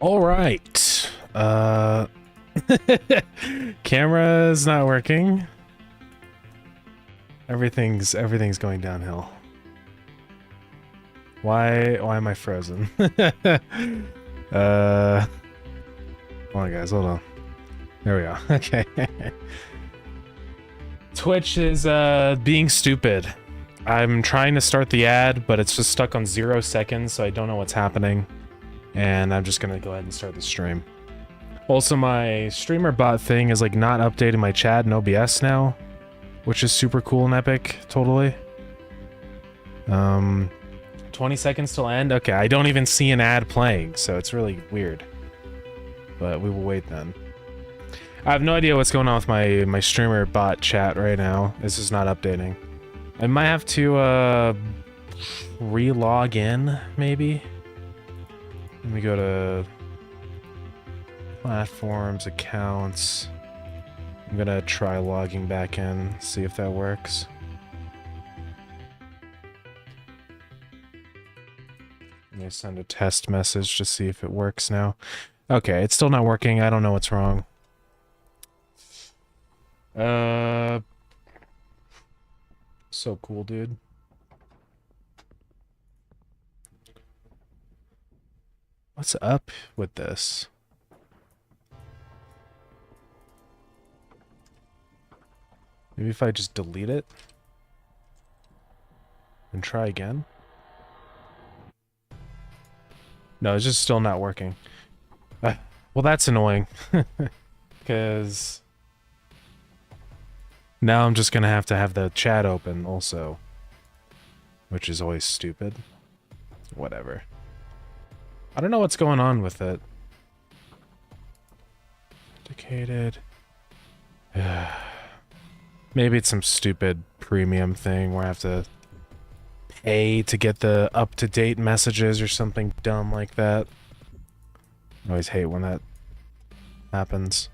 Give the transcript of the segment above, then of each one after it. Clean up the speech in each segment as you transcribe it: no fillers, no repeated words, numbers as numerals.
All right. Camera's not working. Everything's going downhill. Why am I frozen? Hold on guys, hold on. There we go. Okay. Twitch is being stupid. I'm trying to start the ad, but it's just stuck on 0 seconds, so I don't know what's happening. And I'm just gonna go ahead and start the stream. Also, my streamer bot thing is like not updating my chat in OBS now, which is super cool and epic, totally. 20 seconds till end? Okay, I don't even see an ad playing, so it's really weird. But we will wait then. I have no idea what's going on with my streamer bot chat right now. This is not updating. I might have to re-log in, maybe. Let me go to platforms, accounts. I'm gonna try logging back in, see if that works. Let me send a test message to see if it works now. Okay, it's still not working. I don't know what's wrong. So cool, dude. What's up with this? Maybe if I just delete it and try again? No, it's just still not working. Well, that's annoying. Because now I'm just gonna have to have the chat open also, which is always stupid. Whatever. I don't know what's going on with it. Dedicated. Maybe it's some stupid premium thing where I have to pay to get the up-to-date messages or something dumb like that. I always hate when that happens.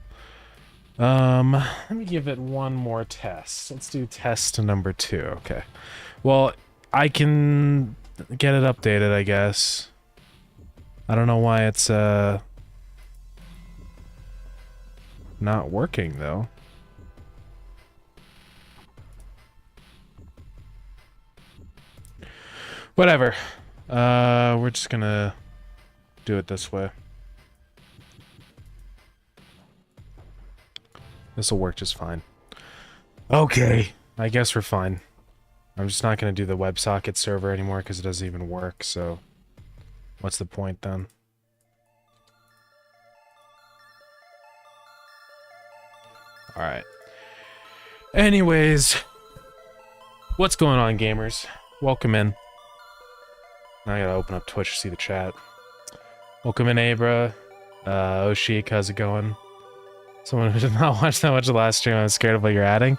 Let me give it one more test. Let's do test number 2. Okay. Well, I can get it updated, I guess. I don't know why it's not working though. Whatever. We're just gonna do it this way. This will work just fine. Okay, I guess we're fine. I'm just not gonna do the WebSocket server anymore because it doesn't even work, so what's the point then? Alright. Anyways, what's going on, gamers? Welcome in. Now I gotta open up Twitch to see the chat. Welcome in, Abra. Oshik, how's it going? Someone who did not watch that much of the last stream, I'm scared of what you're adding.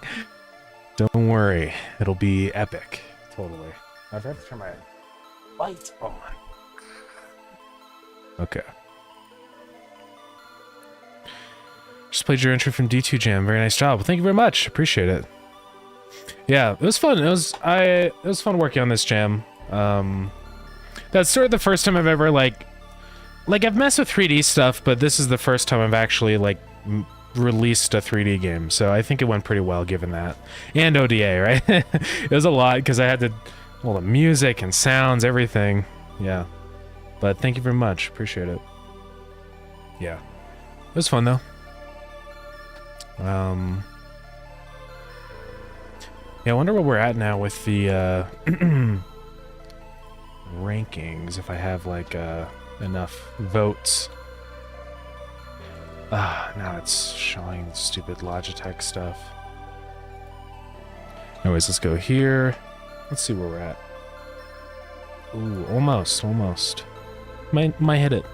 Don't worry, it'll be epic. Totally. I forgot to turn my light on. Okay. Just played your intro from D2 Jam. Very nice job. Well, thank you very much. Appreciate it. Yeah, it was fun. It was fun working on this jam. That's sort of the first time I've ever like I've messed with 3D stuff, but this is the first time I've actually like released a 3D game. So I think it went pretty well given that. And ODA, right? It was a lot because I had to, well, the music and sounds, everything. Yeah. But thank you very much. Appreciate it. Yeah. It was fun though. Yeah, I wonder where we're at now with the rankings, if I have like enough votes. Now it's showing stupid Logitech stuff. Anyways, let's go here. Let's see where we're at. Ooh, almost. Might hit it.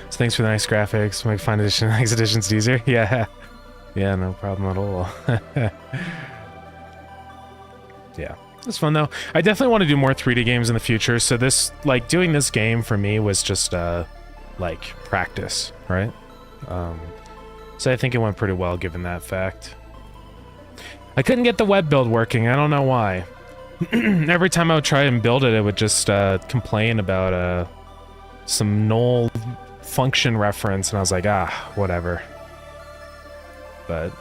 So thanks for the nice graphics. Make fine edition next editions easier. Yeah. Yeah, no problem at all. Yeah. It's fun though. I definitely want to do more 3D games in the future, so this, like, doing this game for me was just, like, practice, right? So I think it went pretty well given that fact. I couldn't get the web build working, I don't know why. Every time I would try and build it, it would just, complain about, some null function reference, and I was like, ah, whatever. But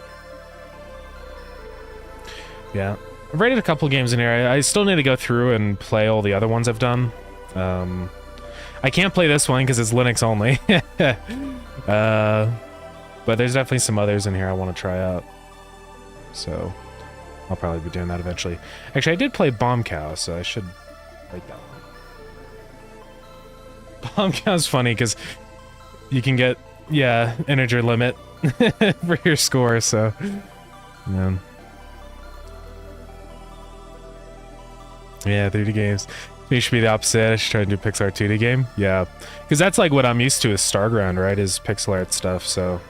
yeah, I've rated a couple games in here. I still need to go through and play all the other ones I've done. I can't play this one because it's Linux only. But there's definitely some others in here I want to try out. So I'll probably be doing that eventually. Actually, I did play Bomb Cow, so I should write that one. Bomb Cow's funny because you can get, yeah, integer limit for your score, so yeah. Yeah, 3D games. It should be the opposite. I should try to do Pixel art 2D game. Yeah, because that's like what I'm used to is Starground, right? Is pixel art stuff. So,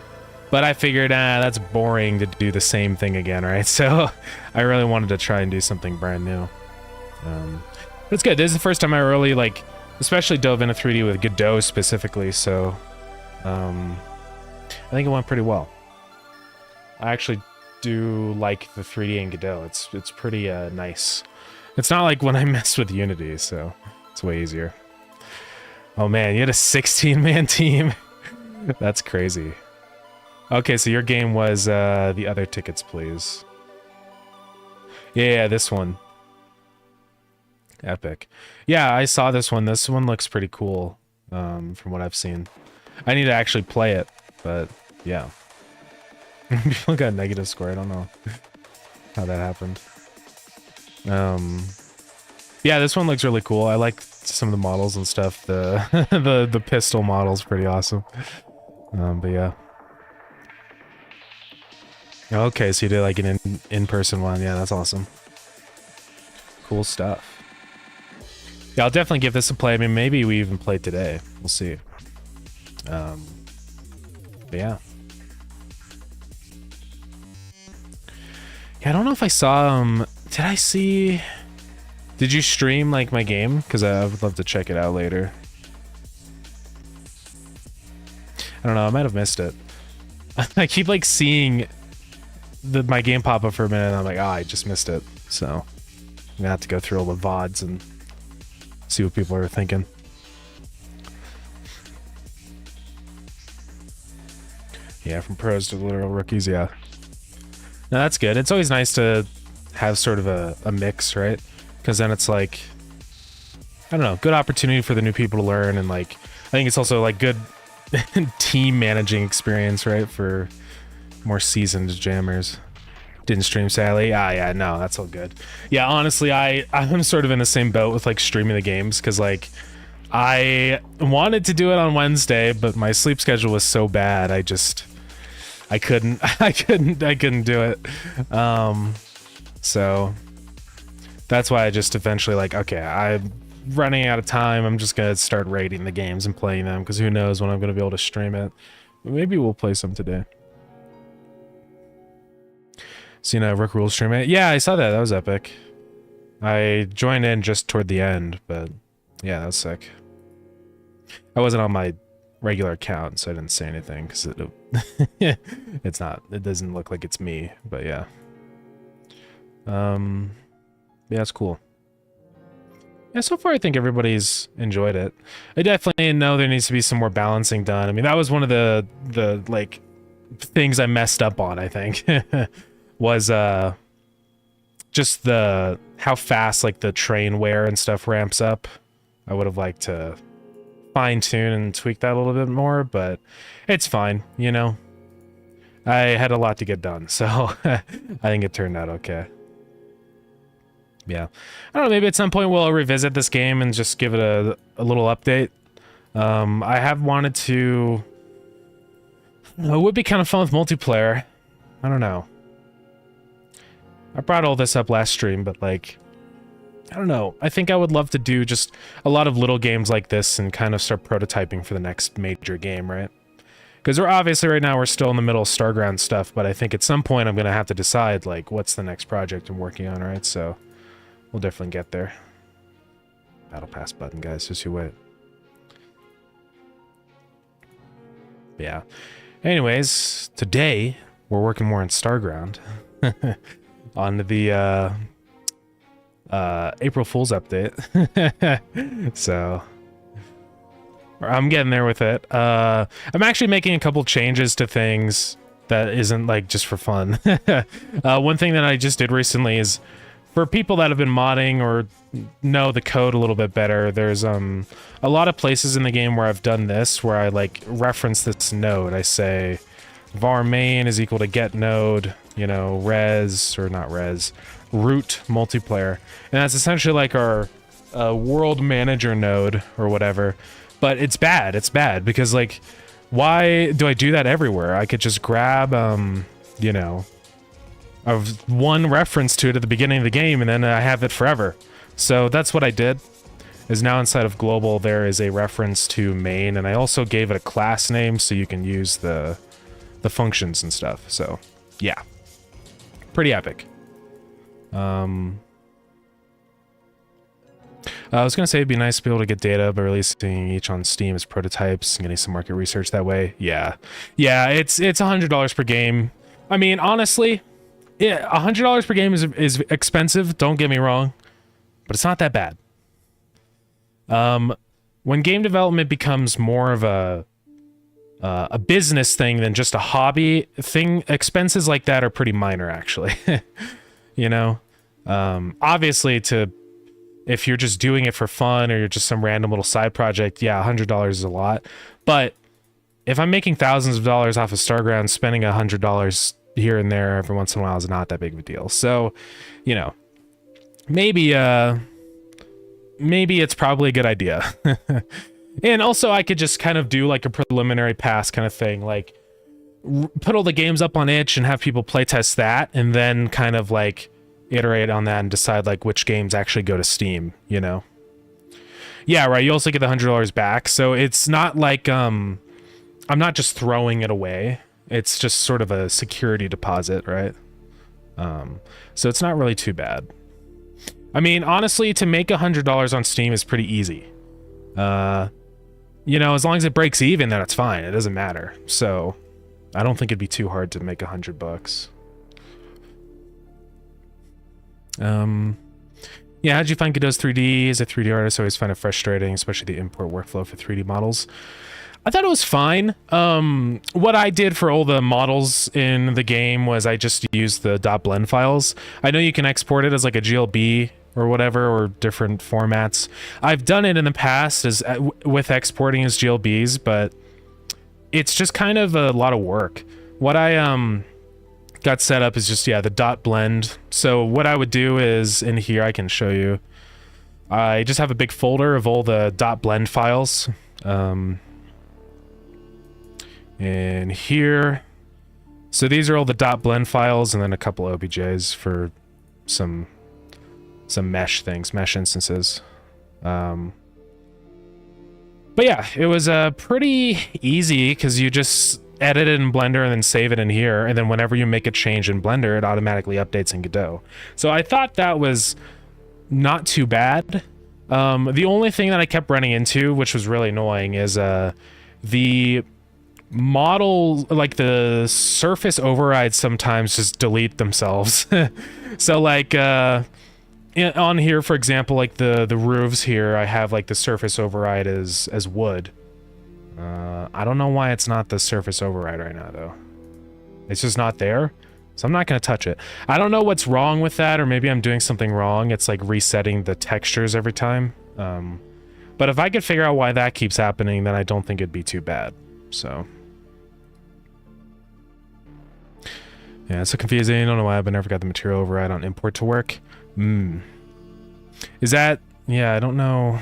but I figured, that's boring to do the same thing again, right? So, I really wanted to try and do something brand new. But it's good. This is the first time I really like, especially dove into 3D with Godot specifically. So, I think it went pretty well. I actually do like the 3D in Godot. It's pretty nice. It's not like when I mess with Unity, so it's way easier. Oh man, you had a 16-man team. That's crazy. Okay, so your game was the other tickets, please. Yeah, this one. Epic. Yeah, I saw this one. This one looks pretty cool, from what I've seen. I need to actually play it, but yeah. People got a negative score. I don't know how that happened. Yeah, this one looks really cool. I like some of the models and stuff. The the pistol model's pretty awesome. But yeah. Okay, so you did like an in-person one. Yeah, that's awesome. Cool stuff. Yeah, I'll definitely give this a play. I mean, maybe we even play today. We'll see. But yeah. Yeah, I don't know if I saw did I see... Did you stream, like, my game? Because I would love to check it out later. I don't know, I might have missed it. I keep, like, seeing my game pop up for a minute, and I'm like, I just missed it. So, I'm gonna have to go through all the VODs and see what people are thinking. Yeah, from pros to literal rookies, yeah. No, that's good. It's always nice to have sort of a mix, right? Because then it's like, I don't know, good opportunity for the new people to learn, and like, I think it's also like good team managing experience, right? For more seasoned jammers. Didn't stream sadly. Yeah, no, that's all good. Yeah, honestly, I'm sort of in the same boat with like streaming the games, because like, I wanted to do it on Wednesday, but my sleep schedule was so bad, I couldn't do it. So that's why I just eventually like, okay, I'm running out of time. I'm just gonna start rating the games and playing them, because who knows when I'm gonna be able to stream it. Maybe we'll play some today. So, you know, Rick Rules stream it. Yeah, I saw that. That was epic. I joined in just toward the end, but yeah, that was sick. I wasn't on my regular account, so I didn't say anything, because it doesn't look like it's me, but yeah. Yeah, it's cool. Yeah, so far I think everybody's enjoyed it. I definitely know there needs to be some more balancing done. I mean, that was one of the like things I messed up on, I think. Was just how fast like the train wear and stuff ramps up. I would have liked to fine-tune and tweak that a little bit more, but it's fine, you know. I had a lot to get done, so I think it turned out okay. Yeah, I don't know, maybe at some point we'll revisit this game and just give it a little update. I have wanted to... It would be kind of fun with multiplayer. I don't know. I brought all this up last stream, but like, I don't know. I think I would love to do just a lot of little games like this and kind of start prototyping for the next major game, right? Because we're obviously right now we're still in the middle of Starground stuff, but I think at some point I'm going to have to decide like what's the next project I'm working on, right? So we'll definitely get there. Battle Pass button, guys, just you wait. Yeah. Anyways, today we're working more on Starground. On the April Fool's update. So I'm getting there with it. I'm actually making a couple changes to things that isn't like just for fun. One thing that I just did recently is for people that have been modding or know the code a little bit better, there's a lot of places in the game where I've done this, where I like reference this node. I say var main is equal to get node, you know, res, or not res, root multiplayer. And that's essentially like our world manager node or whatever. But it's bad because like, why do I do that everywhere? I could just grab, you know, of one reference to it at the beginning of the game, and then I have it forever. So that's what I did, is now inside of global there is a reference to main, and I also gave it a class name so you can use the functions and stuff. So yeah, pretty epic. I was gonna say it'd be nice to be able to get data by releasing each on Steam as prototypes and getting some market research that way. Yeah, it's $100 per game. I mean, honestly, yeah, $100 per game is expensive. Don't get me wrong, but it's not that bad. When game development becomes more of a business thing than just a hobby thing, expenses like that are pretty minor, actually. You know, obviously if you're just doing it for fun or you're just some random little side project, yeah, $100 is a lot. But if I'm making thousands of dollars off of Starground, spending $100 here and there every once in a while is not that big of a deal. So, you know, maybe it's probably a good idea. And also I could just kind of do like a preliminary pass kind of thing, like put all the games up on itch and have people playtest that, and then kind of like iterate on that and decide like which games actually go to Steam, you know? Yeah, right. You also get the $100 back. So it's not like, I'm not just throwing it away. It's just sort of a security deposit, right? So it's not really too bad. I mean, honestly, to make $100 on Steam is pretty easy. You know, as long as it breaks even, then it's fine. It doesn't matter. So I don't think it'd be too hard to make $100. Yeah, how'd you find Godot's 3D? As a 3D artist, I always find it frustrating, especially the import workflow for 3D models. I thought it was fine. What I did for all the models in the game was I just used the .blend files. I know you can export it as like a GLB or whatever, or different formats. I've done it in the past as with exporting as GLBs, but it's just kind of a lot of work. What I got set up is just, yeah, the .blend. So what I would do is in here, I can show you. I just have a big folder of all the .blend files. And here, so these are all the .blend files, and then a couple OBJs for some mesh things, mesh instances. But yeah, it was pretty easy because you just edit it in Blender and then save it in here, and then whenever you make a change in Blender, it automatically updates in Godot. So I thought that was not too bad. The only thing that I kept running into, which was really annoying, is the model, like the surface overrides sometimes just delete themselves. So like on here, for example, like the roofs here, I have like the surface override as wood. I don't know why it's not the surface override right now though. It's just not there, so I'm not going to touch it. I don't know what's wrong with that, or maybe I'm doing something wrong. It's like resetting the textures every time. But if I could figure out why that keeps happening, then I don't think it'd be too bad. So yeah, it's so confusing. I don't know why, but I never got the material override on import to work. Is that, yeah, I don't know.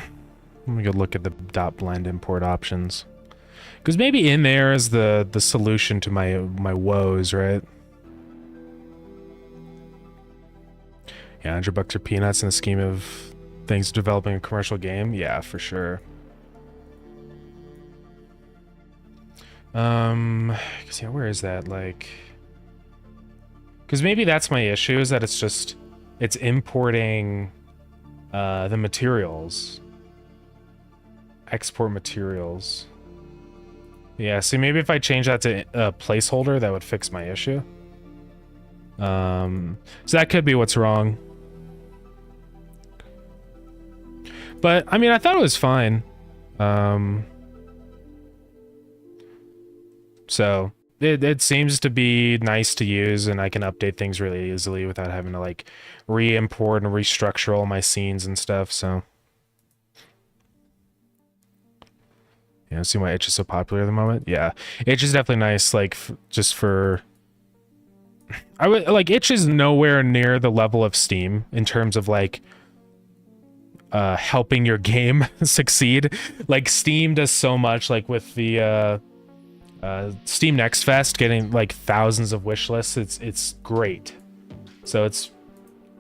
Let me go look at the .blend import options, because maybe in there is the solution to my woes, right? Yeah, $100 are peanuts in the scheme of things developing a commercial game. Yeah, for sure. 'Cause yeah, where is that? Like, because maybe that's my issue, is that it's importing the materials. Export materials. Yeah, see, maybe if I change that to a placeholder, that would fix my issue. So that could be what's wrong. But I mean, I thought it was fine. So it seems to be nice to use, and I can update things really easily without having to like re-import and restructure all my scenes and stuff. So yeah, see why itch is so popular at the moment. Yeah, itch is definitely nice. Like just for, I would like itch is nowhere near the level of Steam in terms of like helping your game succeed. Like Steam does so much, like with the Steam Next Fest getting like thousands of wish lists. It's great. So it's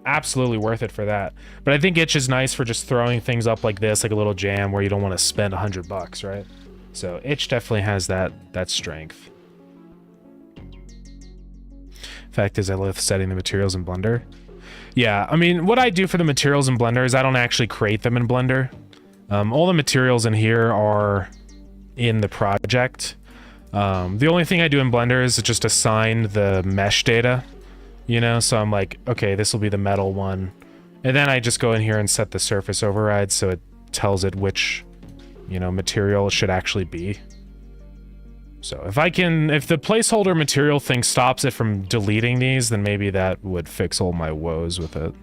absolutely worth it for that. But I think itch is nice for just throwing things up like this, like a little jam where you don't want to spend $100, right? So itch definitely has that strength. Fact is, I love setting the materials in Blender. Yeah, I mean, what I do for the materials in Blender is I don't actually create them in Blender. All the materials in here are in the project. The only thing I do in Blender is just assign the mesh data, you know? So I'm like, okay, this will be the metal one. And then I just go in here and set the surface override so it tells it which, you know, material it should actually be. So if the placeholder material thing stops it from deleting these, then maybe that would fix all my woes with it.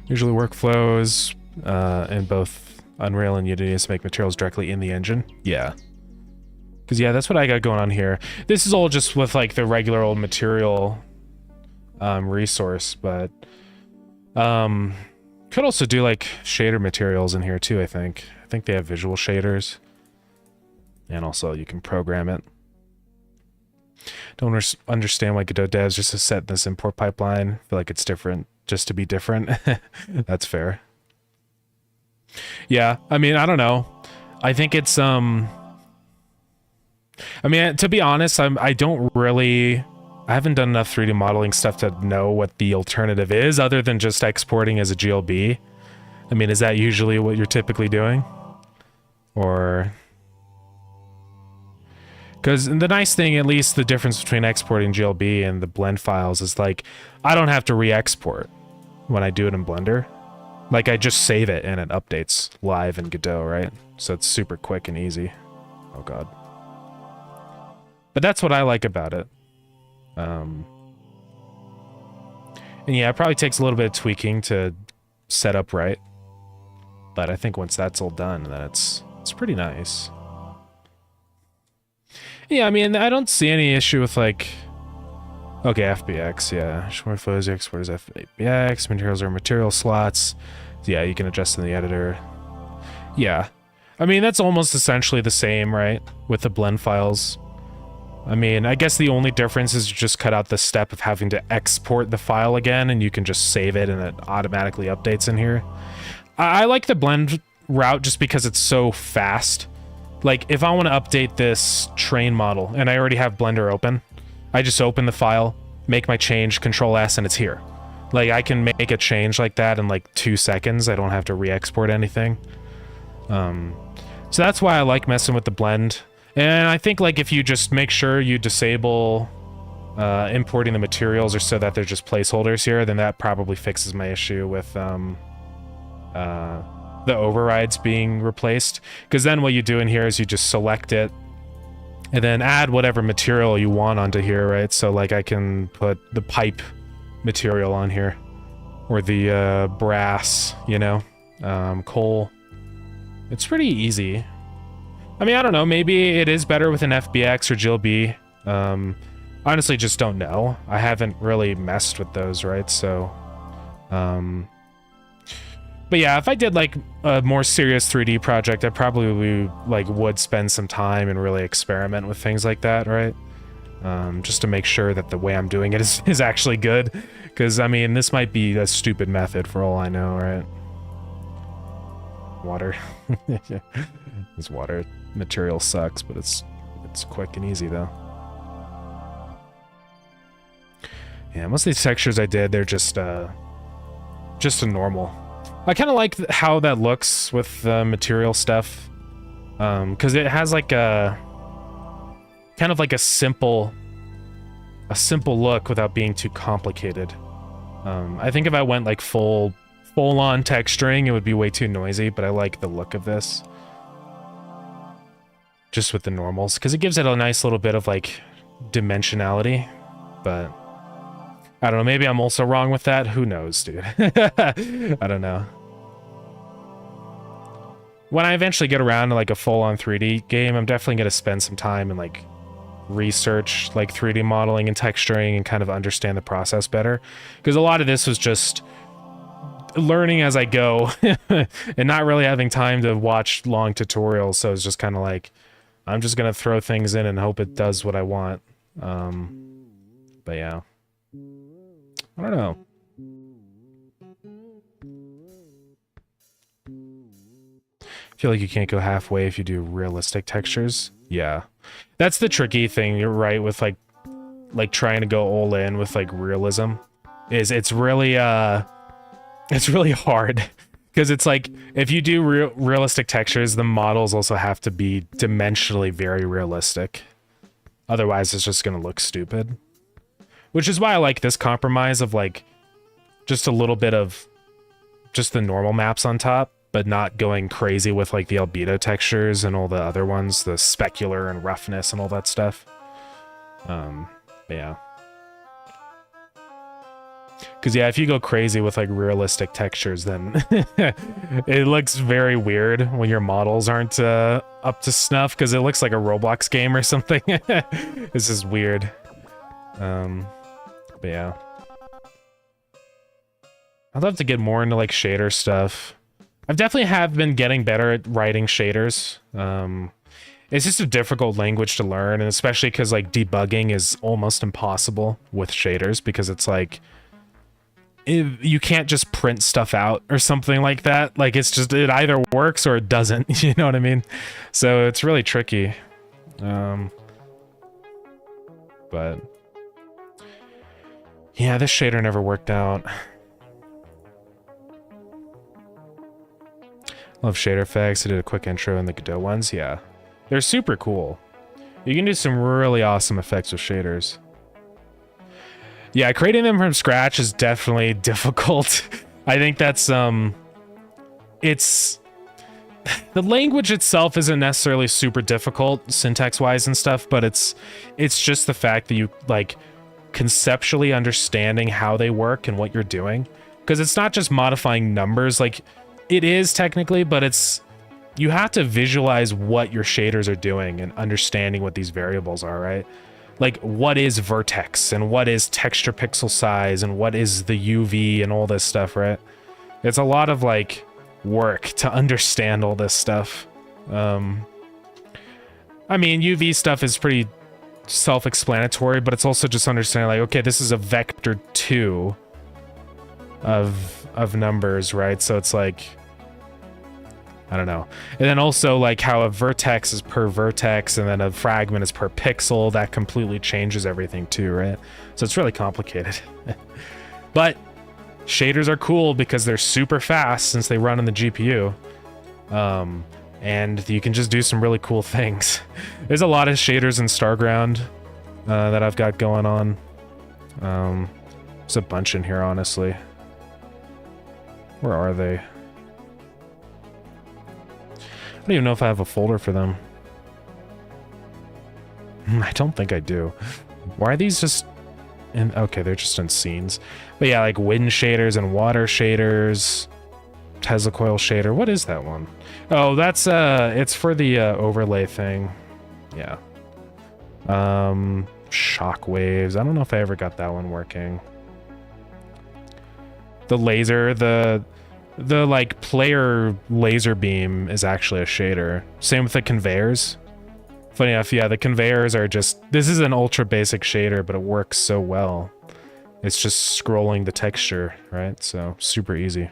Usually workflows in both Unreal and Unity is to make materials directly in the engine. Yeah. Because yeah, that's what I got going on here. This is all just with like the regular old material resource, but could also do like shader materials in here too, I think. I think they have visual shaders. And also you can program it. Don't understand why Godot devs just to set this import pipeline. I feel like it's different just to be different. That's fair. Yeah, I mean, I don't know. I think it's I mean, to be honest, I haven't done enough 3D modeling stuff to know what the alternative is other than just exporting as a GLB. I mean, is that usually what you're typically doing? Or... Because the nice thing, at least the difference between exporting GLB and the blend files is like, I don't have to re-export when I do it in Blender. Like I just save it and it updates live in Godot, right? So it's super quick and easy. Oh God. But that's what I like about it. And yeah, it probably takes a little bit of tweaking to set up right. But I think once that's all done, then it's pretty nice. Yeah, I mean, I don't see any issue with like... Okay, FBX, yeah. Short flows, export is FBX, materials are material slots. Yeah, you can adjust in the editor. Yeah. I mean, that's almost essentially the same, right? With the blend files. I mean, I guess the only difference is you just cut out the step of having to export the file again, and you can just save it and it automatically updates in here. I like the blend route just because it's so fast. Like, if I want to update this train model, and I already have Blender open, I just open the file, make my change, Control S, and it's here. Like, I can make a change like that in like 2 seconds. I don't have to re-export anything. So that's why I like messing with the blend. And I think, like, if you just make sure you disable importing the materials or so that they're just placeholders here, then that probably fixes my issue with the overrides being replaced, because then what you do in here is you just select it and then add whatever material you want onto here, right? So like I can put the pipe material on here, or the brass, you know, coal. It's pretty easy. I mean, I don't know, maybe it is better with an FBX or GLB. Honestly, just don't know. I haven't really messed with those, right? So but yeah, if I did like a more serious 3D project, I probably like would spend some time and really experiment with things like that, right? Just to make sure that the way I'm doing it is actually good. Because, I mean, this might be a stupid method for all I know, right? Water. This water material sucks, but it's quick and easy, though. Yeah, most of these textures I did, they're just a normal. I kind of like how that looks with the material stuff, because it has like a kind of like a simple look without being too complicated. I think if I went like full on texturing, it would be way too noisy, but I like the look of this. just with the normals, because it gives it a nice little bit of like dimensionality. But I don't know, maybe I'm also wrong with that. Who knows, dude? I don't know. When I eventually get around to like a full-on 3D game, I'm definitely going to spend some time and like research like 3D modeling and texturing and kind of understand the process better. Because a lot of this was just learning as I go and not really having time to watch long tutorials. So it's just kind of like, I'm just going to throw things in and hope it does what I want. But yeah, I don't know. I feel like you can't go halfway if you do realistic textures. Yeah, that's the tricky thing. You're right with like trying to go all in with like realism. It's really hard because it's like if you do realistic textures, the models also have to be dimensionally very realistic. Otherwise, it's just gonna look stupid. Which is why I like this compromise of like just a little bit of just the normal maps on top, but not going crazy with like the albedo textures and all the other ones, the specular and roughness and all that stuff. But yeah. Because yeah, if you go crazy with like realistic textures, then it looks very weird when your models aren't up to snuff, because it looks like a Roblox game or something. It's just weird. But yeah. I'd love to get more into like shader stuff. I've definitely have been getting better at writing shaders. It's just a difficult language to learn, and especially because like debugging is almost impossible with shaders, because it's like you can't just print stuff out or something like that. Like it's just, it either works or it doesn't. You know what I mean? So it's really tricky. But yeah, this shader never worked out. Love shader effects. I did a quick intro in the Godot ones. Yeah, they're super cool. You can do some really awesome effects with shaders. Yeah, creating them from scratch is definitely difficult. I think that's it's the language itself isn't necessarily super difficult syntax wise and stuff, but it's just the fact that you like conceptually understanding how they work and what you're doing, because it's not just modifying numbers. Like it is technically, but it's, you have to visualize what your shaders are doing and understanding what these variables are, right? Like what is vertex and what is texture pixel size and what is the UV and all this stuff, right? It's a lot of like work to understand all this stuff. I mean, UV stuff is pretty self-explanatory, but it's also just understanding like, okay, this is a vector 2 of numbers, right? So it's like, I don't know. And then also like how a vertex is per vertex and then a fragment is per pixel, that completely changes everything too, right? So it's really complicated. But shaders are cool because they're super fast since they run on the GPU. And you can just do some really cool things. There's a lot of shaders in Starground that I've got going on. There's a bunch in here, honestly. Where are they? I don't even know if I have a folder for them. I don't think I do. Why are these just in? Okay, they're just in scenes. But yeah, like wind shaders and water shaders. Tesla coil shader. What is that one? Oh, that's it's for the overlay thing. Yeah. Shock waves. I don't know if I ever got that one working. The laser, the like player laser beam is actually a shader. Same with the conveyors. Funny enough, yeah, the conveyors are just, this is an ultra basic shader, but it works so well. It's just scrolling the texture, right? So super easy.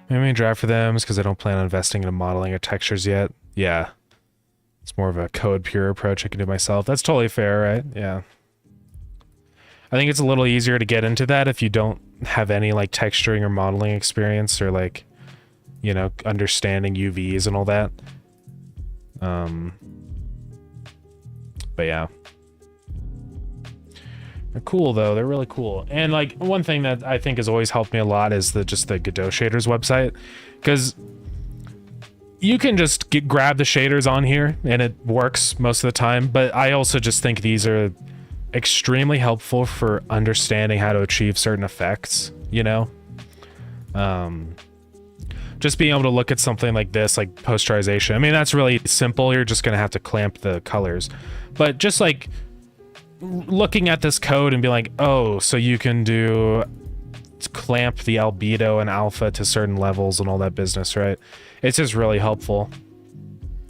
Maybe I drive for them is because I don't plan on investing in modeling or textures yet. Yeah. It's more of a code pure approach I can do myself. That's totally fair, right? Yeah. I think it's a little easier to get into that if you don't have any like texturing or modeling experience or like, you know, understanding UVs and all that. But yeah. They're cool though, they're really cool. And like one thing that I think has always helped me a lot is just the Godot Shaders website. Because you can just grab the shaders on here and it works most of the time, but I also just think these are extremely helpful for understanding how to achieve certain effects, you know? Just being able to look at something like this, like posterization. I mean, that's really simple. You're just going to have to clamp the colors. But just like looking at this code and be like, oh, so you can clamp the albedo and alpha to certain levels and all that business, right? It's just really helpful.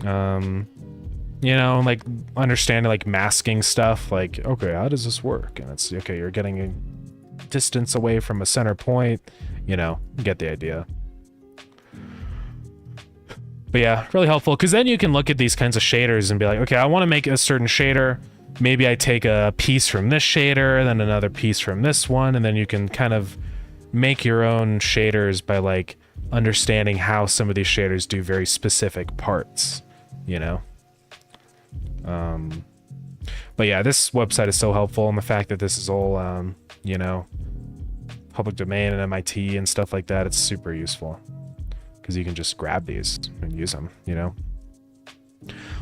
You know, like understanding like masking stuff, like, okay, how does this work? And it's okay, you're getting a distance away from a center point, you know, you get the idea. But yeah, really helpful, because then you can look at these kinds of shaders and be like, okay, I want to make a certain shader. Maybe I take a piece from this shader, then another piece from this one, and then you can kind of make your own shaders by like understanding how some of these shaders do very specific parts, you know? But yeah, this website is so helpful, and the fact that this is all, you know, public domain and MIT and stuff like that, it's super useful. Because you can just grab these and use them, you know?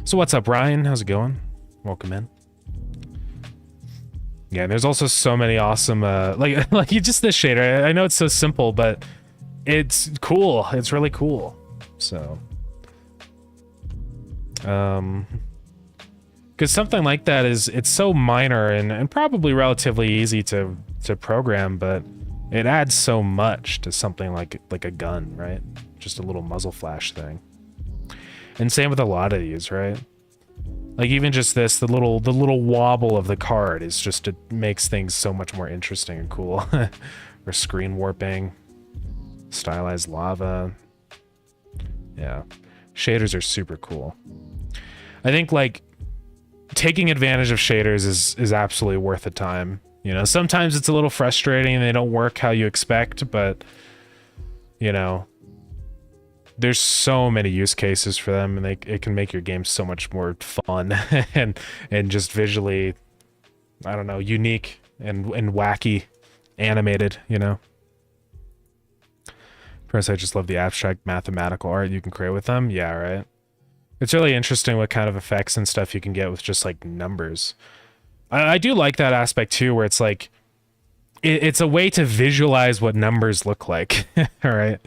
So what's up, Ryan? How's it going? Welcome in. Yeah, there's also so many awesome, like just this shader. I know it's so simple, but it's cool. It's really cool. So, because something like that it's so minor and probably relatively easy to program, but it adds so much to something like a gun, right? Just a little muzzle flash thing. And same with a lot of these, right? Like even just this, the little wobble of the card is just, it makes things so much more interesting and cool. Or screen warping, stylized lava. Yeah, shaders are super cool. I think like taking advantage of shaders is absolutely worth the time. You know, sometimes it's a little frustrating and they don't work how you expect, but you know, there's so many use cases for them, and it can make your game so much more fun and just visually, I don't know, unique and wacky, animated, you know. First, I just love the abstract mathematical art you can create with them. Yeah, right. It's really interesting what kind of effects and stuff you can get with just like numbers. I do like that aspect too, where it's like it's a way to visualize what numbers look like. All right.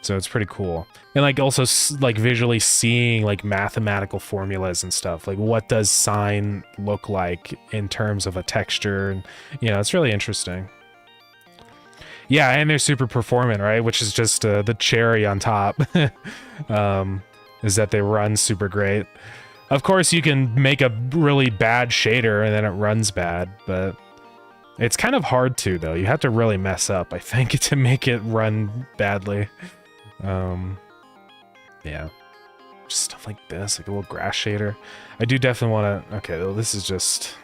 So it's pretty cool. And like also like visually seeing like mathematical formulas and stuff. Like what does sine look like in terms of a texture? And you know, it's really interesting. Yeah, and they're super performant, right? Which is just the cherry on top. Is that they run super great. Of course, you can make a really bad shader and then it runs bad, but it's kind of hard to, though. You have to really mess up, I think, to make it run badly. Yeah. Just stuff like this, like a little grass shader. I do definitely want to... Okay, well, this is just...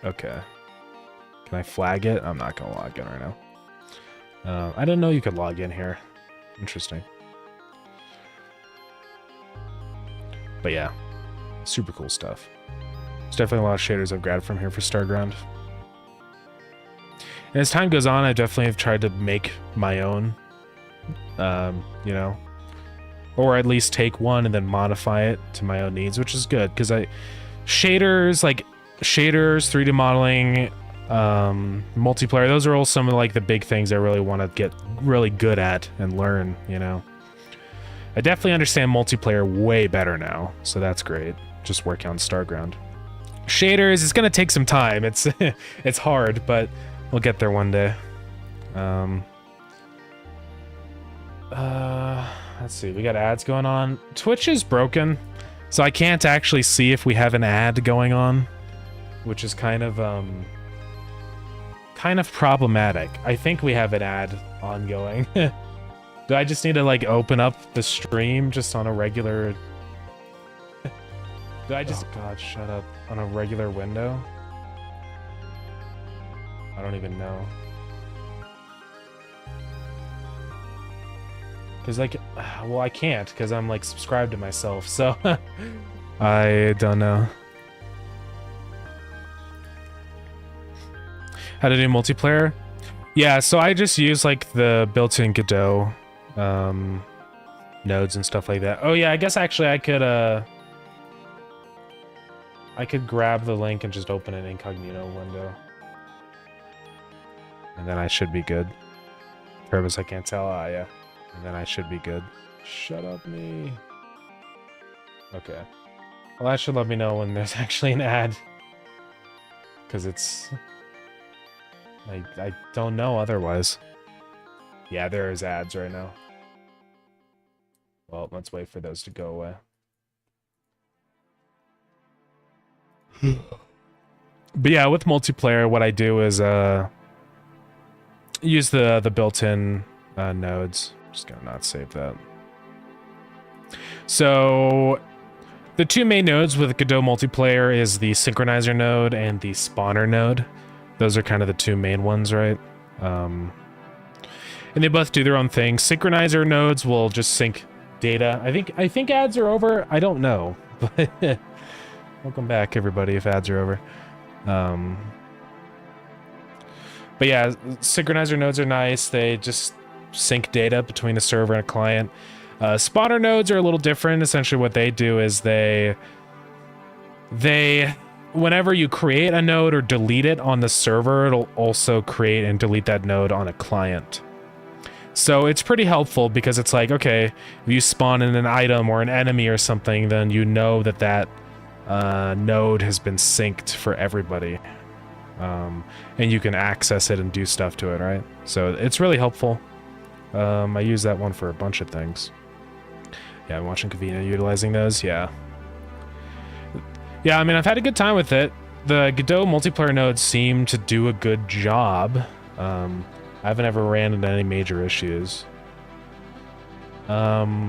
Okay. Can I flag it? I'm not going to log in right now. I didn't know you could log in here. Interesting. But yeah, super cool stuff. There's definitely a lot of shaders I've grabbed from here for Starground. And as time goes on, I definitely have tried to make my own, you know, or at least take one and then modify it to my own needs, which is good because shaders, 3D modeling, multiplayer, those are all some of like the big things I really want to get really good at and learn, you know. I definitely understand multiplayer way better now, so that's great. Just working on Starground. Shaders, it's gonna take some time. It's it's hard, but we'll get there one day. Let's see, we got ads going on. Twitch is broken, so I can't actually see if we have an ad going on, which is kind of problematic. I think we have an ad ongoing. Do I just need to like open up the stream just on a regular... Do I just... Oh god, shut up. On a regular window? I don't even know. Because like... Well, I can't because I'm like subscribed to myself, so... I don't know. How to do multiplayer? Yeah, so I just use like the built-in Godot nodes and stuff like that. Oh yeah, I guess actually I could grab the link and just open an incognito window. And then I should be good. Purpose I can't tell. Ah, yeah. And then I should be good. Shut up, me. Okay. Well, that should let me know when there's actually an ad. Because it's... I don't know otherwise. Yeah, there is ads right now. Well, let's wait for those to go away. But yeah, with multiplayer, what I do is use the built-in nodes. Just gonna not save that. So the two main nodes with Godot multiplayer is the synchronizer node and the spawner node. Those are kind of the two main ones, right? And they both do their own thing. Synchronizer nodes will just sync data. I think ads are over. I don't know, but welcome back, everybody. If ads are over. But yeah, synchronizer nodes are nice. They just sync data between a server and a client. Spawner nodes are a little different. Essentially what they do is they whenever you create a node or delete it on the server, it'll also create and delete that node on a client. So it's pretty helpful because it's like, okay, if you spawn in an item or an enemy or something, then you know that that node has been synced for everybody. And you can access it and do stuff to it, right? So it's really helpful. I use that one for a bunch of things. Yeah, I'm watching Kavina utilizing those, yeah. Yeah, I mean, I've had a good time with it. The Godot multiplayer nodes seem to do a good job. I haven't ever ran into any major issues. Yeah,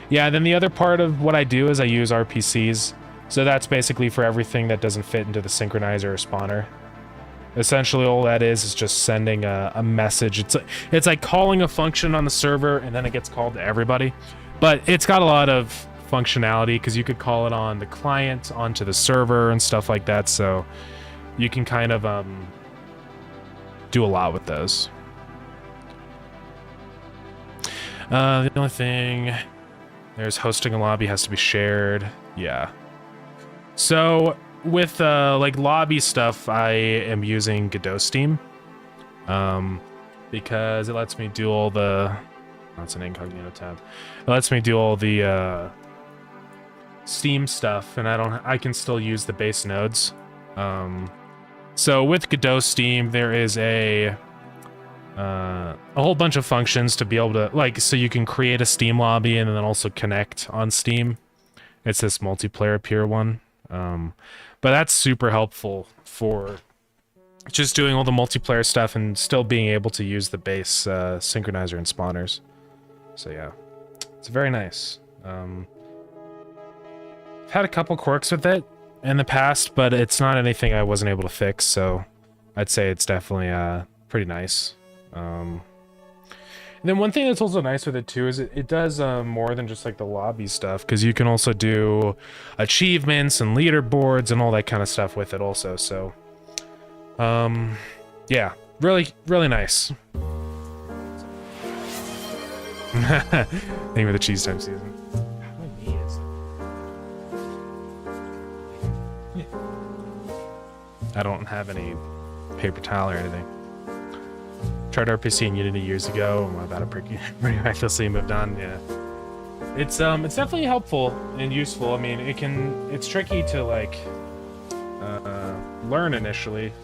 then the other part of what I do is I use RPCs. So that's basically for everything that doesn't fit into the synchronizer or spawner. Essentially, all that is just sending a message. It's like calling a function on the server, and then it gets called to everybody. But it's got a lot of functionality, because you could call it on the client, onto the server, and stuff like that. So you can kind of do a lot with those. The only thing... There's hosting a lobby has to be shared. Yeah. So... with like lobby stuff, I am using Godot Steam, because it lets me do all the. That's an incognito tab. It lets me do all the Steam stuff, and I can still use the base nodes. So with Godot Steam, there is a whole bunch of functions to be able to so you can create a Steam lobby and then also connect on Steam. It's this multiplayer peer one. But that's super helpful for just doing all the multiplayer stuff and still being able to use the base synchronizer and spawners. So yeah, it's very nice. I've had a couple quirks with it in the past, but it's not anything I wasn't able to fix, so I'd say it's definitely pretty nice. And then one thing that's also nice with it too is it does more than just like the lobby stuff, because you can also do achievements and leaderboards and all that kind of stuff with it also. So, yeah, really, really nice. Thank you for the cheese time season. I don't have any paper towel or anything. Tried RPC in Unity years ago. I'm about to pretty recklessly moved on. Yeah, it's definitely helpful and useful. I mean, it's tricky to like learn initially.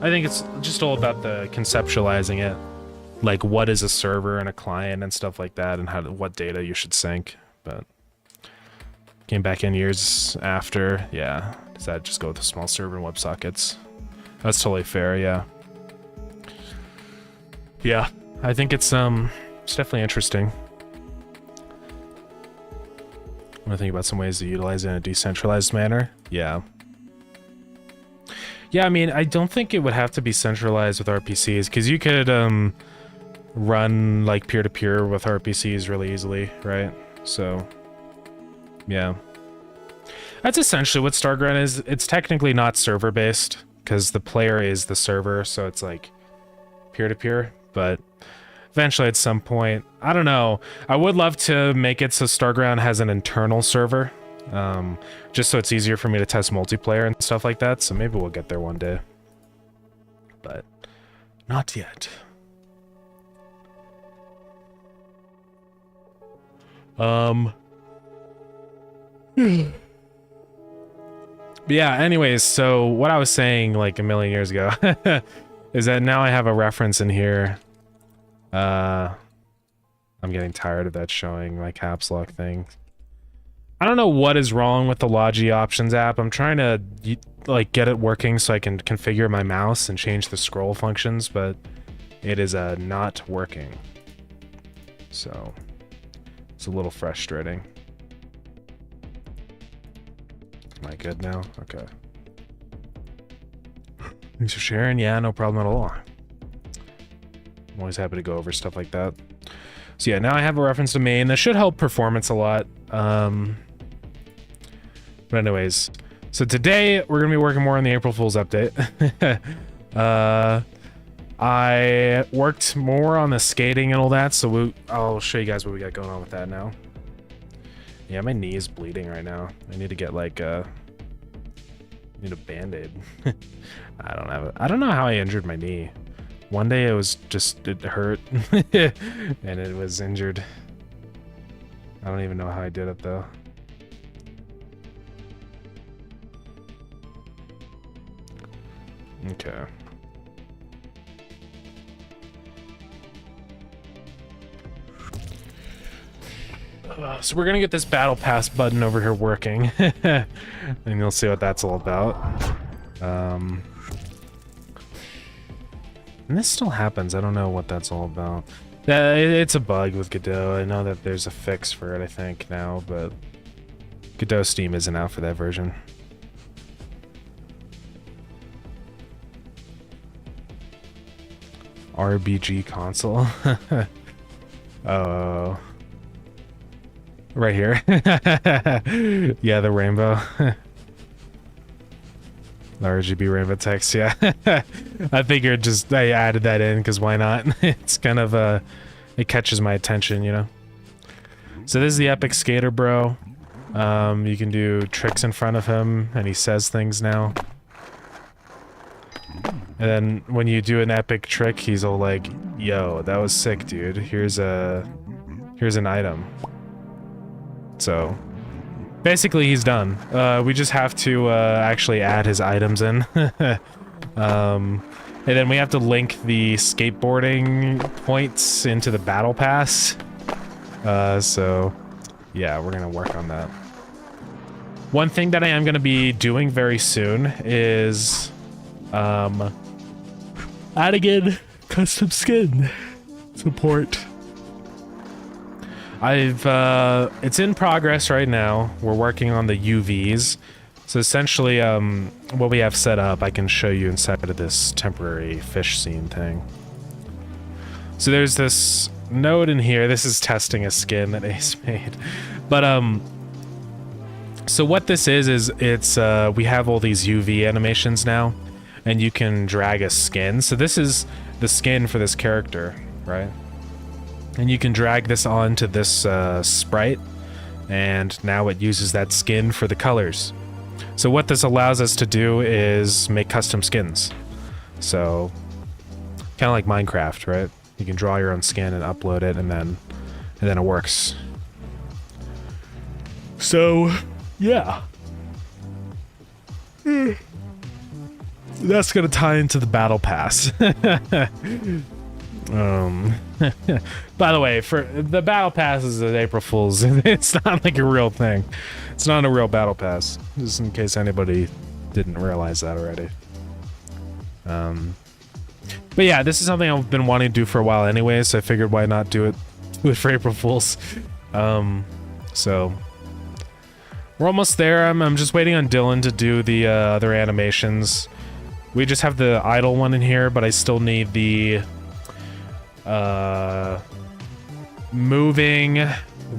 I think it's just all about the conceptualizing it, like what is a server and a client and stuff like that, and what data you should sync. But came back in years after. Yeah, decided to just go with a small server and WebSockets. That's totally fair. Yeah. Yeah, I think it's definitely interesting. I'm gonna think about some ways to utilize it in a decentralized manner. Yeah. Yeah, I mean, I don't think it would have to be centralized with RPCs, because you could run like peer-to-peer with RPCs really easily, right? So, yeah. That's essentially what Starground is. It's technically not server-based, because the player is the server, so it's like peer-to-peer, but eventually at some point, I don't know. I would love to make it so Starground has an internal server, just so it's easier for me to test multiplayer and stuff like that, so maybe we'll get there one day. But not yet. But yeah, anyways, so what I was saying like a million years ago is that now I have a reference in here. I'm getting tired of that showing my caps lock thing. I don't know what is wrong with the Logi Options app. I'm trying to like get it working so I can configure my mouse and change the scroll functions, but it is not working. So it's a little frustrating. Am I good now? Okay. Thanks for sharing. Yeah, no problem at all. I'm always happy to go over stuff like that. So yeah, now I have a reference to main. That should help performance a lot. But anyways, so today we're gonna be working more on the April Fool's update. I worked more on the skating and all that, so I'll show you guys what we got going on with that now. Yeah, my knee is bleeding right now. I need to get like need a band-aid. I don't have it. I don't know how I injured my knee. One day it was just, it hurt and it was injured. I don't even know how I did it though. Okay. So we're gonna get this battle pass button over here working, and you'll see what that's all about. And this still happens. I don't know what that's all about. It's a bug with Godot. I know that there's a fix for it, I think, now, but Godot Steam isn't out for that version. RBG console. Oh. Right here. Yeah, the rainbow. The RGB rainbow text, yeah. I figured just I added that in because why not? It's kind of it catches my attention, you know. So this is the epic skater bro. You can do tricks in front of him and he says things now. And then when you do an epic trick, he's all like, yo, that was sick, dude. Here's an item. So basically he's done. We just have to actually add his items in. And then we have to link the skateboarding points into the battle pass. So yeah, we're gonna work on that. One thing that I am gonna be doing very soon is adding in custom skin support. It's in progress right now. We're working on the UVs. So essentially, what we have set up, I can show you inside of this temporary fish scene thing. So there's this node in here. This is testing a skin that Ace made. But, so what this is it's, we have all these UV animations now, and you can drag a skin. So this is the skin for this character, right? And you can drag this onto this sprite, and now it uses that skin for the colors. So what this allows us to do is make custom skins. So, kind of like Minecraft, right? You can draw your own skin and upload it, and then it works. So, yeah. That's gonna tie into the battle pass. By the way, for the battle pass is an April Fool's. It's not like a real thing. It's not a real battle pass, just in case anybody didn't realize that already. But yeah, this is something I've been wanting to do for a while anyway, so I figured why not do it for April Fool's. So we're almost there. I'm just waiting on Dylan to do the other animations. We just have the idle one in here, but I still need the moving,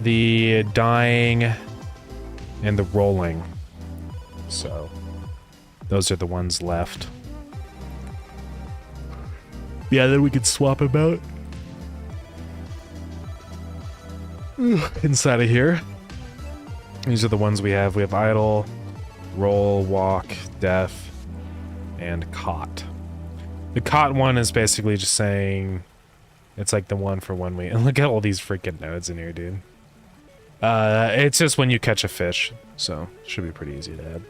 the dying, and the rolling. So those are the ones left. Yeah, then we could swap him out. Inside of here. These are the ones we have. We have idle, roll, walk, deaf, and caught. The caught one is basically just saying it's like the one for when we... And look at all these freaking nodes in here, dude. It's just when you catch a fish, so should be pretty easy to add.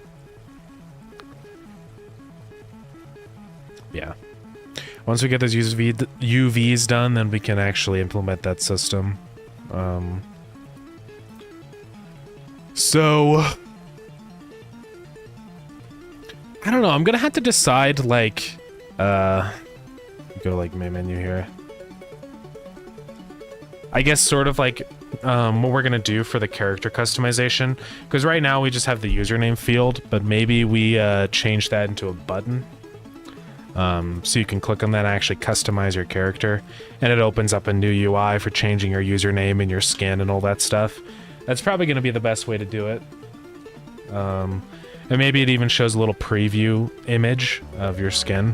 Yeah. Once we get those UVs done, then we can actually implement that system. So... I don't know, I'm gonna have to decide, like... go to, like, main menu here. I guess sort of like what we're gonna do for the character customization, because right now we just have the username field, but maybe we change that into a button, so you can click on that and actually customize your character, and it opens up a new UI for changing your username and your skin and all that stuff. That's probably gonna be the best way to do it. And maybe it even shows a little preview image of your skin.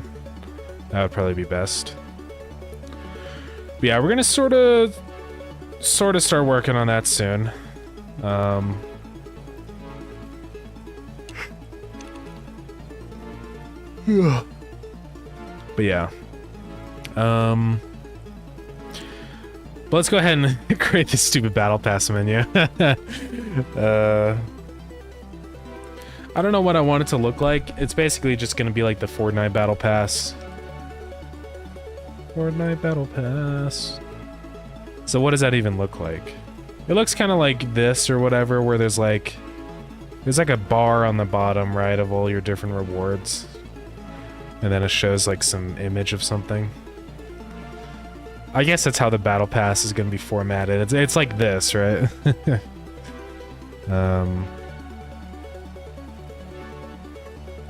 That would probably be best. But yeah, we're gonna sort of start working on that soon. But yeah. But let's go ahead and create this stupid battle pass menu. I don't know what I want it to look like. It's basically just gonna be like the Fortnite battle pass. Fortnite battle pass. So what does that even look like? It looks kind of like this or whatever, where there's like a bar on the bottom right of all your different rewards, and then it shows like some image of something. I guess that's how the battle pass is going to be formatted. It's like this, right?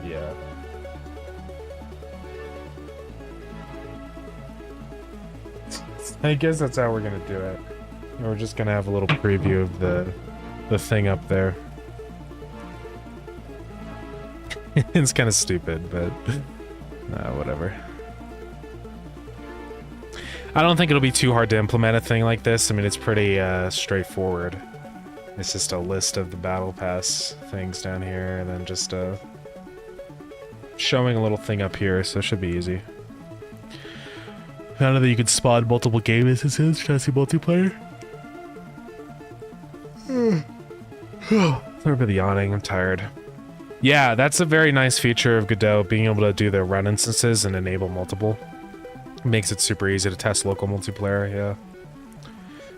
Yeah. I guess that's how we're gonna do it. We're just gonna have a little preview of the thing up there. It's kind of stupid, but whatever. I don't think it'll be too hard to implement a thing like this. I mean, it's pretty straightforward. It's just a list of the battle pass things down here, and then just showing a little thing up here, so it should be easy. I know that you can spawn multiple game instances, try to see multiplayer. Sorry for the yawning, I'm tired. Yeah, that's a very nice feature of Godot, being able to do the run instances and enable multiple. Makes it super easy to test local multiplayer, yeah.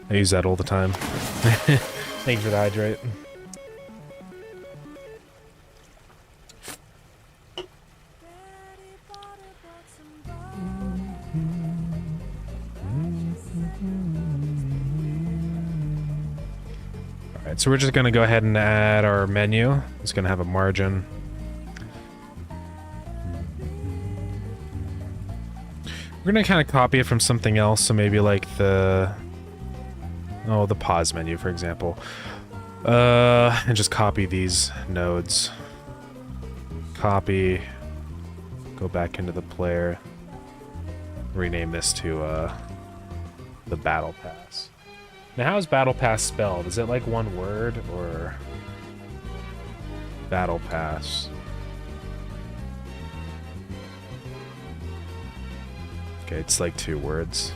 I use that all the time. Thank you for the hydrate. Alright, so we're just gonna go ahead and add our menu. It's gonna have a margin. We're gonna kind of copy it from something else, so maybe like the pause menu, for example. And just copy these nodes. Copy. Go back into the player. Rename this to the Battle Pass. Now, how is Battle Pass spelled? Is it like one word or Battle Pass? Okay, it's like 2 words.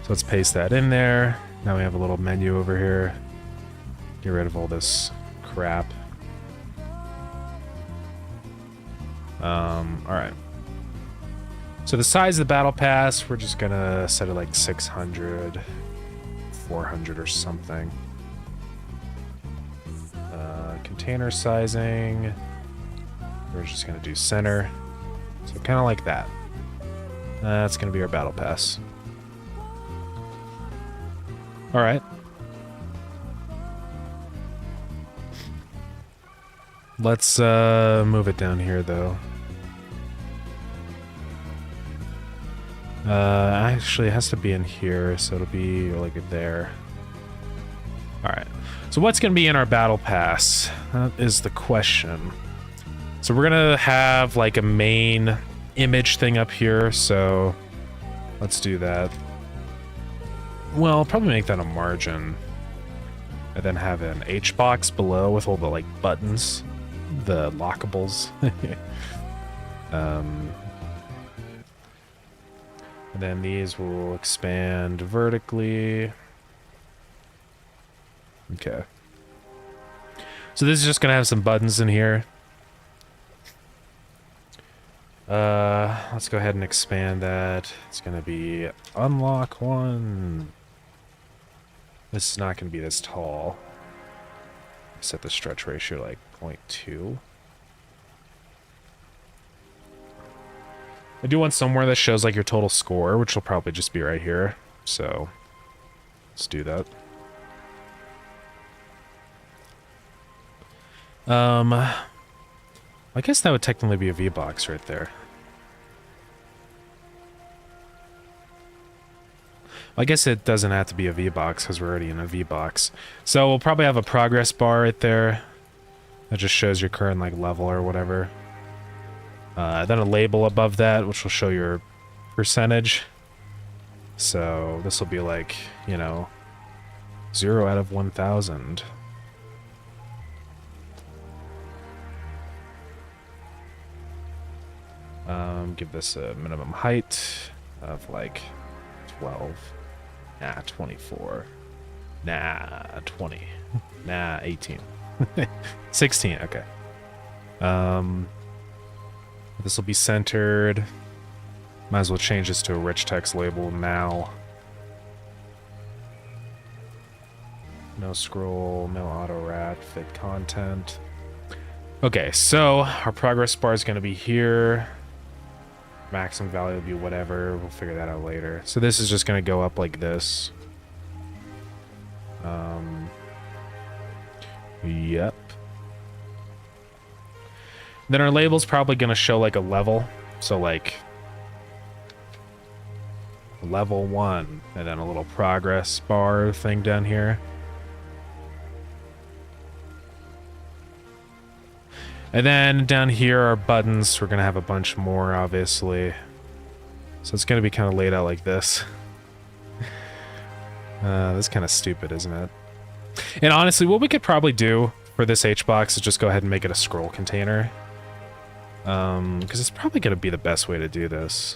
So let's paste that in there. Now we have a little menu over here. Get rid of all this crap. Alright. So the size of the battle pass, we're just gonna set it like 600, 400 or something. Container sizing, we're just gonna do center. So kind of like that. That's gonna be our battle pass. Alright. Let's move it down here though. Actually it has to be in here, so it'll be like there. Alright. So what's gonna be in our battle pass? That is the question. So we're gonna have like a main image thing up here, so let's do that. Well, I'll probably make that a margin. And then have an H box below with all the like buttons, the lockables. And then these will expand vertically. Okay. So this is just gonna have some buttons in here. Let's go ahead and expand that. It's gonna be unlock 1. This is not gonna be this tall. Set the stretch ratio like 0.2. I do want somewhere that shows like your total score, which will probably just be right here. So let's do that. I guess that would technically be a V-box right there. I guess it doesn't have to be a V-box because we're already in a V-box. So we'll probably have a progress bar right there that just shows your current like level or whatever. Then a label above that, which will show your percentage. So this will be like, you know, 0 out of 1,000. Give this a minimum height of like 12. Nah, 24. Nah, 20. Nah, 18. 16, okay. This will be centered. Might as well change this to a rich text label now. No scroll, no auto wrap, fit content. Okay, so our progress bar is going to be here. Maximum value will be whatever. We'll figure that out later. So this is just going to go up like this. Yep. Then our label's probably going to show like a level. So like level 1 and then a little progress bar thing down here. And then down here are buttons. We're going to have a bunch more, obviously. So it's going to be kind of laid out like this. That's kind of stupid, isn't it? And honestly, what we could probably do for this H-box is just go ahead and make it a scroll container. Because it's probably going to be the best way to do this.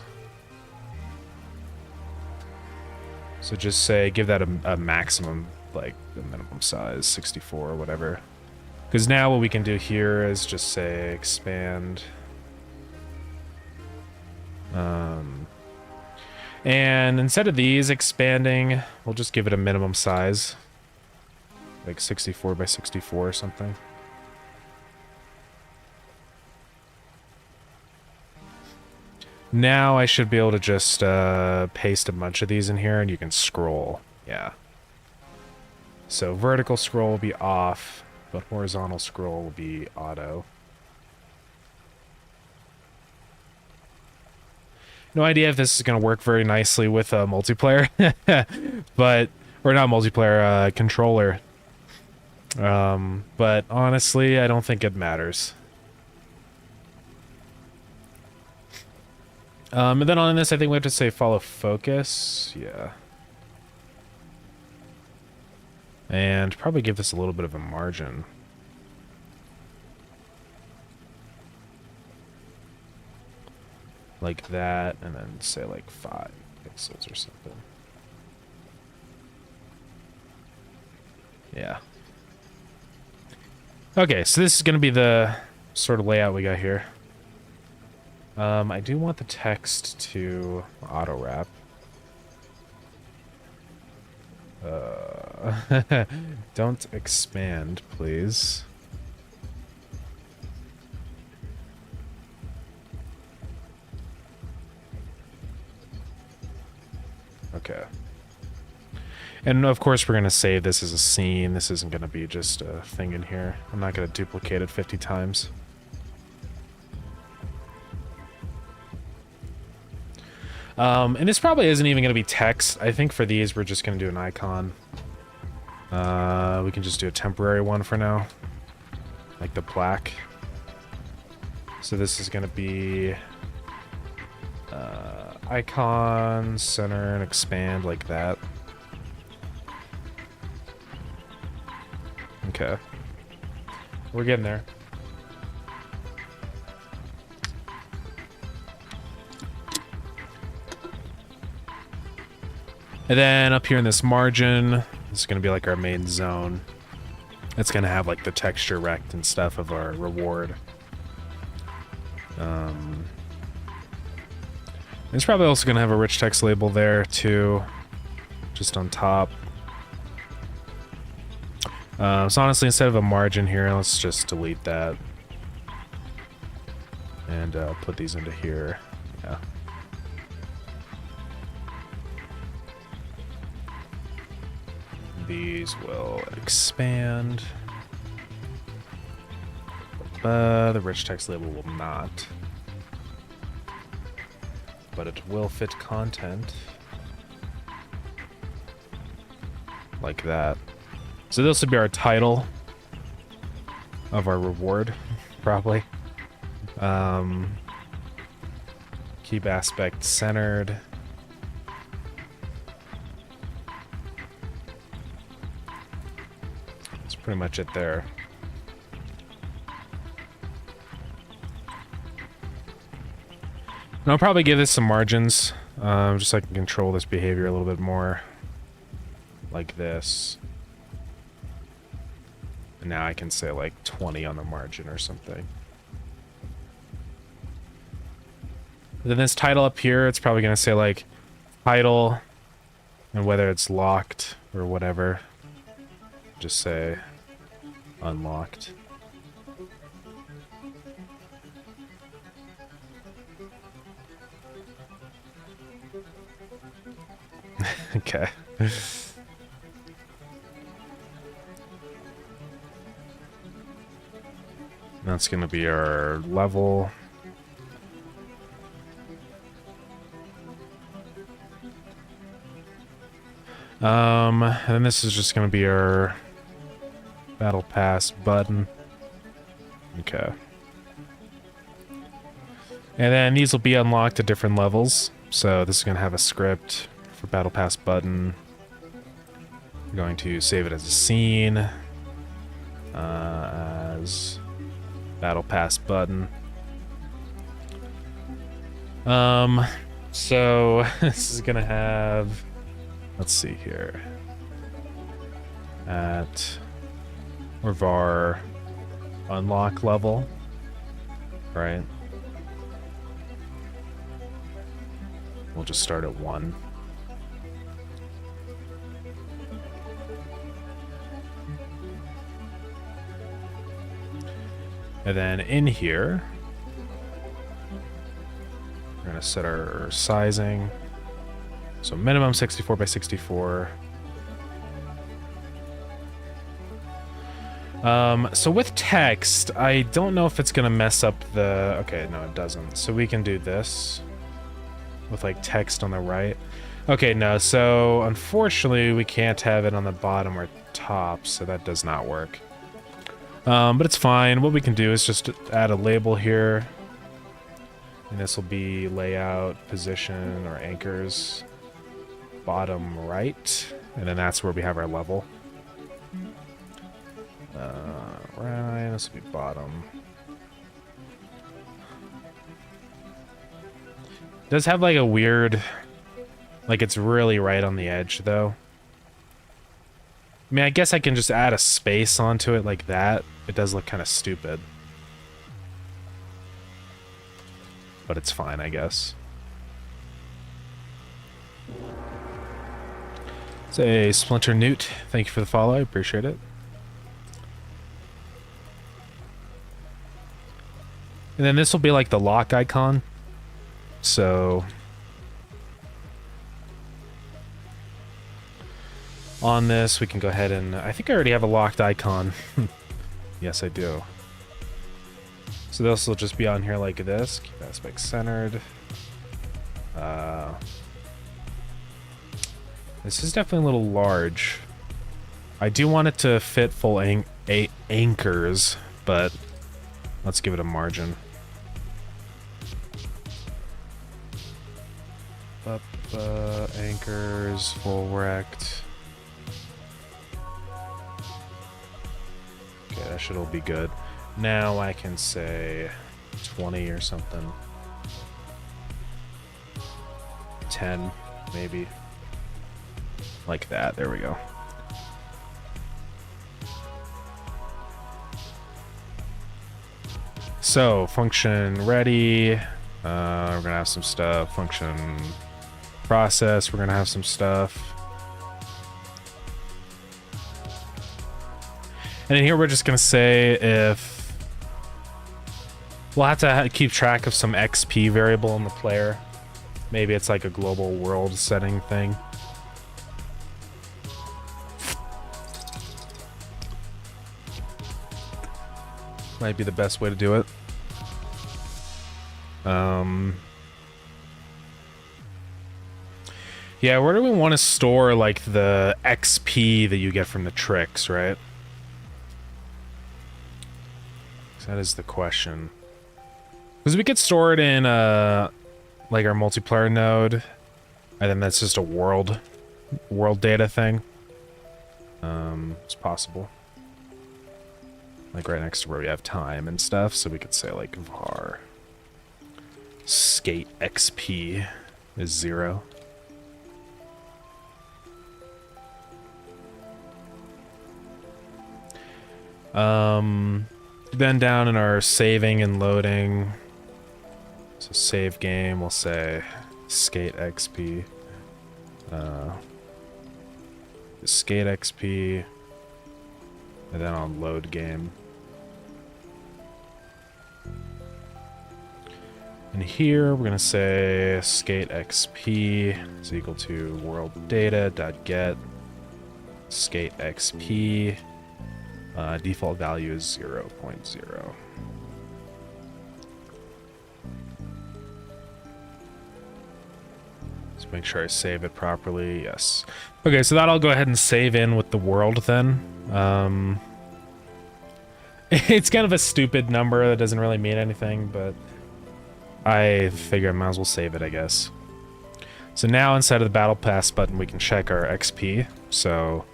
So just say, give that a maximum, like the minimum size, 64 or whatever. Because now what we can do here is just say expand. And instead of these expanding, we'll just give it a minimum size. Like 64 by 64 or something. Now I should be able to just paste a bunch of these in here and you can scroll. Yeah. So vertical scroll will be off, but horizontal scroll will be auto. No idea if this is going to work very nicely with a multiplayer, but, or not multiplayer, controller. But honestly, I don't think it matters. And then on this, I think we have to say follow focus. Yeah. And probably give this a little bit of a margin. Like that, and then say like 5 pixels or something. Yeah. Okay, so this is going to be the sort of layout we got here. I do want the text to auto wrap. Don't expand, please. Okay. And of course we're going to save this as a scene. This isn't going to be just a thing in here. I'm not going to duplicate it 50 times. And this probably isn't even going to be text. I think for these we're just going to do an icon. We can just do a temporary one for now. Like the plaque. So this is going to be icon, center, and expand like that. Okay. We're getting there. And then up here in this margin, this is going to be like our main zone. It's going to have like the texture rect and stuff of our reward. It's probably also going to have a rich text label there too, just on top. So honestly, instead of a margin here, let's just delete that. And put these into here. Yeah. These will expand. The rich text label will not. But it will fit content. Like that. So this would be our title of our reward, probably. Keep aspect centered. That's pretty much it there. And I'll probably give this some margins, just so I can control this behavior a little bit more. Like this. And now I can say like 20 on the margin or something. Then this title up here, it's probably going to say like title and whether it's locked or whatever. Just say unlocked. Okay. That's going to be our level. And then this is just going to be our battle pass button. Okay. And then these will be unlocked at different levels. So this is going to have a script for battle pass button. We're going to save it as a scene. As battle pass button. So this is gonna have, let's see here, at or var unlock level, right? We'll just start at 1. And then in here, we're going to set our sizing. So minimum 64 by 64. So with text, I don't know if it's going to mess up the... Okay, no, it doesn't. So we can do this with like text on the right. Okay, no, so unfortunately we can't have it on the bottom or top, so that does not work. But it's fine. What we can do is just add a label here. And this will be layout, position, or anchors. Bottom right. And then that's where we have our level. Right, this will be bottom. It does have like a weird... Like it's really right on the edge though. I mean, I guess I can just add a space onto it like that. It does look kind of stupid. But it's fine, I guess. Say Splinter Newt, thank you for the follow, I appreciate it. And then this will be like the lock icon. So... on this, we can go ahead and... I think I already have a locked icon. Yes, I do. So this will just be on here like this. Keep aspect centered. This is definitely a little large. I do want it to fit full anchors, but let's give it a margin. Anchors, full rect. Okay, that should all be good. Now I can say 20 or something. 10, maybe. Like that, there we go. So, function ready. We're gonna have some stuff. Function process, we're gonna have some stuff. And in here we're just gonna say if... We'll have to keep track of some XP variable in the player. Maybe it's like a global world setting thing. Might be the best way to do it. Yeah, where do we want to store like the XP that you get from the tricks, right? That is the question. Because we could store it in like our multiplayer node, and then that's just a world data thing. It's possible. Like right next to where we have time and stuff, so we could say like var skate XP is 0. Then down in our saving and loading, so save game, we'll say skate XP, skate XP, and then on load game. And here we're gonna say skate XP is equal to world data dot get skate XP. Default value is 0.0. Let's make sure I save it properly. Yes. Okay, so that'll go ahead and save in with the world then. It's kind of a stupid number that doesn't really mean anything, but I figure I might as well save it, I guess. So now inside of the Battle Pass button, we can check our XP. So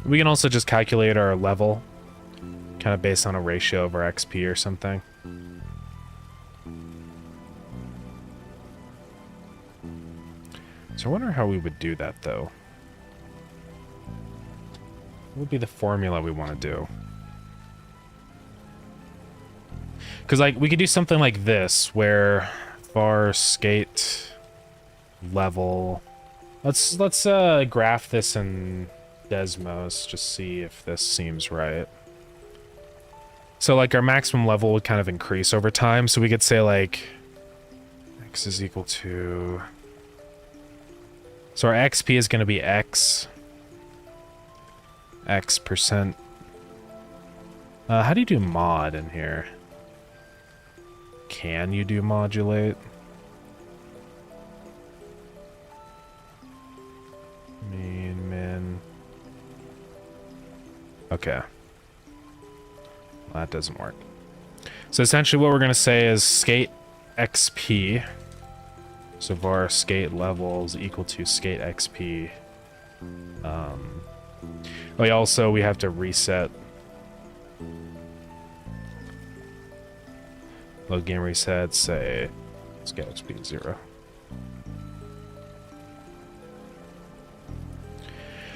we can also just calculate our level, kind of based on a ratio of our XP or something. So I wonder how we would do that, though. What would be the formula we want to do? Because, like, we could do something like this, where var skate level... Let's graph this in Desmos, just see if this seems right. So, like, our maximum level would kind of increase over time, so we could say, like, x is equal to... So our XP is going to be x percent. How do you do mod in here? Can you do modulate? Min. Okay. Well, that doesn't work. So essentially what we're going to say is skate XP. So var skate levels equal to skate XP. Also we have to reset load game reset, say skate XP 0.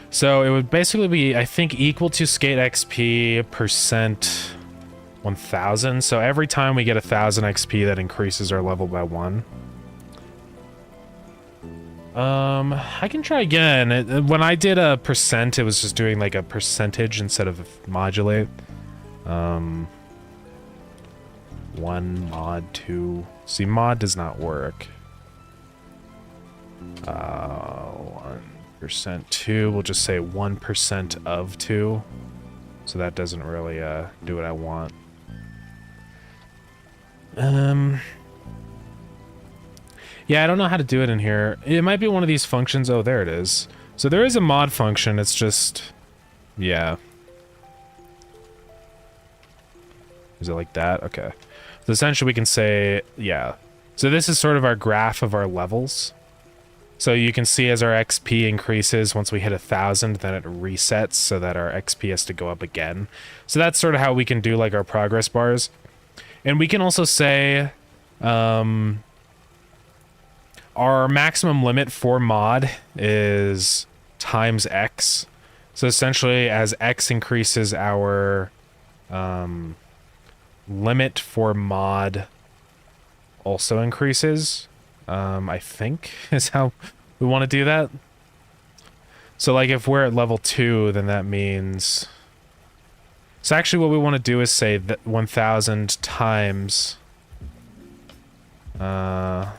So it would basically be, I think, equal to skate XP percent 1000. So every time we get 1000 XP, that increases our level by 1. I can try again. When I did a percent, it was just doing like a percentage instead of modulate. 1 mod 2. See, mod does not work. 1% 2. We'll just say 1% of 2. So that doesn't really do what I want. Yeah, I don't know how to do it in here. It might be one of these functions. Oh, there it is. So there is a mod function. It's just... Yeah. Is it like that? Okay. So essentially we can say, yeah. So this is sort of our graph of our levels. So you can see as our XP increases, once we hit 1,000, then it resets so that our XP has to go up again. So that's sort of how we can do like our progress bars. And we can also say our maximum limit for mod is times X. So essentially as X increases, our limit for mod also increases. I think is how we want to do that. So like if we're at level 2, then that means... So actually what we want to do is say that 1,000 times... what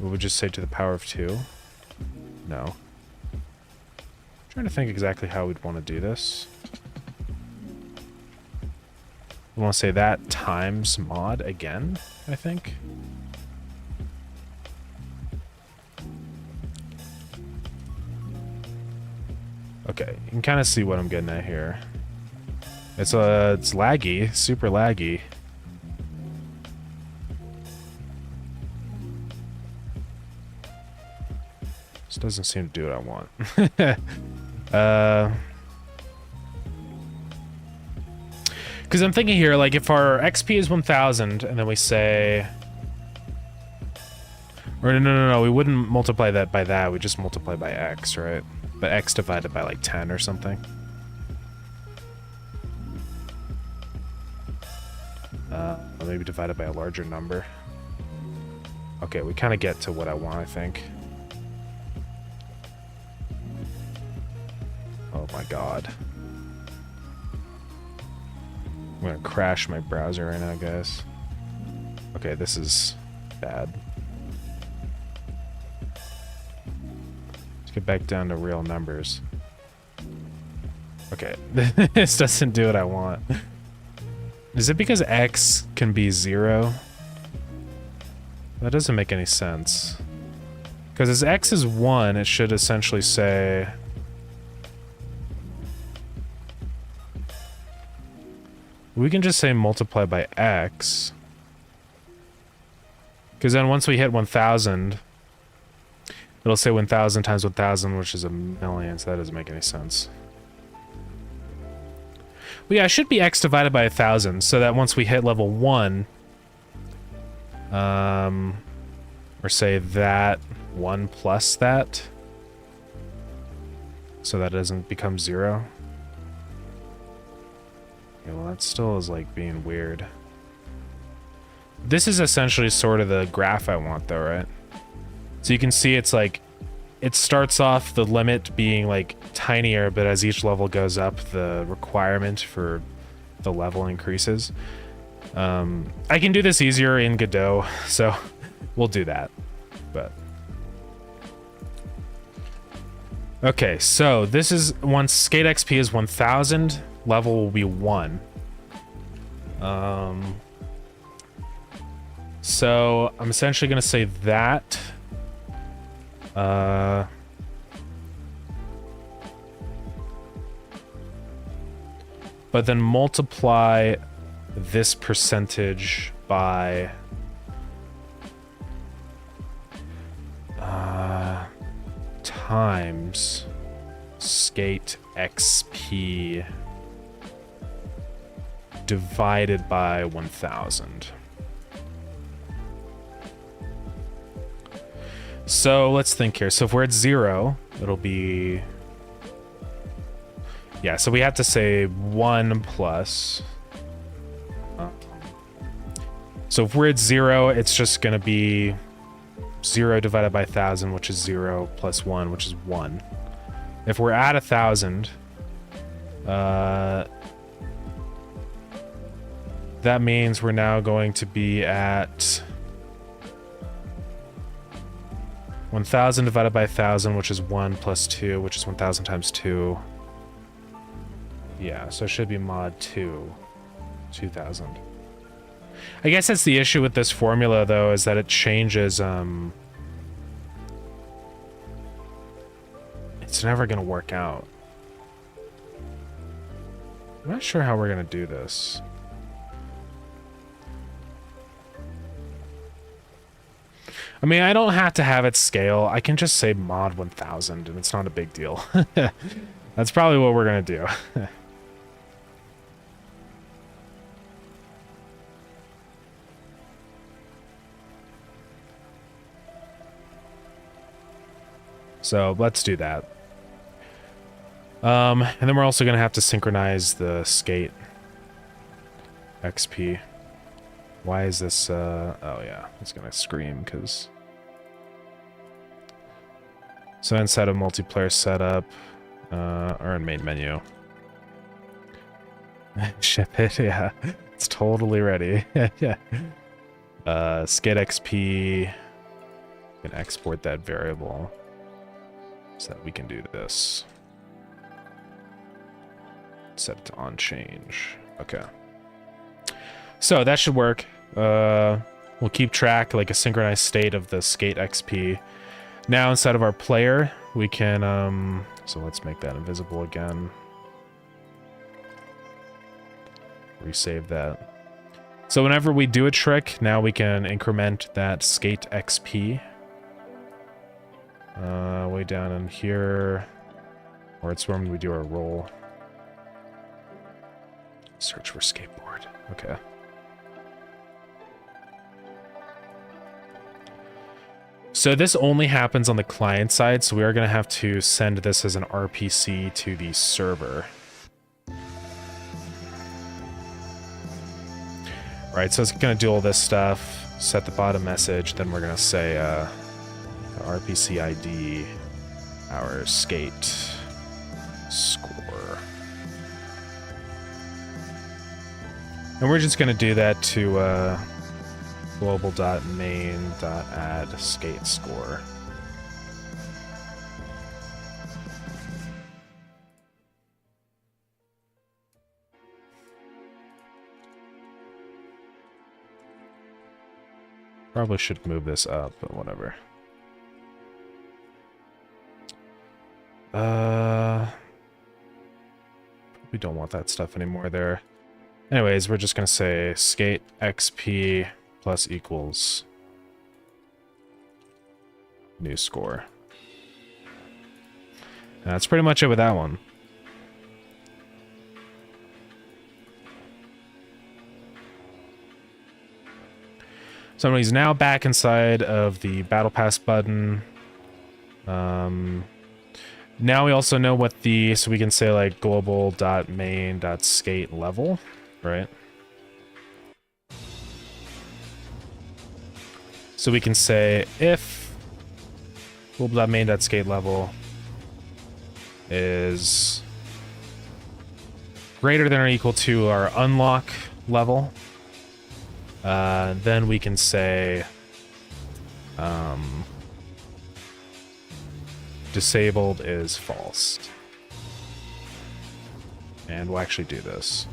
would we just say to the power of 2? No. I'm trying to think exactly how we'd want to do this. We want to say that times mod again, I think. Okay, you can kind of see what I'm getting at here. It's laggy, super laggy. This doesn't seem to do what I want. Because I'm thinking here, like if our XP is 1,000 and then we say... Or no, we wouldn't multiply that by that, we just multiply by X, right? But X divided by like 10 or something. Maybe divided by a larger number. Okay, we kind of get to what I want, I think. Oh my god. I'm gonna crash my browser right now, guys. Okay, this is bad. Let's get back down to real numbers. Okay, this doesn't do what I want. Is it because X can be 0? That doesn't make any sense. Because as X is 1, it should essentially say... We can just say multiply by X. Because then once we hit 1,000, it'll say 1,000 times 1,000, which is 1,000,000, so that doesn't make any sense. Well, yeah, it should be X divided by 1,000, so that once we hit level 1, or say that 1 plus that, so that doesn't become 0. Yeah, well, that still is like being weird. This is essentially sort of the graph I want though, right? So you can see it's like, it starts off the limit being like tinier, but as each level goes up, the requirement for the level increases. I can do this easier in Godot, so we'll do that. But okay, so this is once skate XP is 1,000, level will be 1. So I'm essentially gonna say that. But then multiply this percentage by times skate XP divided by 1,000. So let's think here. So if we're at 0, it'll be... Yeah, so we have to say 1 plus... So if we're at 0, it's just going to be 0 divided by 1,000, which is 0, plus 1, which is 1. If we're at 1,000, that means we're now going to be at 1,000 divided by 1,000, which is 1 plus 2, which is 1,000 times 2. Yeah, so it should be mod 2. 2,000. I guess that's the issue with this formula, though, is that it changes, it's never going to work out. I'm not sure how we're going to do this. I mean, I don't have to have it scale. I can just say mod 1000 and it's not a big deal. That's probably what we're going to do. So let's do that. And then we're also going to have to synchronize the skate XP. Why is this, oh yeah, it's going to scream because... So inside of multiplayer setup, or in main menu. Ship it, yeah. It's totally ready. Yeah. Skate XP. We can export that variable so that we can do this. Set it to on change. Okay. So that should work. We'll keep track, like a synchronized state of the skate XP. Now inside of our player, we can, so let's make that invisible again. Resave that. So whenever we do a trick, now we can increment that skate XP. Way down in here, or it's when we do our roll. Search for skateboard. Okay. So this only happens on the client side, so we are going to have to send this as an RPC to the server. Right, so it's going to do all this stuff, set the bottom message, then we're going to say the RPC ID, our skate score. And we're just going to do that to global.main.add skate score. Probably should move this up, but whatever. We don't want that stuff anymore there. Anyways, we're just gonna say skate XP plus equals new score. And that's pretty much it with that one. Somebody's now back inside of the Battle Pass button. Now we also know what the, so we can say like global.main.skate level, right? So we can say if global.main.skate level is greater than or equal to our unlock level, then we can say disabled is false. And we'll actually do this.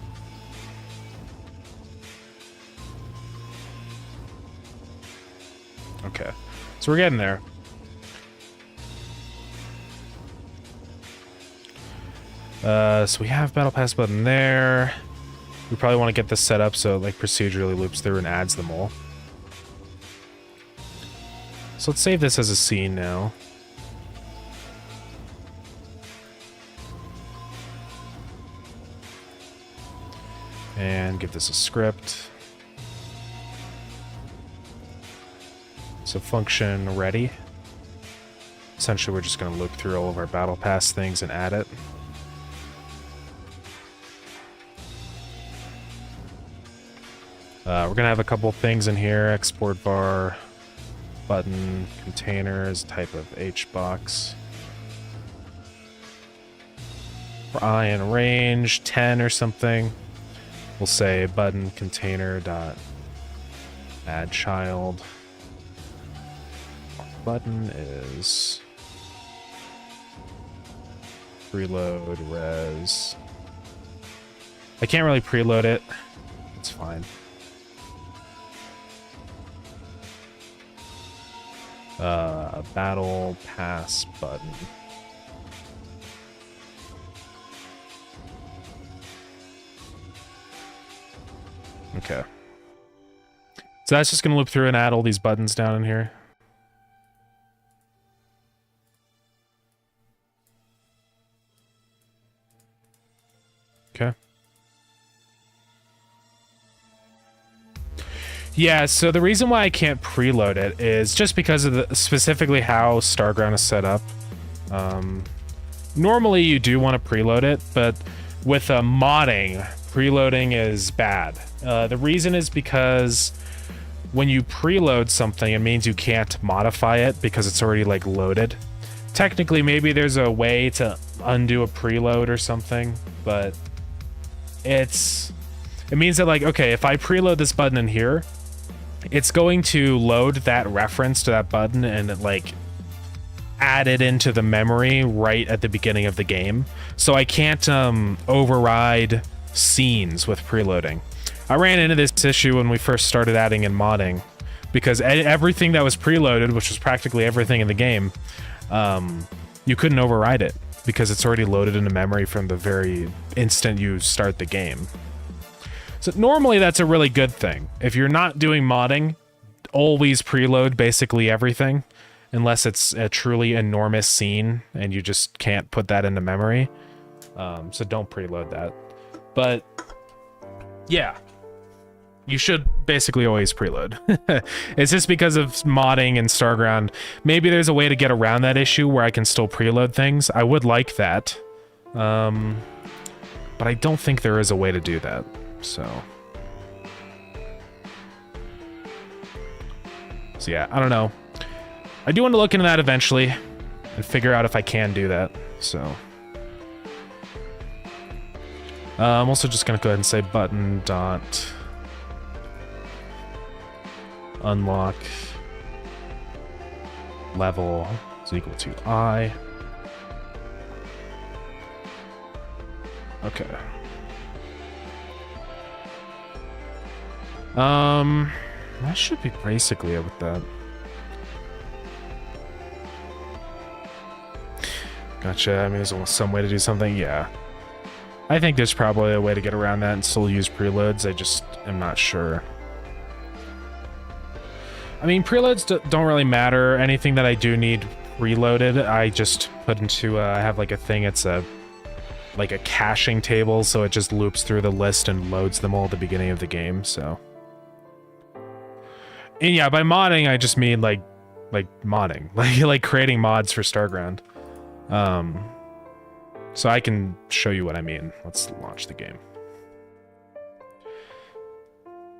Okay, so we're getting there. So we have Battle Pass button there. We probably want to get this set up so it like procedurally loops through and adds them all. So let's save this as a scene now. And give this a script. So function ready. Essentially, we're just going to loop through all of our Battle Pass things and add it. We're going to have a couple things in here. Export bar, button, containers, type of HBox. For I in range, 10 or something. We'll say button container dot add child. Button is preload res. I can't really preload it. It's fine. Battle pass button. Okay. So that's just going to loop through and add all these buttons down in here. Okay. Yeah, so the reason why I can't preload it is just because of specifically how Starground is set up. Normally you do want to preload it, but with modding, preloading is bad. The reason is because when you preload something, it means you can't modify it because it's already like loaded. Technically, maybe there's a way to undo a preload or something, but it means that, like, okay, if I preload this button in here, it's going to load that reference to that button and like add it into the memory right at the beginning of the game. So I can't override scenes with preloading. I ran into this issue when we first started adding in modding, because everything that was preloaded, which was practically everything in the game, you couldn't override it because it's already loaded into memory from the very instant you start the game. So normally that's a really good thing. If you're not doing modding, always preload basically everything, unless it's a truly enormous scene and you just can't put that into memory. So don't preload that. But yeah, you should basically always preload. It's just because of modding and Starground. Maybe there's a way to get around that issue where I can still preload things. I would like that. But I don't think there is a way to do that. So yeah, I don't know. I do want to look into that eventually and figure out if I can do that. So I'm also just gonna go ahead and say button dot unlock level is equal to I. Okay. I should be basically with that. Gotcha. I mean, there's almost some way to do something. Yeah. I think there's probably a way to get around that and still use preloads. I just am not sure. I mean, preloads don't really matter. Anything that I do need reloaded, I just put into, I have like a thing, it's like a caching table, so it just loops through the list and loads them all at the beginning of the game, so. And yeah, by modding, I just mean like modding, like creating mods for Starground. So I can show you what I mean. Let's launch the game.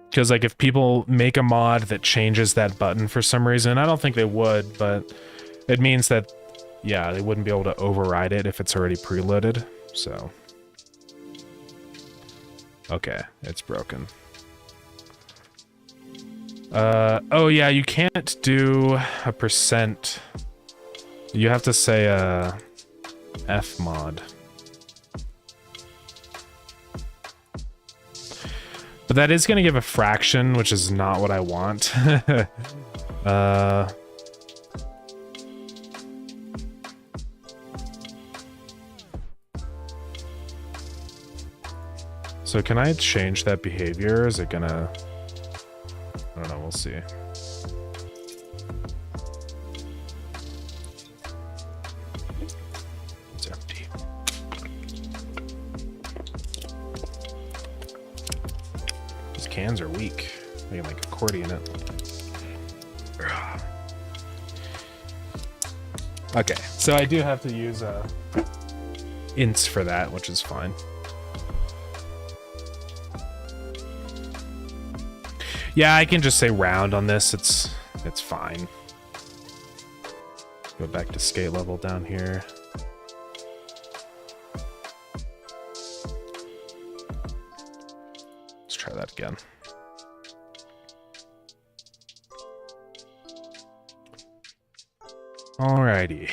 Because like if people make a mod that changes that button for some reason, I don't think they would, but it means that, yeah, they wouldn't be able to override it if it's already preloaded, so. Okay, it's broken. Oh yeah, you can't do a %. You have to say fmod. But that is going to give a fraction, which is not what I want. So can I change that behavior? Is it gonna... I don't know, we'll see. It's empty. These cans are weak. I can like accordion it. Okay, so I do have to use ints for that, which is fine. Yeah, I can just say round on this. It's fine. Go back to skate level down here. Let's try that again. Alrighty.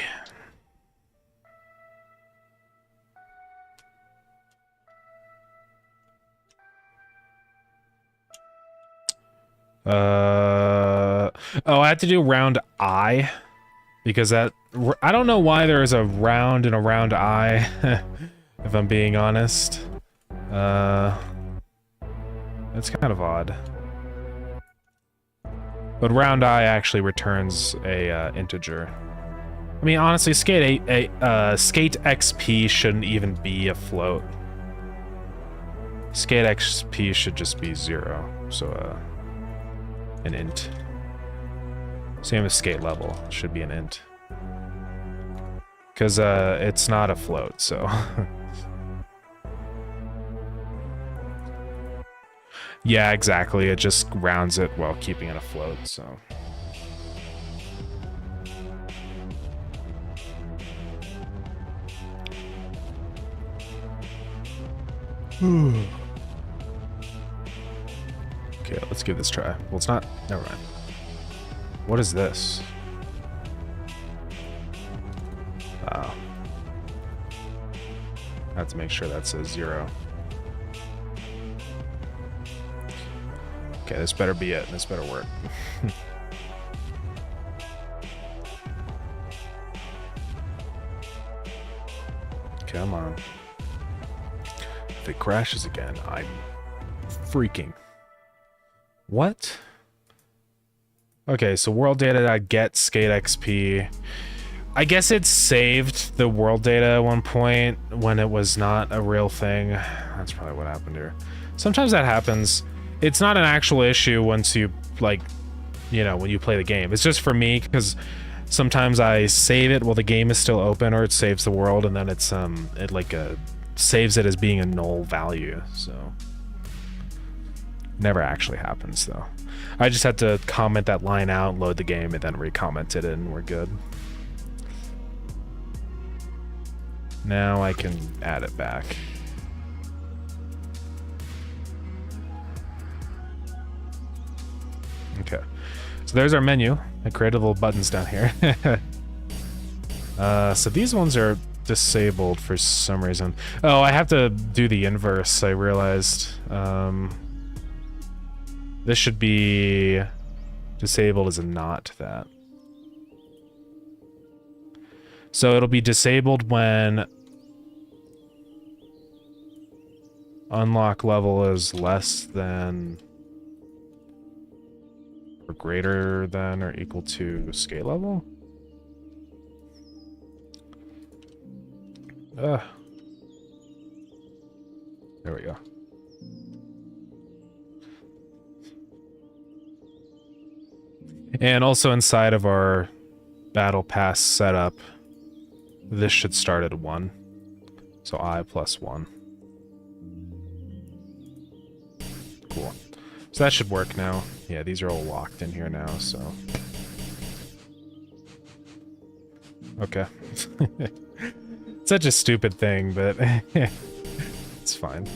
Oh, I had to do round I because that, I don't know why there is a round and a round I, if I'm being honest. That's kind of odd. But round I actually returns a integer. I mean, honestly, skate XP shouldn't even be a float. Skate XP should just be 0, so an int. Same as skate level, should be an int. Because it's not a float, so... Yeah, exactly, it just rounds it while keeping it afloat, so... Okay, let's give this a try. Well, it's not... Never mind. What is this? Wow. I have to make sure that says 0. Okay, this better be it. This better work. Come on. If it crashes again, I'm freaking. What? Okay, so world data.get skate XP. I guess it saved the world data at one point when it was not a real thing. That's probably what happened here. Sometimes that happens. It's not an actual issue once you, like, you know, when you play the game. It's just for me, because sometimes I save it while the game is still open, or it saves the world, and then it's, it, like, saves it as being a null value, so... Never actually happens, though. I just had to comment that line out, load the game, and then re-comment it, and we're good. Now I can add it back. Okay. So there's our menu. I created little buttons down here. So these ones are disabled for some reason. Oh, I have to do the inverse, I realized. This should be disabled as a not that. So it'll be disabled when unlock level is less than or greater than or equal to skate level. There we go. And also inside of our battle pass setup, this should start at 1. So I plus 1. Cool. So that should work now. Yeah, these are all locked in here now, so... Okay. Such a stupid thing, but... it's fine.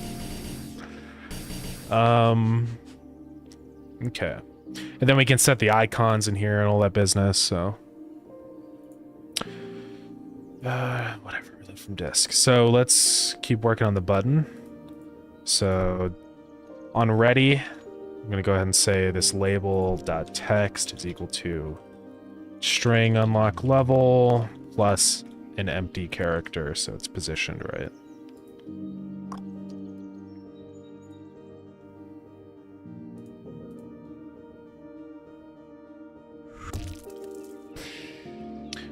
Okay. And then we can set the icons in here and all that business, so... whatever, from disk. So let's keep working on the button. So on ready, I'm gonna go ahead and say this label.text is equal to string unlock level plus an empty character, so it's positioned right.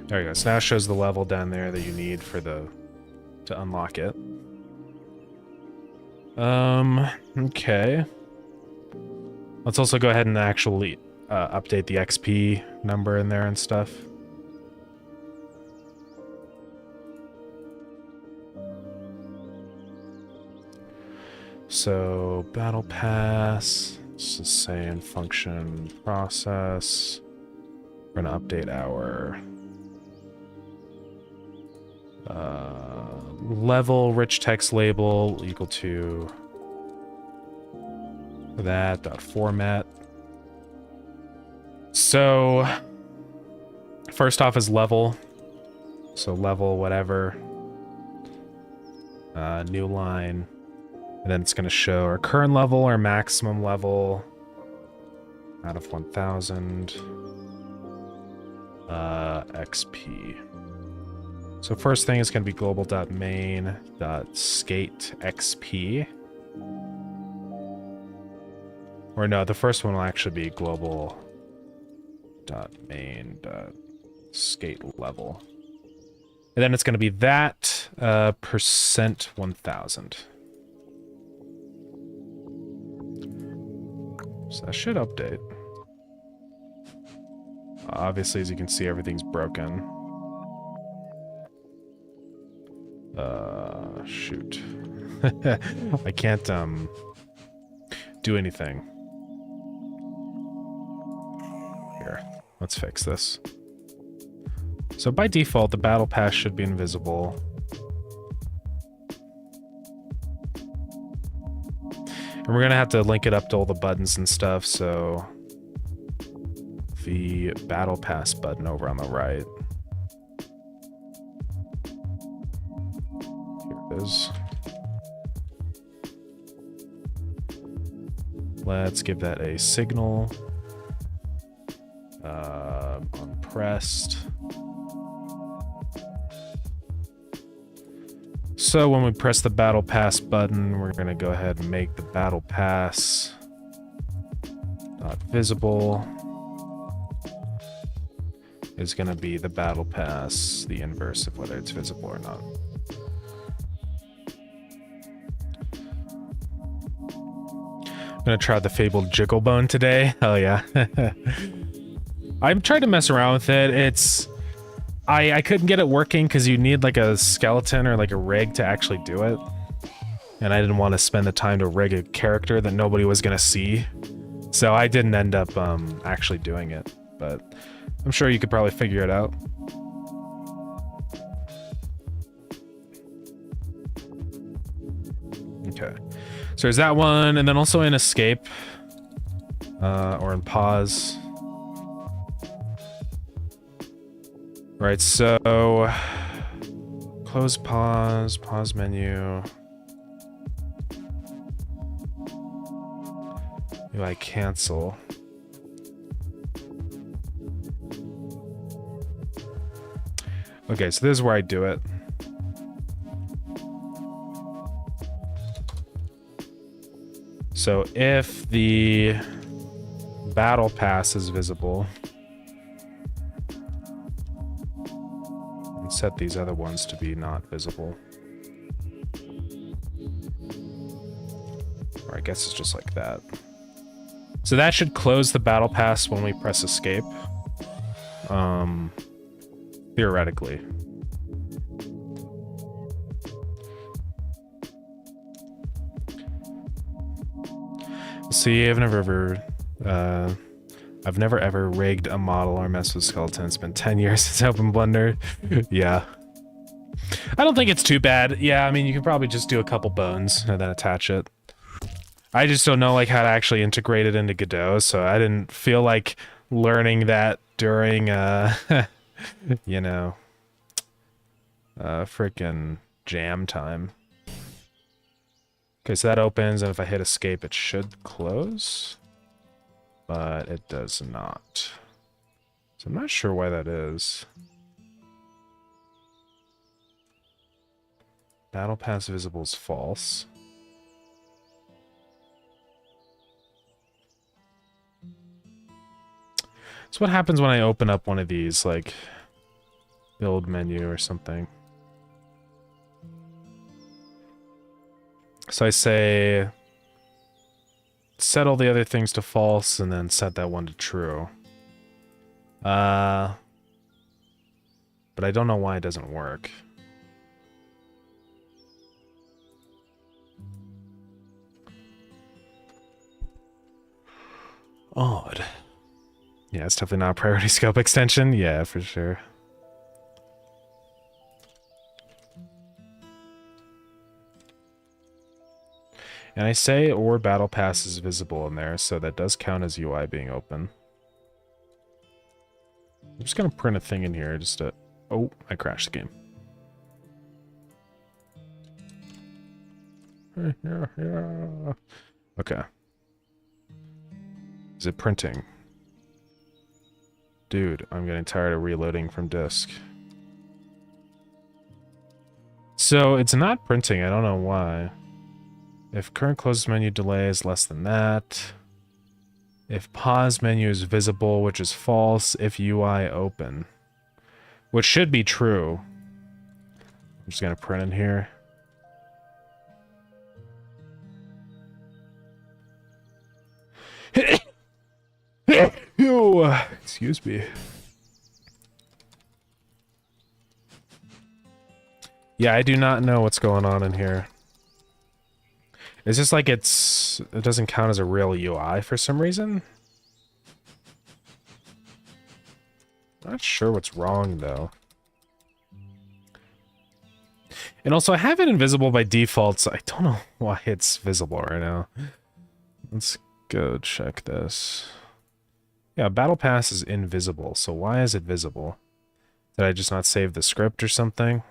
There you go. So now it shows the level down there that you need for the to unlock it. Okay. Let's also go ahead and actually update the XP number in there and stuff. So battle pass. This is saying function process. We're gonna update our level rich text label equal to that dot format. So first off is level, so level whatever, new line, and then it's going to show our current level, our maximum level out of 1000 XP. So first thing is going to be global.main.skateXP. Or no, the first one will actually be global.main.skate_level. And then it's going to be that %1000. So that should update. Obviously, as you can see, everything's broken. Shoot. I can't, do anything. Here, let's fix this. So by default, the battle pass should be invisible. And we're gonna have to link it up to all the buttons and stuff, so the battle pass button over on the right. Here it is. Let's give that a signal. Unpressed. So when we press the battle pass button, we're gonna go ahead and make the battle pass not visible. Is gonna be the battle pass, the inverse of whether it's visible or not. I'm gonna try the fabled Jigglebone today. Oh yeah. I'm trying to mess around with it. It's I couldn't get it working because you need like a skeleton or like a rig to actually do it. And I didn't want to spend the time to rig a character that nobody was gonna see. So I didn't end up actually doing it, but I'm sure you could probably figure it out. Okay. So there's that one, and then also in escape, or in pause. Right, so close pause, pause menu. UI cancel. Okay, so this is where I do it. So if the battle pass is visible, and set these other ones to be not visible. Or I guess it's just like that. So that should close the battle pass when we press escape. Theoretically. See, I've never ever rigged a model or messed with skeletons. It's been 10 years since I opened Blender. Yeah. I don't think it's too bad. Yeah, I mean, you could probably just do a couple bones and then attach it. I just don't know like how to actually integrate it into Godot, so I didn't feel like learning that during you know, freaking jam time. Okay, so that opens, and if I hit escape, it should close. But it does not. So I'm not sure why that is. Battle pass visible is false. So what happens when I open up one of these, like, build menu or something? So I say, set all the other things to false, and then set that one to true. But I don't know why it doesn't work. Odd. Yeah, it's definitely not a priority scope extension. Yeah, for sure. And I say or battle pass is visible in there, so that does count as UI being open. I'm just gonna print a thing in here just to... Oh, I crashed the game. Okay. Is it printing? Dude, I'm getting tired of reloading from disk. So it's not printing, I don't know why. If current closes menu delay is less than that. If pause menu is visible, which is false, if UI open. Which should be true. I'm just gonna print in here. Oh, excuse me. Yeah, I do not know what's going on in here. It's just like it doesn't count as a real UI for some reason. Not sure what's wrong though. And also I have it invisible by default, so I don't know why it's visible right now. Let's go check this. Yeah, Battle Pass is invisible, so why is it visible? Did I just not save the script or something?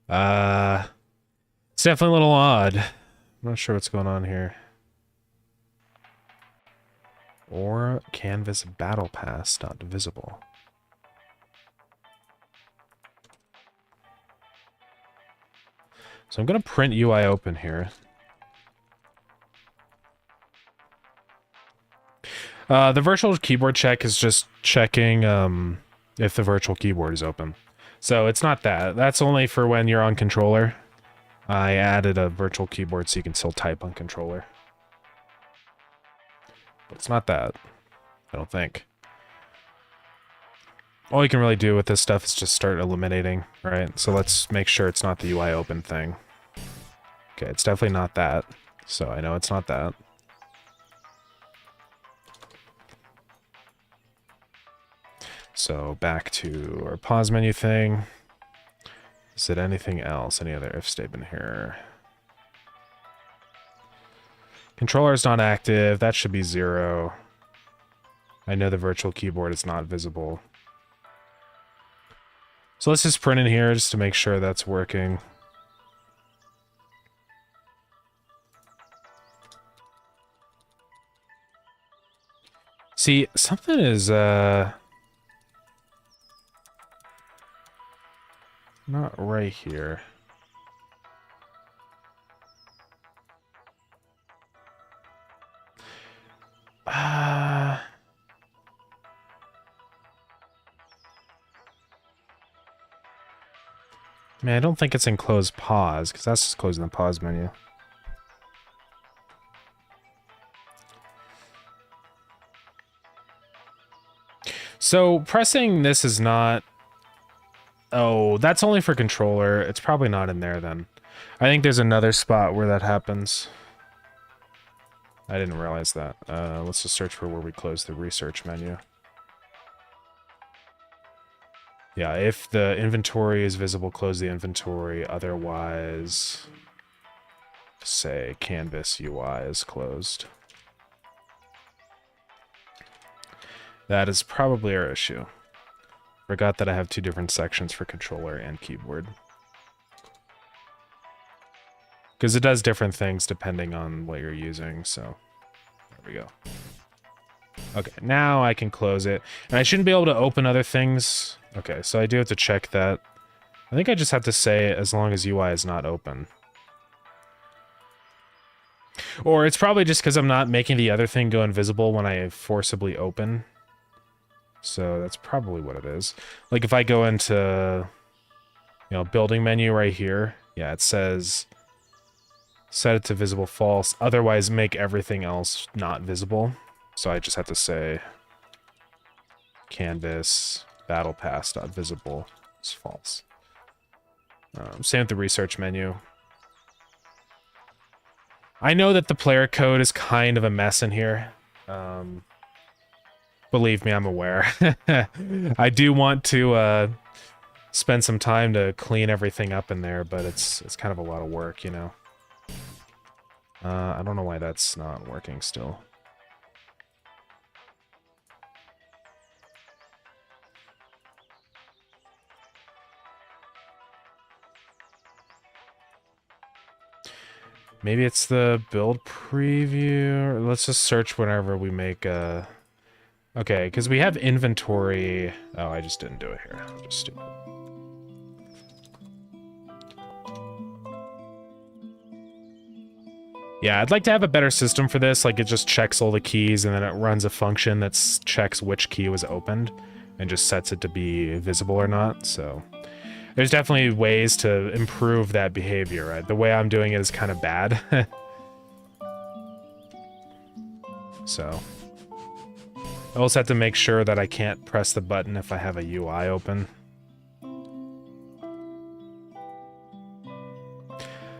It's definitely a little odd. I'm not sure what's going on here. Or canvas battle pass not visible. So I'm gonna print UI open here. The virtual keyboard check is just checking if the virtual keyboard is open. So it's not that. That's only for when you're on controller. I added a virtual keyboard so you can still type on controller. But it's not that. I don't think. All you can really do with this stuff is just start eliminating, right? So let's make sure it's not the UI open thing. Okay, it's definitely not that. So I know it's not that. So back to our pause menu thing. Is it anything else? Any other if statement here? Controller is not active. That should be 0. I know the virtual keyboard is not visible. So let's just print in here just to make sure that's working. See, something is not right here. Man, I don't think it's in close pause, because that's just closing the pause menu. So pressing this is not... Oh, that's only for controller. It's probably not in there then. I think there's another spot where that happens. I didn't realize that. Let's just search for where we close the research menu. Yeah, if the inventory is visible, close the inventory. Otherwise, say canvas UI is closed. That is probably our issue. Forgot that I have 2 different sections for controller and keyboard. Because it does different things depending on what you're using, so there we go. Okay, now I can close it. And I shouldn't be able to open other things. Okay, so I do have to check that. I think I just have to say as long as UI is not open. Or it's probably just because I'm not making the other thing go invisible when I forcibly open. So that's probably what it is. Like if I go into, you know, building menu right here. Yeah, it says set it to visible false. Otherwise make everything else not visible. So I just have to say canvas battle pass dot visible is false. Same with the research menu. I know that the player code is kind of a mess in here. Believe me, I'm aware. I do want to spend some time to clean everything up in there, but it's kind of a lot of work, you know. I don't know why that's not working still. Maybe it's the build preview. Let's just search whenever we make a... Okay, because we have inventory... Oh, I just didn't do it here. I'm just stupid. Yeah, I'd like to have a better system for this. Like, it just checks all the keys, and then it runs a function that checks which key was opened, and just sets it to be visible or not, so... There's definitely ways to improve that behavior, right? The way I'm doing it is kind of bad. So I also have to make sure that I can't press the button if I have a UI open.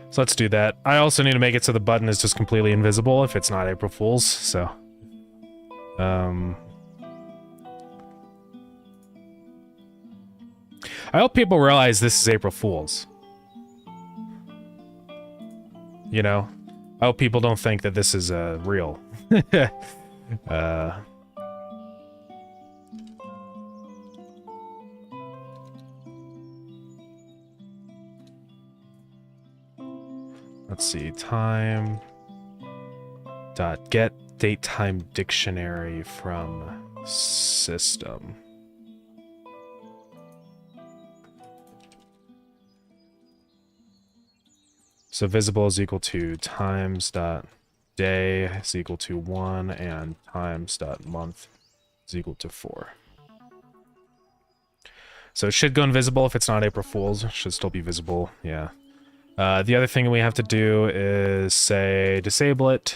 So let's do that. I also need to make it so the button is just completely invisible if it's not April Fool's, so... I hope people realize this is April Fool's. You know? I hope people don't think that this is, real. Let's see, time dot get date time dictionary from system. So visible is equal to times dot day is equal to 1 and times dot month is equal to 4. So it should go invisible if it's not April Fool's. It should still be visible, yeah. The other thing we have to do is say disable it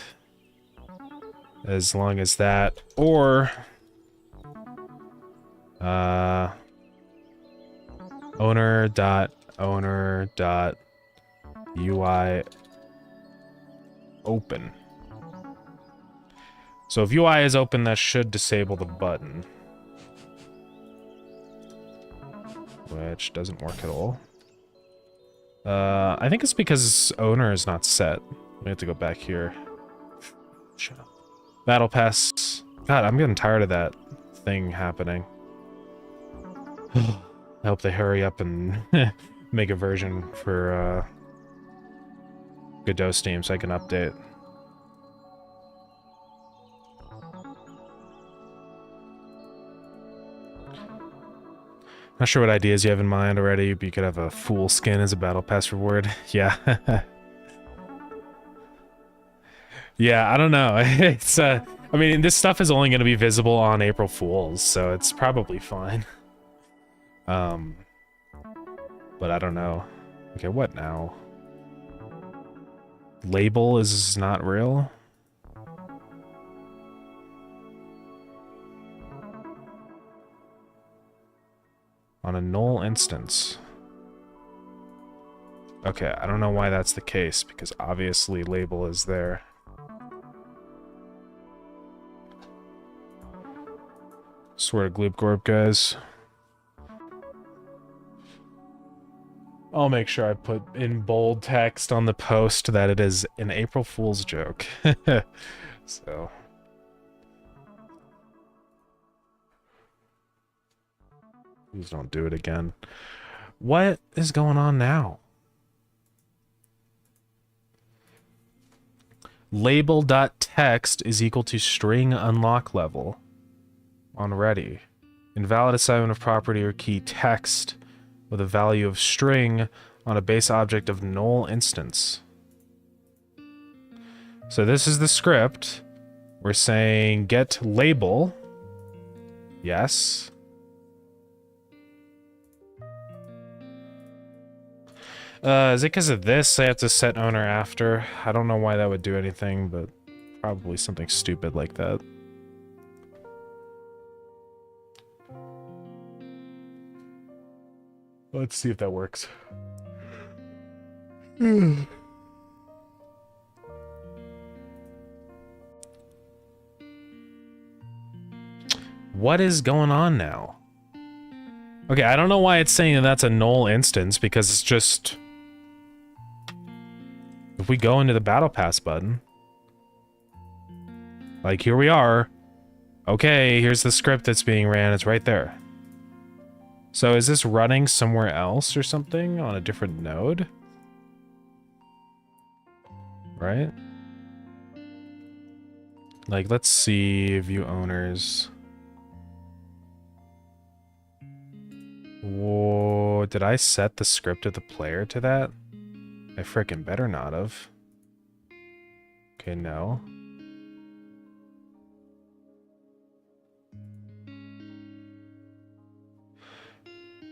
as long as that, or owner dot UI open. So if UI is open, that should disable the button, which doesn't work at all. I think it's because owner is not set. We have to go back here. Shut up. Battle Pass. God, I'm getting tired of that thing happening. I hope they hurry up and make a version for Godot Steam so I can update. Not sure what ideas you have in mind already, but you could have a fool skin as a battle pass reward. Yeah. Yeah, I don't know. It's I mean, this stuff is only going to be visible on April Fools, so it's probably fine. But I don't know. Okay, what now? Label is not real? On a null instance. Okay, I don't know why that's the case, because obviously label is there. Swear to Gloop Gorp, guys. I'll make sure I put in bold text on the post that it is an April Fool's joke. So... please don't do it again. What is going on now? Label.text is equal to string unlock level on ready. Invalid assignment of property or key text with a value of string on a base object of null instance. So this is the script. We're saying get label. Yes. Is it because of this I have to set owner after? I don't know why that would do anything, but probably something stupid like that. Let's see if that works. What is going on now? Okay, I don't know why it's saying that that's a null instance, because it's just... if we go into the Battle Pass button... like, here we are. Okay, here's the script that's being ran. It's right there. So is this running somewhere else or something on a different node? Right? Like, let's see, view owners. Whoa, did I set the script of the player to that? I frickin' better not have. Okay, no.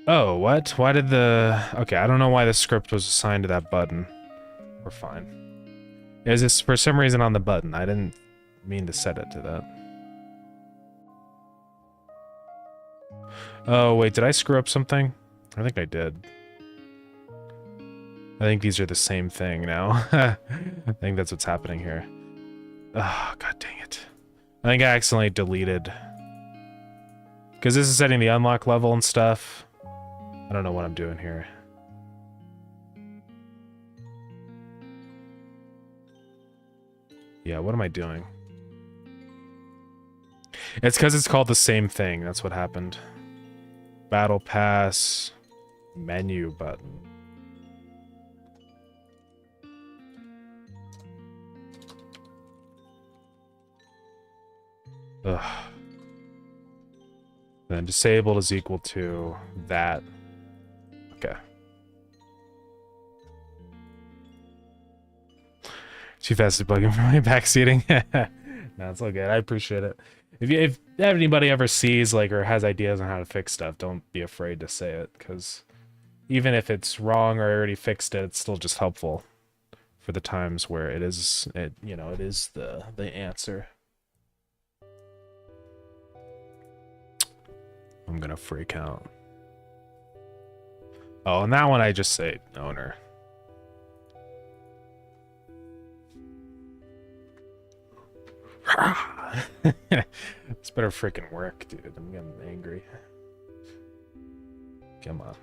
Oh, what? Why did the... okay, I don't know why the script was assigned to that button. We're fine. Is this for some reason on the button? I didn't mean to set it to that. Oh, wait, did I screw up something? I think I did. I think these are the same thing now. I think that's what's happening here. Oh, god dang it. I think I accidentally deleted. Because this is setting the unlock level and stuff. I don't know what I'm doing here. Yeah, what am I doing? It's because it's called the same thing. That's what happened. Battle Pass menu button. Ugh. Then disabled is equal to that. Okay. Too fast to plug in for my backseating. No, it's all good. I appreciate it. If anybody ever sees like or has ideas on how to fix stuff, don't be afraid to say it, because even if it's wrong or I already fixed it, it's still just helpful for the times where it is it is the answer. I'm gonna freak out. Oh, and that one I just say owner. This better freaking work, dude. I'm getting angry. Come on.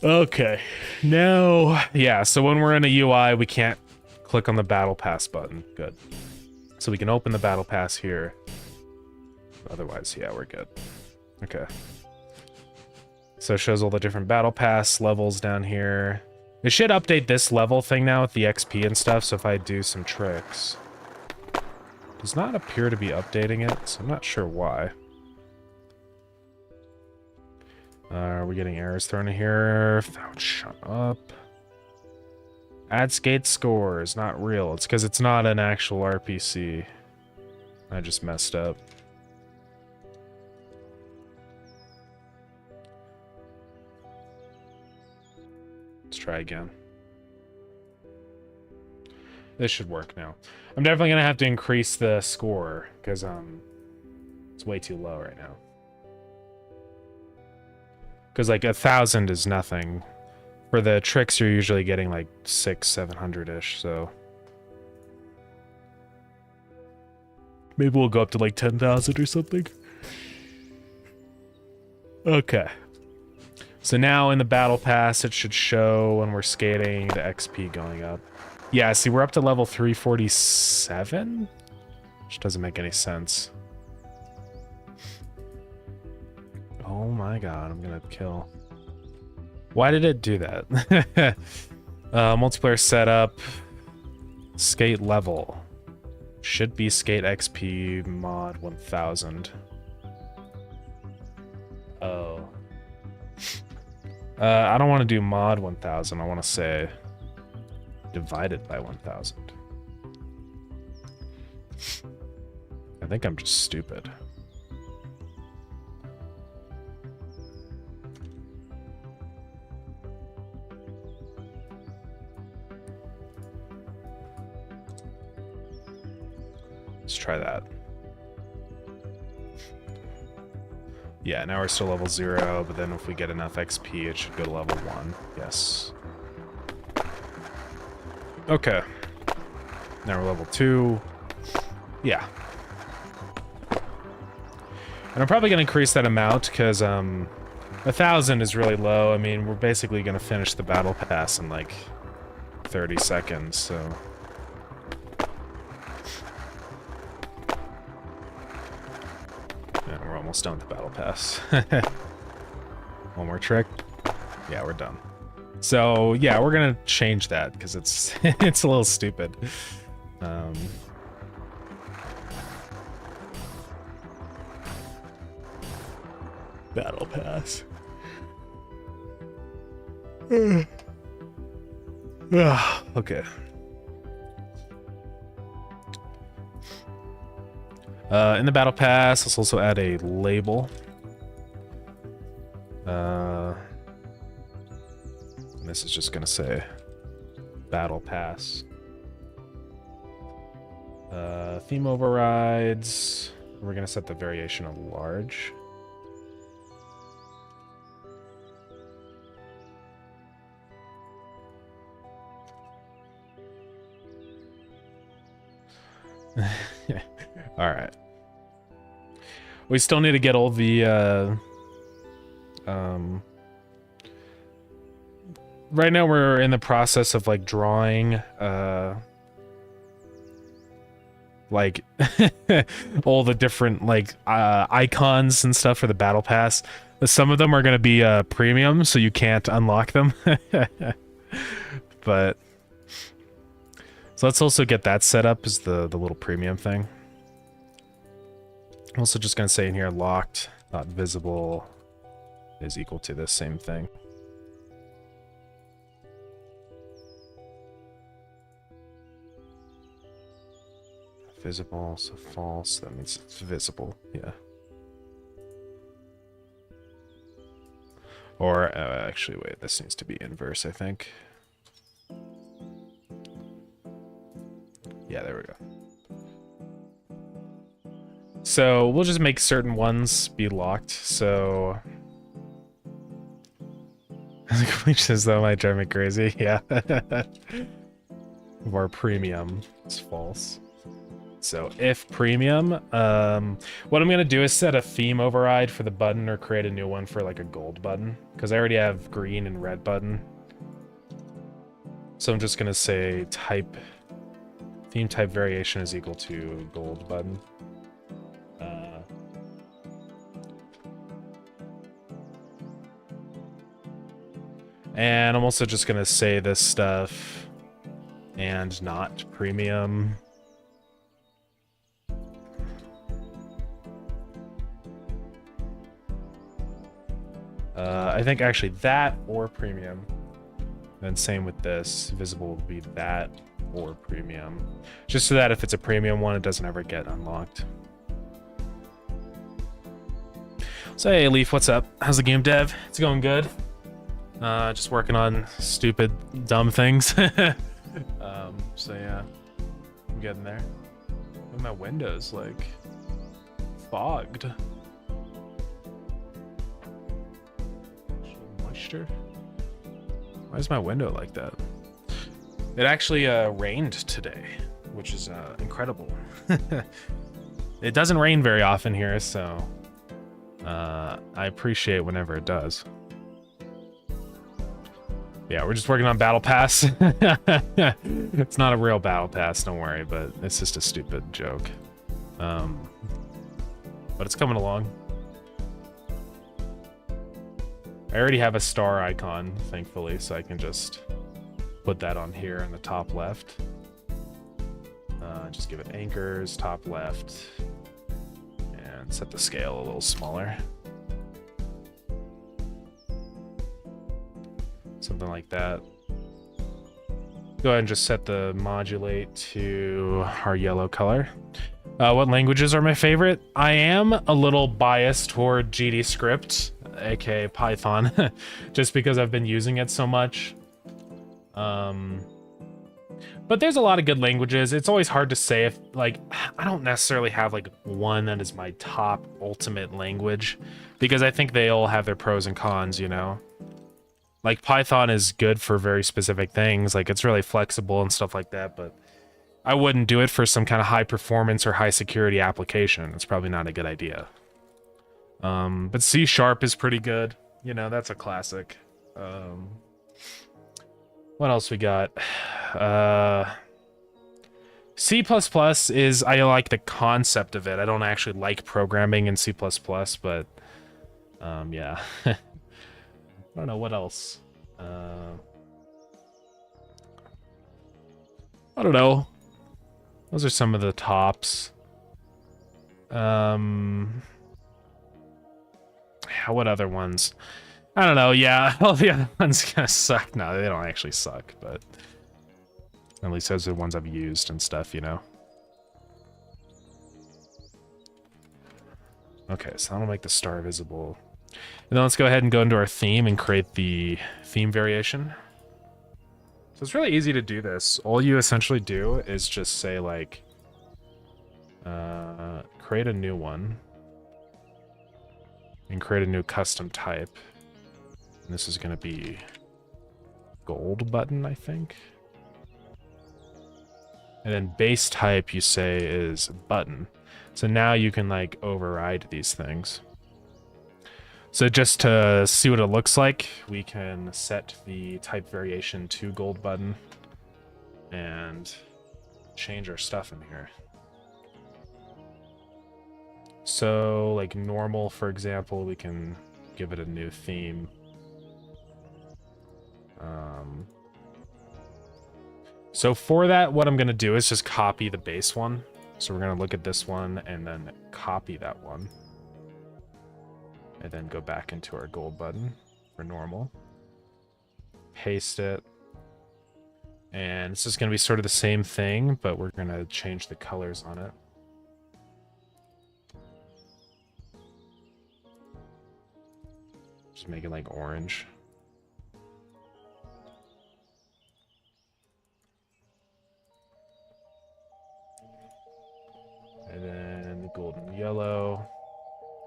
Okay. Now, yeah, so when we're in a UI, we can't click on the Battle Pass button. Good. So we can open the Battle Pass here. Otherwise, yeah, we're good. Okay. So it shows all the different Battle Pass levels down here. It should update this level thing now with the XP and stuff, so if I do some tricks. It does not appear to be updating it, so I'm not sure why. Are we getting errors thrown in here? Oh, shut up. Add skate score is not real. It's because it's not an actual RPC. I just messed up. Let's try again. This should work now. I'm definitely gonna have to increase the score because it's way too low right now. Because like 1,000 is nothing. For the tricks, you're usually getting like 600-700-ish. So maybe we'll go up to like 10,000 or something. Okay. So now in the Battle Pass, it should show when we're skating the XP going up. Yeah, see, we're up to level 347? Which doesn't make any sense. Oh my god, I'm gonna kill. Why did it do that? Multiplayer setup. Skate level. Should be skate XP mod 1000. Oh. I don't want to do mod 1000. I want to say divided by 1000. I think I'm just stupid. Let's try that. Yeah, now we're still level 0, but then if we get enough XP, it should go to level 1. Yes. Okay. Now we're level 2. Yeah. And I'm probably going to increase that amount, because 1,000 is really low. I mean, we're basically going to finish the Battle Pass in, like, 30 seconds, so... Yeah, we're almost done with the Battle Pass. One more trick. Yeah, we're done. So, yeah, we're gonna change that, because it's it's a little stupid. Battle Pass. Okay. In the Battle Pass, let's also add a label. And this is just gonna say battle pass. Theme overrides. We're gonna set the variation of large. All right. We still need to get all the right now we're in the process of like drawing like all the different like icons and stuff for the battle pass. Some of them are going to be premium, so you can't unlock them. But so let's also get that set up as the little premium thing. I'm also just going to say in here locked, not visible is equal to this same thing. Visible, so false, that means it's visible, yeah. Or, actually, wait, this needs to be inverse, I think. Yeah, there we go. So, we'll just make certain ones be locked, so... Which is though might drive me crazy, yeah. Or premium, it's false. So if premium, what I'm gonna do is set a theme override for the button or create a new one for like a gold button, because I already have green and red button. So I'm just gonna say type, theme type variation is equal to gold button. And I'm also just gonna say this stuff and not premium. I think actually that or premium. And same with this. Visible would be that or premium. Just so that if it's a premium one, it doesn't ever get unlocked. So hey Leaf, what's up? How's the game dev? It's going good. Just working on stupid, dumb things. So yeah, I'm getting there. And my window's like fogged. Moisture? Why is my window like that? It actually rained today, which is incredible. It doesn't rain very often here, so I appreciate whenever it does. Yeah, we're just working on Battle Pass. It's not a real Battle Pass, don't worry, but it's just a stupid joke. But it's coming along. I already have a star icon, thankfully, so I can just put that on here in the top left. Just give it anchors, top left, and set the scale a little smaller. Something like that. Go ahead and just set the modulate to our yellow color. What languages are my favorite? I am a little biased toward GDScript, aka Python, just because I've been using it so much. But there's a lot of good languages. It's always hard to say if, like, I don't necessarily have like one that is my top ultimate language, because I think they all have their pros and cons, you know? Like, Python is good for very specific things, like it's really flexible and stuff like that, but I wouldn't do it for some kind of high performance or high security application. It's probably not a good idea. But C# is pretty good. You know, that's a classic. What else we got? C++ is, I like the concept of it. I don't actually like programming in C++, but yeah. I don't know what else. I don't know. Those are some of the tops. What other ones? I don't know. Yeah, all the other ones kind of suck. No, they don't actually suck, but at least those are the ones I've used and stuff, you know? Okay, so that'll make the star visible. And then let's go ahead and go into our theme and create the theme variation. So it's really easy to do this. All you essentially do is just say like, create a new one and create a new custom type. And this is going to be gold button, I think. And then base type you say is button. So now you can like override these things. So just to see what it looks like, we can set the type variation to gold button and change our stuff in here. So like normal, for example, we can give it a new theme. So for that, what I'm going to do is just copy the base one. So we're going to look at this one and then copy that one. And then go back into our gold button for normal. Paste it. And this is going to be sort of the same thing, but we're going to change the colors on it. Just make it like orange. And then the golden yellow.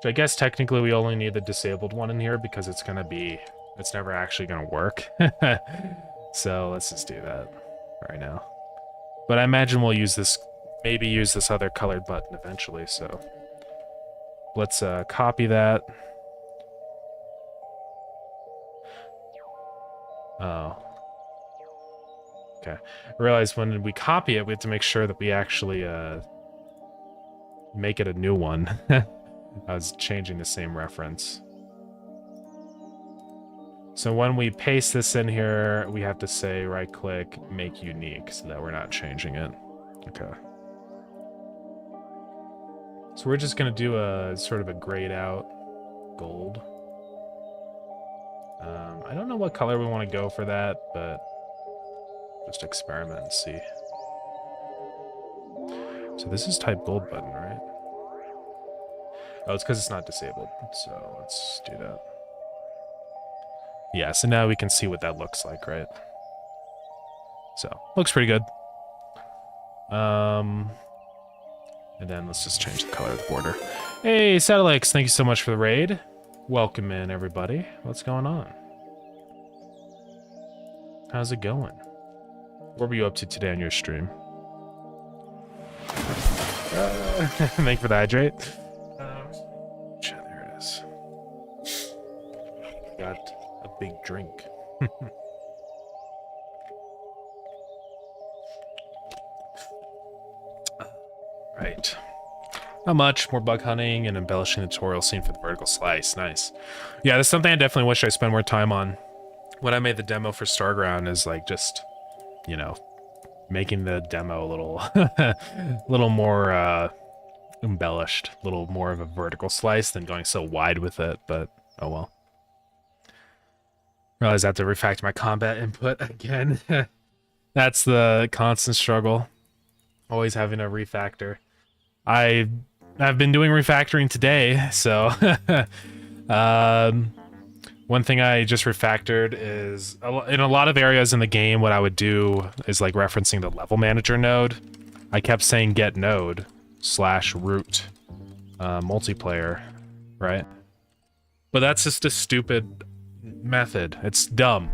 So I guess technically we only need the disabled one in here because it's going to be, it's never actually going to work. So let's just do that right now. But I imagine we'll use this, maybe use this other colored button eventually. So let's copy that. Oh. Okay. I realized when we copy it, we have to make sure that we actually make it a new one. I was changing the same reference. So when we paste this in here, we have to say right-click, make unique, so that we're not changing it. Okay. So we're just going to do a sort of a grayed out gold. I don't know what color we want to go for that, but just experiment and see. So this is type gold button, right? Oh, it's because it's not disabled. So let's do that. Yeah, so now we can see what that looks like, right? So, looks pretty good. And then let's just change the color of the border. Hey, Satellix, thank you so much for the raid. Welcome in, everybody. What's going on? How's it going? What were you up to today on your stream? Thank you for the hydrate. There it is. Got a big drink. Right. Not much. More bug hunting and embellishing the tutorial scene for the vertical slice. Nice. Yeah, that's something I definitely wish I spent more time on. When I made the demo for Starground is like just, you know, making the demo a little, little more embellished, a little more of a vertical slice than going so wide with it. But oh well. Realize I have to refactor my combat input again. That's the constant struggle. Always having to refactor. I've been doing refactoring today, so one thing I just refactored is in a lot of areas in the game, what I would do is like referencing the level manager node. I kept saying get node /root multiplayer, right? But that's just a stupid method. It's dumb.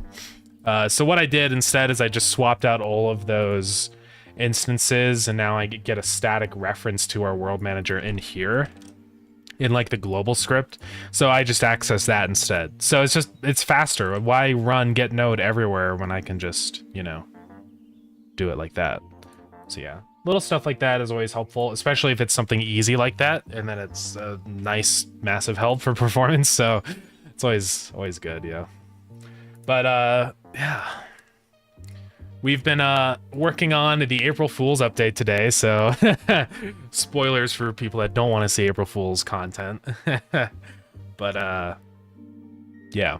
So what I did instead is I just swapped out all of those instances, and now I get a static reference to our world manager in here in like the global script. So I just access that instead. So it's faster. Why run get node everywhere when I can just, you know, do it like that? So yeah, little stuff like that is always helpful, especially if it's something easy like that, and then it's a nice massive help for performance. So it's always good, yeah. But yeah. We've been working on the April Fool's update today, so spoilers for people that don't want to see April Fool's content. But yeah,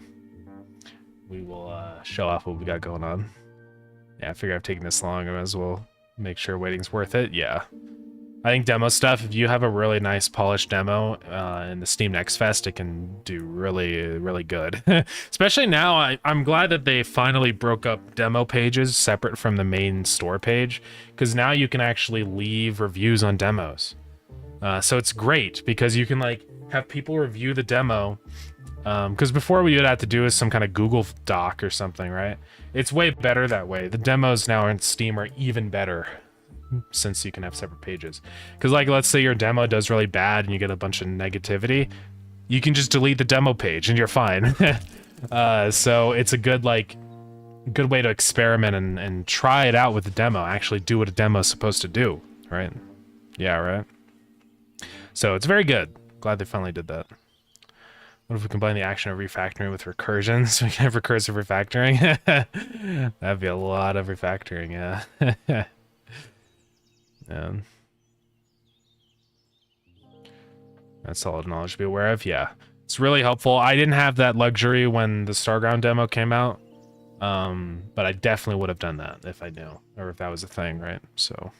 we will show off what we got going on. Yeah, I figure I've taken this long, I might as well make sure waiting's worth it. Yeah, I think demo stuff, if you have a really nice polished demo in the Steam Next Fest, it can do really, really good. Especially now, I'm glad that they finally broke up demo pages separate from the main store page, because now you can actually leave reviews on demos. So it's great, because you can like have people review the demo, because before what you'd have to do is some kind of Google Doc or something, right? It's way better that way. The demos now in Steam are even better, since you can have separate pages. Because like, let's say your demo does really bad and you get a bunch of negativity, you can just delete the demo page and you're fine. So it's a good good way to experiment and try it out with the demo, actually do what a demo is supposed to do, right? Yeah, right? So it's very good. Glad they finally did that. What if we combine the action of refactoring with recursion so we can have recursive refactoring? That'd be a lot of refactoring, yeah. That's solid knowledge to be aware of. Yeah, it's really helpful. I didn't have that luxury when the Starground demo came out, but I definitely would have done that if I knew, or if that was a thing, right? So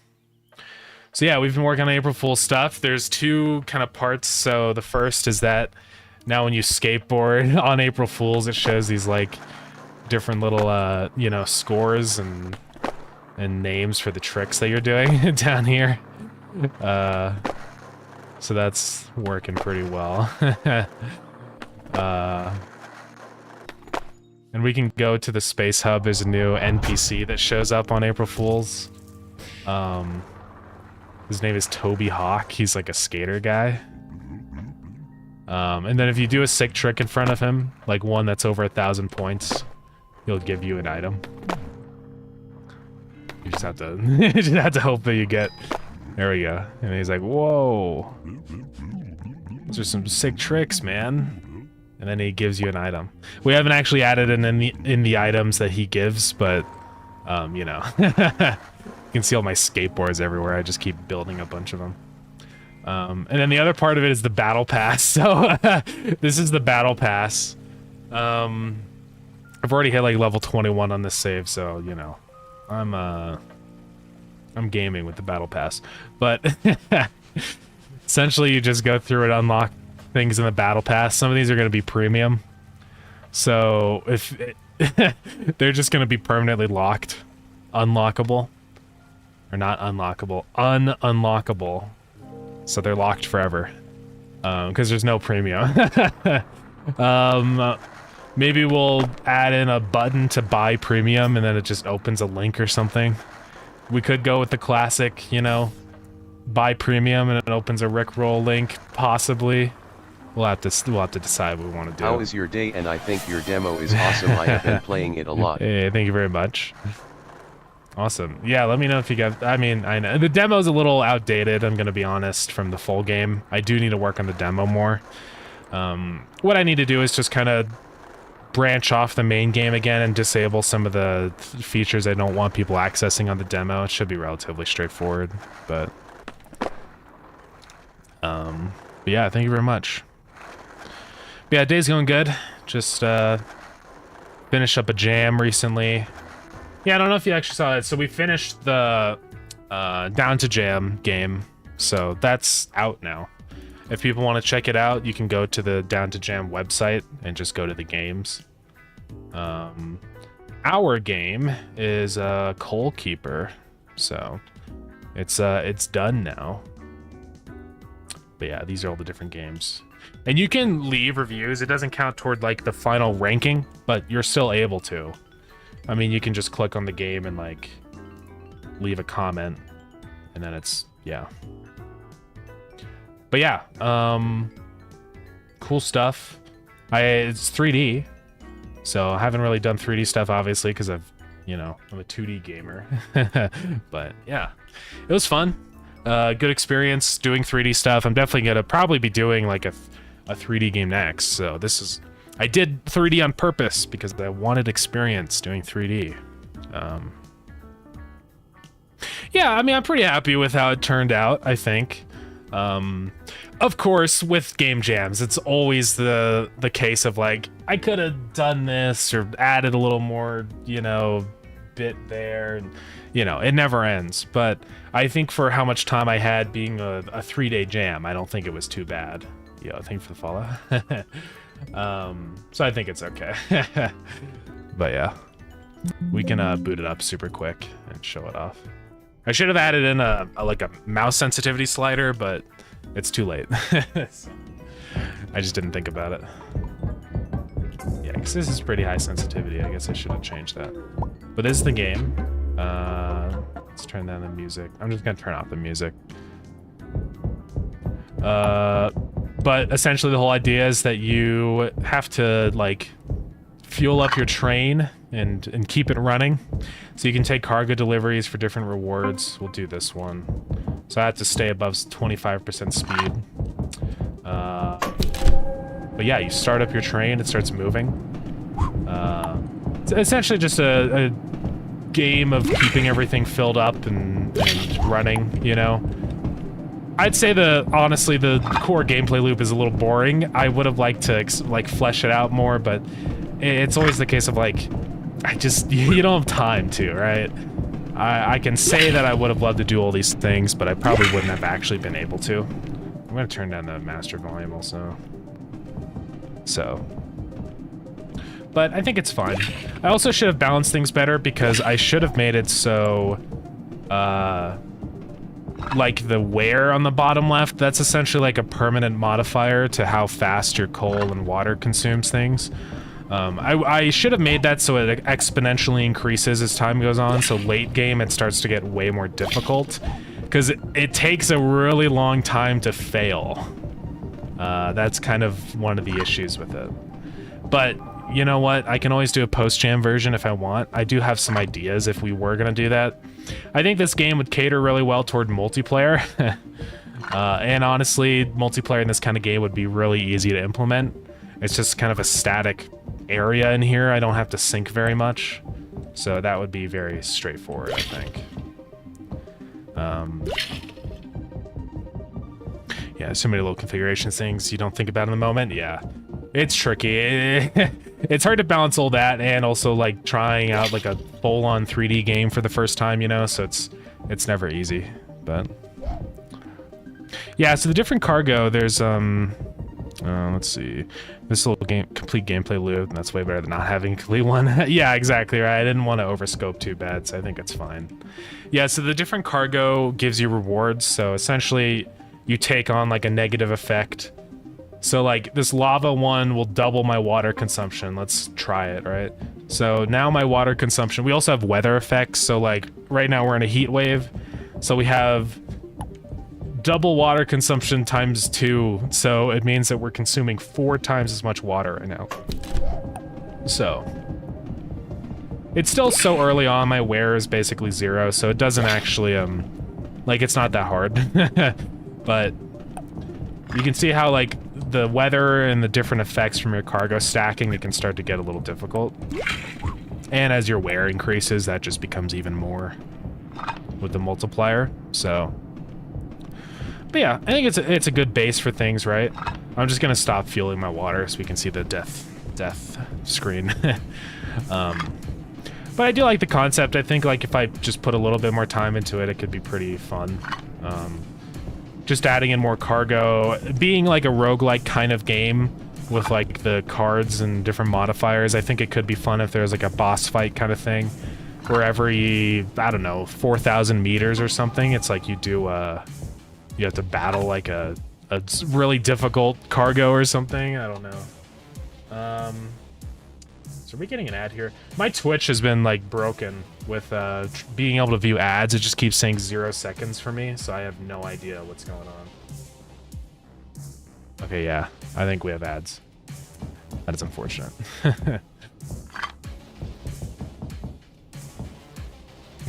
yeah, we've been working on April Fool's stuff. There's two kind of parts. So the first is that now when you skateboard on April Fool's, it shows these like different little you know, scores and names for the tricks that you're doing down here. So that's working pretty well. And we can go to the Space Hub. There's a new NPC that shows up on April Fool's. His name is Toby Hawk. He's like a skater guy. And then if you do a sick trick in front of him, like one that's over 1,000 points, he'll give you an item. You just have to, you just have to hope that you get. There we go. And he's like, "Whoa, those are some sick tricks, man." And then he gives you an item. We haven't actually added it in the items that he gives, but you know, you can see all my skateboards everywhere. I just keep building a bunch of them. And then the other part of it is the battle pass. So this is the battle pass. I've already hit like level 21 on this save, so you know. I'm gaming with the battle pass, but essentially you just go through and unlock things in the battle pass. Some of these are going to be premium, so if they're just going to be permanently locked, unlockable, or not unlockable, unlockable, so they're locked forever, because there's no premium. Maybe we'll add in a button to buy premium and then it just opens a link or something. We could go with the classic, you know, buy premium and it opens a Rickroll link, possibly. We'll have to decide what we want to do. How is your day? And I think your demo is awesome. I have been playing it a lot. Hey, thank you very much. Awesome. Yeah, let me know if you got, I mean, I know the demo's a little outdated, I'm gonna be honest, from the full game. I do need to work on the demo more. What I need to do is just kind of branch off the main game again and disable some of the features I don't want people accessing on the demo. It should be relatively straightforward, but yeah, thank you very much. But yeah, day's going good. Just finished up a jam recently. Yeah, I don't know if you actually saw that. So we finished the Down to Jam game, so that's out now. If people want to check it out, you can go to the Down to Jam website and just go to the games. Our game is Coal Keeper, so it's done now. But yeah, these are all the different games. And you can leave reviews. It doesn't count toward like the final ranking, but you're still able to. I mean, you can just click on the game and like leave a comment, and then it's, yeah. But yeah, cool stuff. It's 3D, so I haven't really done 3D stuff, obviously, because I'm a 2D gamer. But yeah, it was fun. Good experience doing 3D stuff. I'm definitely gonna probably be doing like a 3D game next. So I did 3D on purpose because I wanted experience doing 3D. Yeah, I mean, I'm pretty happy with how it turned out, I think. Of course, with game jams, it's always the case of like, I could have done this or added a little more, bit there, and you know, it never ends. But I think for how much time I had being a 3-day jam, I don't think it was too bad. Yo, thank you for the follow. So I think it's okay. But yeah, we can boot it up super quick and show it off. I should have added in a mouse sensitivity slider, but it's too late. So, I just didn't think about it. Yeah, because this is pretty high sensitivity. I guess I should have changed that. But this is the game. Let's turn down the music. I'm just gonna turn off the music. But essentially the whole idea is that you have to like fuel up your train and keep it running. So you can take cargo deliveries for different rewards. We'll do this one. So I have to stay above 25% speed. But yeah, you start up your train, it starts moving. It's essentially just a game of keeping everything filled up and running, you know? I'd say honestly, the core gameplay loop is a little boring. I would have liked to like flesh it out more, but it's always the case of like, you don't have time to, right? I can say that I would have loved to do all these things, but I probably wouldn't have actually been able to. I'm gonna turn down the master volume also. So, but I think it's fine. I also should have balanced things better because I should have made it so, like the wear on the bottom left, that's essentially like a permanent modifier to how fast your coal and water consumes things. I should have made that so it exponentially increases as time goes on, so late game it starts to get way more difficult, because it takes a really long time to fail. That's kind of one of the issues with it. But, you know what, I can always do a post-jam version if I want. I do have some ideas if we were gonna do that. I think this game would cater really well toward multiplayer. And honestly, multiplayer in this kind of game would be really easy to implement. It's just kind of a static area in here. I don't have to sync very much. So that would be very straightforward, I think. Yeah, so many little configuration things you don't think about in the moment. Yeah, it's tricky. It's hard to balance all that and also like trying out like a full-on 3D game for the first time, you know, so it's never easy. But yeah, so the different cargo, there's let's see, this little complete gameplay loop, and that's way better than not having a complete one. Yeah, exactly right. I didn't want to overscope too bad, so I think it's fine. Yeah, so the different cargo gives you rewards, so essentially you take on like a negative effect. So like this lava one will double my water consumption. Let's try it, right? So now my water consumption, we also have weather effects. So like right now we're in a heat wave. So we have double water consumption times 2. So it means that we're consuming 4 times as much water right now. So it's still so early on, my wear is basically 0. So it doesn't actually, like it's not that hard. But you can see how like the weather and the different effects from your cargo stacking, it can start to get a little difficult. And as your wear increases, that just becomes even more with the multiplier. So, but yeah, I think it's a good base for things, right? I'm just gonna stop fueling my water so we can see the death screen. But I do like the concept. I think like if I just put a little bit more time into it, it could be pretty fun. Just adding in more cargo, being like a roguelike kind of game with like the cards and different modifiers. I think it could be fun if there's like a boss fight kind of thing where every, I don't know, 4,000 meters or something, it's like you have to battle like a really difficult cargo or something. I don't know. So are we getting an ad here? My Twitch has been like broken with being able to view ads. It just keeps saying 0 seconds for me, so I have no idea what's going on. Okay, yeah, I think we have ads. That is unfortunate.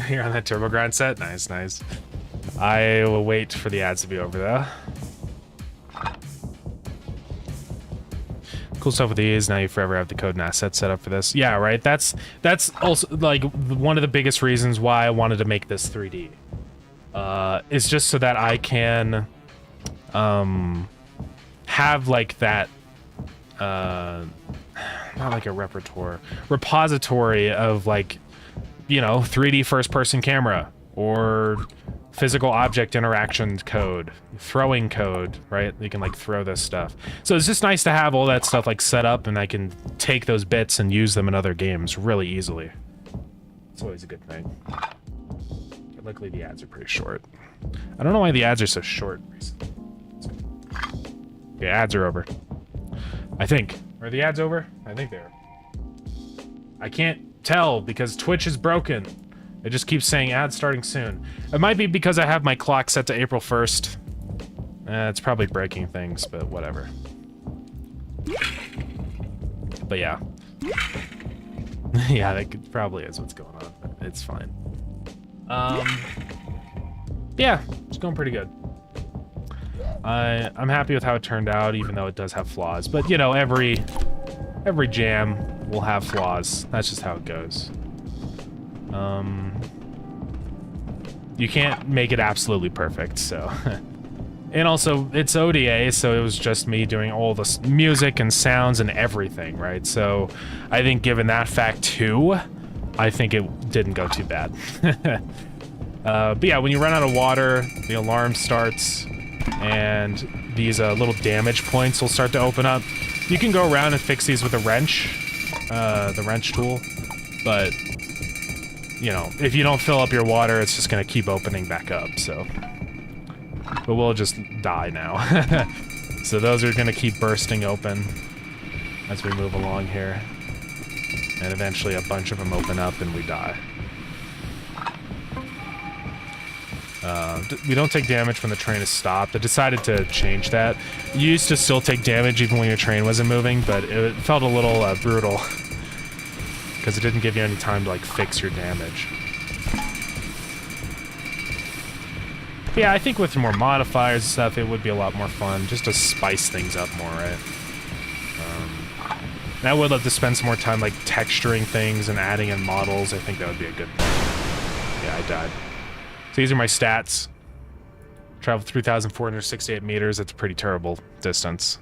You're on that turbo grind set? Nice, nice. I will wait for the ads to be over though. Cool stuff with these. Now you forever have the code and asset set up for this. Yeah, right. That's also like one of the biggest reasons why I wanted to make this 3D. Is just so that I can have like that not like a repertoire, repository of like you know, 3D first-person camera, or physical object interaction code, throwing code, right? You can like throw this stuff. So it's just nice to have all that stuff like set up, and I can take those bits and use them in other games really easily. It's always a good thing. But luckily the ads are pretty short. I don't know why the ads are so short recently. Yeah, ads are over. I think. Are the ads over? I think they are. I can't tell because Twitch is broken. It just keeps saying ads starting soon. It might be because I have my clock set to April 1st. It's probably breaking things, but whatever. But yeah. Yeah, that probably is what's going on, but it's fine. Yeah, it's going pretty good. I'm happy with how it turned out, even though it does have flaws. But, you know, every jam will have flaws. That's just how it goes. You can't make it absolutely perfect, so. And also, it's ODA, so it was just me doing all the music and sounds and everything, right? So I think given that fact too, I think it didn't go too bad. But yeah, when you run out of water, the alarm starts, and these little damage points will start to open up. You can go around and fix these with a wrench, the wrench tool, but you know, if you don't fill up your water, it's just gonna keep opening back up, so. But we'll just die now. So those are gonna keep bursting open as we move along here. And eventually a bunch of them open up and we die. We don't take damage when the train is stopped. I decided to change that. You used to still take damage even when your train wasn't moving, but it felt a little brutal. Because it didn't give you any time to like fix your damage. Yeah, I think with more modifiers and stuff, it would be a lot more fun, just to spice things up more, right? And I would love to spend some more time like texturing things and adding in models. I think that would be a good thing. Yeah, I died. So these are my stats. Traveled 3,468 meters. That's a pretty terrible distance.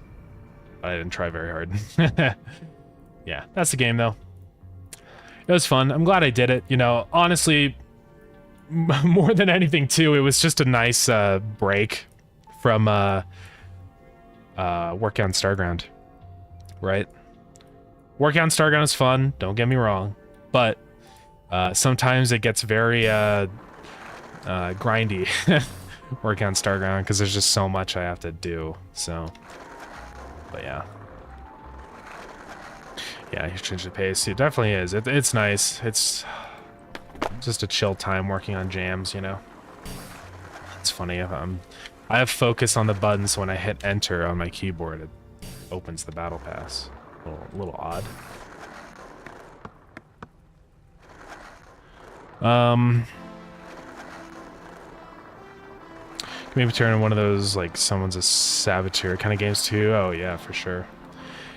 But I didn't try very hard. Yeah, that's the game though. It was fun. I'm glad I did it. You know, honestly, more than anything too, it was just a nice break from working on Starground, right? Working on Starground is fun, don't get me wrong, but sometimes it gets very grindy working on Starground because there's just so much I have to do, so, but yeah. Yeah, you change the pace. It definitely is. It's nice. It's just a chill time working on jams, you know. It's funny. I have focus on the buttons, so when I hit enter on my keyboard, it opens the battle pass. A little odd. Maybe turn in one of those like someone's a saboteur kind of games too. Oh yeah, for sure.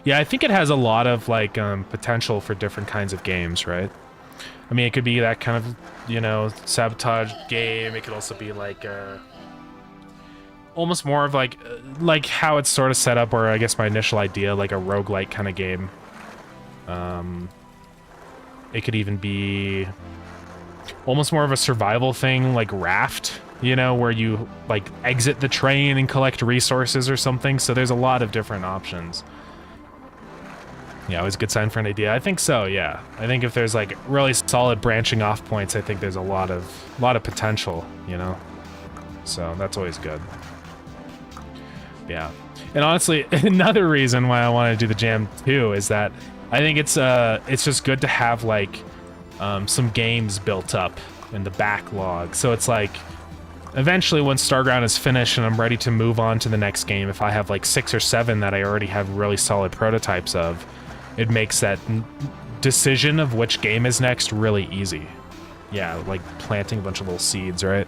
Yeah, I think it has a lot of like potential for different kinds of games, right? I mean, it could be that kind of, you know, sabotage game. It could also be like almost more of like how it's sort of set up, or I guess my initial idea, like a roguelike kind of game. It could even be almost more of a survival thing, like Raft, you know, where you like exit the train and collect resources or something. So there's a lot of different options. Yeah, always a good sign for an idea. I think so, yeah. I think if there's like really solid branching off points, I think there's a lot of potential, you know? So that's always good. Yeah. And honestly, another reason why I want to do the jam too is that I think it's just good to have like some games built up in the backlog. So it's like eventually when Starground is finished and I'm ready to move on to the next game, if I have like 6 or 7 that I already have really solid prototypes of, it makes that decision of which game is next really easy. Yeah, like planting a bunch of little seeds, right?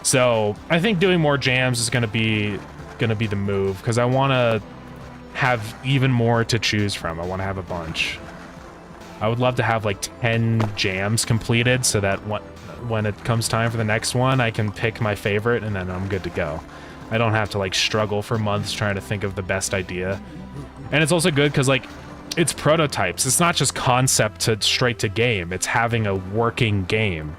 So I think doing more jams is gonna be the move, because I want to have even more to choose from. I want to have a bunch. I would love to have like 10 jams completed so that when it comes time for the next one, I can pick my favorite and then I'm good to go. I don't have to like struggle for months trying to think of the best idea. And it's also good because like it's prototypes. It's not just concept to straight to game. It's having a working game.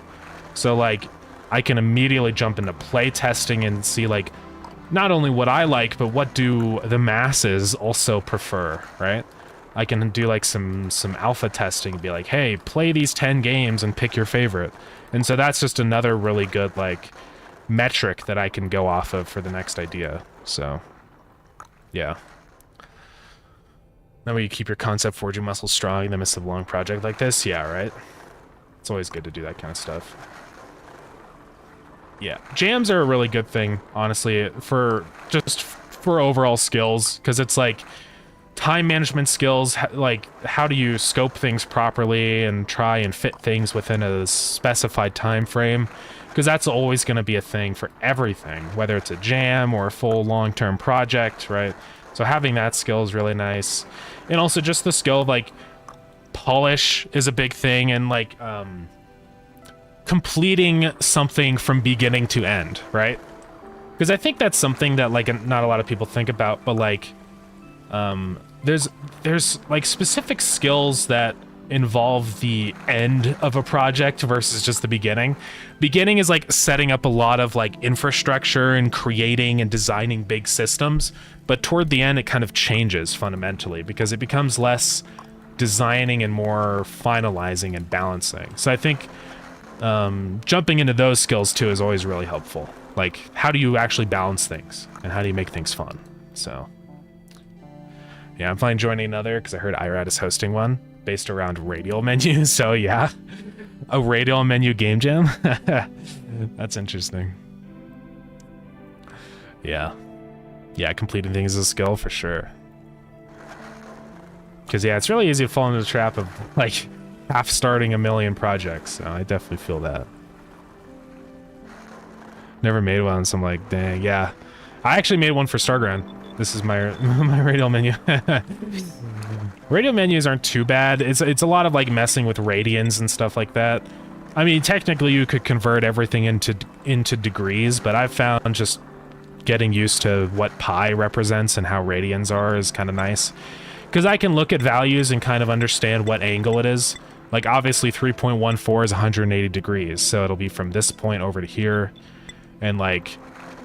So like I can immediately jump into play testing and see like not only what I like, but what do the masses also prefer, right? I can do like some alpha testing and be like, hey, play these 10 games and pick your favorite. And so that's just another really good like metric that I can go off of for the next idea. So yeah. That way you keep your concept forging muscles strong in the midst of a long project like this. Yeah, right? It's always good to do that kind of stuff. Yeah, jams are a really good thing, honestly, for overall skills, because it's like time management skills, like how do you scope things properly and try and fit things within a specified time frame, because that's always going to be a thing for everything, whether it's a jam or a full long-term project, right? So having that skill is really nice. And also just the skill of like polish is a big thing, and like completing something from beginning to end, right? Because I think that's something that like not a lot of people think about, but like there's like specific skills that involve the end of a project versus just the beginning. Beginning is like setting up a lot of like infrastructure and creating and designing big systems, but toward the end it kind of changes fundamentally because it becomes less designing and more finalizing and balancing. So I think jumping into those skills too is always really helpful. Like, how do you actually balance things and how do you make things fun? So yeah, I'm fine joining another because I heard IRAD is hosting one based around radial menus. So yeah, a radial menu game jam. That's interesting. Yeah, completing things is a skill for sure. Because yeah, it's really easy to fall into the trap of like half starting a million projects. So I definitely feel that. Never made one, so I'm like, dang, yeah. I actually made one for Starground. This is my my radial menu. Radial menus aren't too bad. It's a lot of like messing with radians and stuff like that. I mean, technically you could convert everything into degrees, but I've found just getting used to what pi represents and how radians are is kind of nice. Because I can look at values and kind of understand what angle it is. Like obviously 3.14 is 180 degrees, so it'll be from this point over to here. And like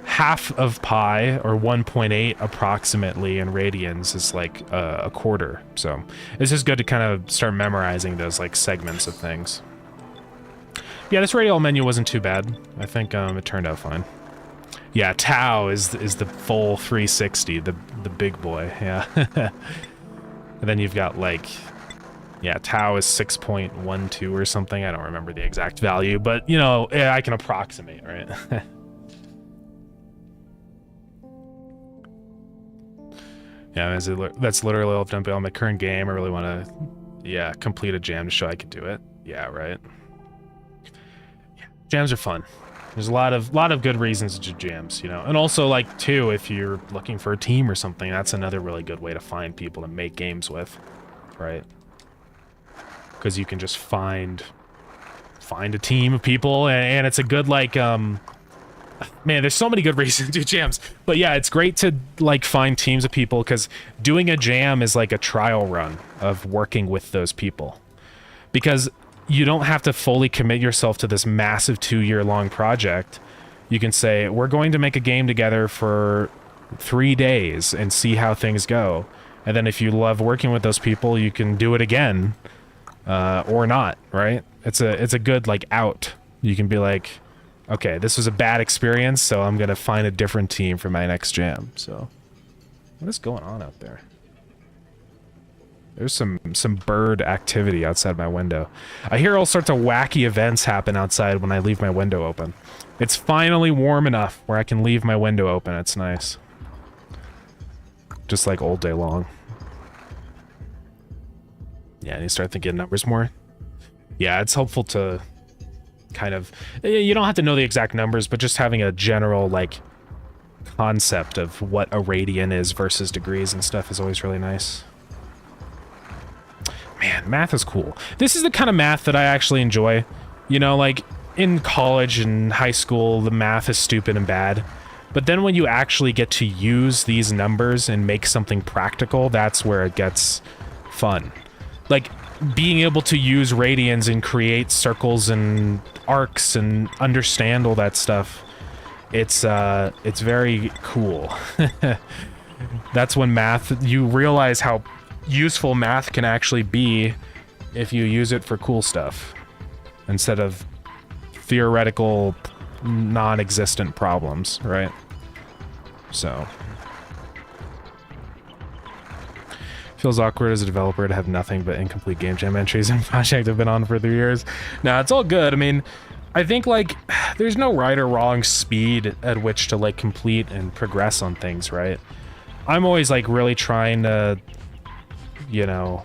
half of pi, or 1.8 approximately in radians, is like a quarter. So it's just good to kind of start memorizing those like segments of things. Yeah, this radial menu wasn't too bad. I think it turned out fine. Yeah, tau is the full 360, the big boy. Yeah. And then you've got like, yeah, tau is 6.12 or something. I don't remember the exact value, but you know, yeah, I can approximate, right? Yeah, that's literally all I've done on my current game. I really want to, yeah, complete a jam to show I can do it. Yeah, right. Yeah, jams are fun. There's a lot of good reasons to do jams, you know. And also, like, too, if you're looking for a team or something, that's another really good way to find people to make games with, right? Because you can just find a team of people, and it's a good, like, man, there's so many good reasons to do jams. But yeah, it's great to, like, find teams of people, because doing a jam is like a trial run of working with those people. Because you don't have to fully commit yourself to this massive 2-year-long project. You can say, we're going to make a game together for 3 days and see how things go. And then if you love working with those people, you can do it again, or not, right? It's a good, like, out. You can be like, okay, this was a bad experience, so I'm gonna find a different team for my next jam. So, what is going on out there? There's some bird activity outside my window. I hear all sorts of wacky events happen outside when I leave my window open. It's finally warm enough where I can leave my window open. It's nice. Just like all day long. Yeah, and you start thinking numbers more. Yeah, it's helpful to kind of... You don't have to know the exact numbers, but just having a general, like, concept of what a radian is versus degrees and stuff is always really nice. Man, math is cool. This is the kind of math that I actually enjoy. You know, like, in college and high school, the math is stupid and bad. But then when you actually get to use these numbers and make something practical, that's where it gets fun. Like, being able to use radians and create circles and arcs and understand all that stuff, it's very cool. That's when math, you realize how useful math can actually be if you use it for cool stuff instead of theoretical, non-existent problems, right? So feels awkward as a developer to have nothing but incomplete game jam entries in a project I've been on for 3 years. Nah, it's all good. I mean, I think, like, there's no right or wrong speed at which to, like, complete and progress on things, right? I'm always, like, really trying to, you know,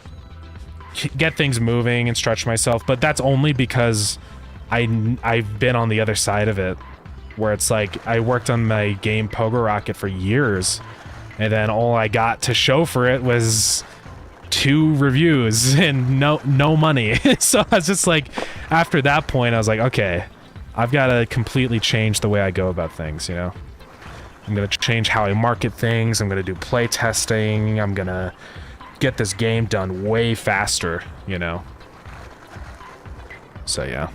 get things moving and stretch myself, but that's only because I've been on the other side of it, where it's like, I worked on my game Pogo Rocket for years, and then all I got to show for it was 2 reviews and no money. So I was just like, after that point, I was like, okay, I've got to completely change the way I go about things, you know? I'm going to change how I market things. I'm going to do play testing. I'm going to get this game done way faster, you know? So, yeah.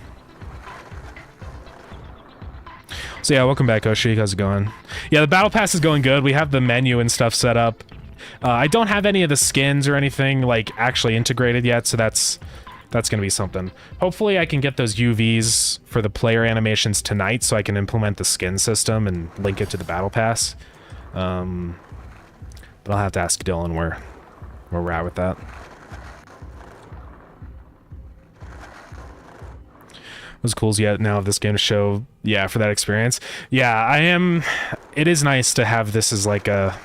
So yeah, welcome back, Oshi. How's it going? Yeah, the battle pass is going good. We have the menu and stuff set up. I don't have any of the skins or anything like actually integrated yet, so that's gonna be something. Hopefully I can get those UVs for the player animations tonight, so I can implement the skin system and link it to the battle pass. But I'll have to ask Dylan where we're at with that. Was cool as yet now of this game to show, yeah, for that experience. Yeah, it is nice to have this as like a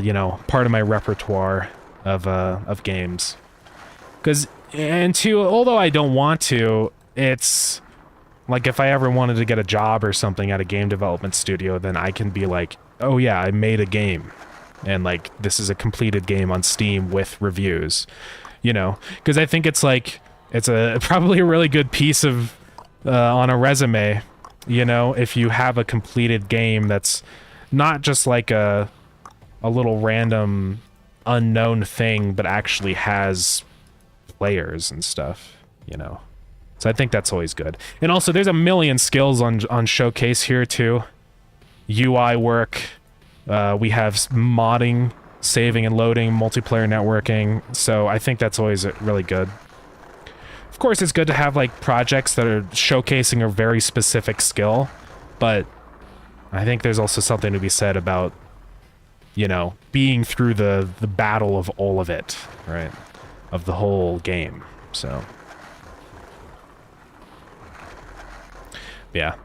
you know, part of my repertoire of games, because, and two, although I don't want to, it's like if I ever wanted to get a job or something at a game development studio, then I can be like, oh yeah, I made a game, and like this is a completed game on Steam with reviews, you know, because I think it's like, it's probably a really good piece of on a resume, you know, if you have a completed game that's not just like a little random unknown thing, but actually has players and stuff, you know. So I think that's always good. And also there's a million skills on Showcase here too. UI work, we have modding, saving and loading, multiplayer networking, so I think that's always really good. Of course, it's good to have like projects that are showcasing a very specific skill, but I think there's also something to be said about, you know, being through the battle of all of it, right? Of the whole game. So yeah,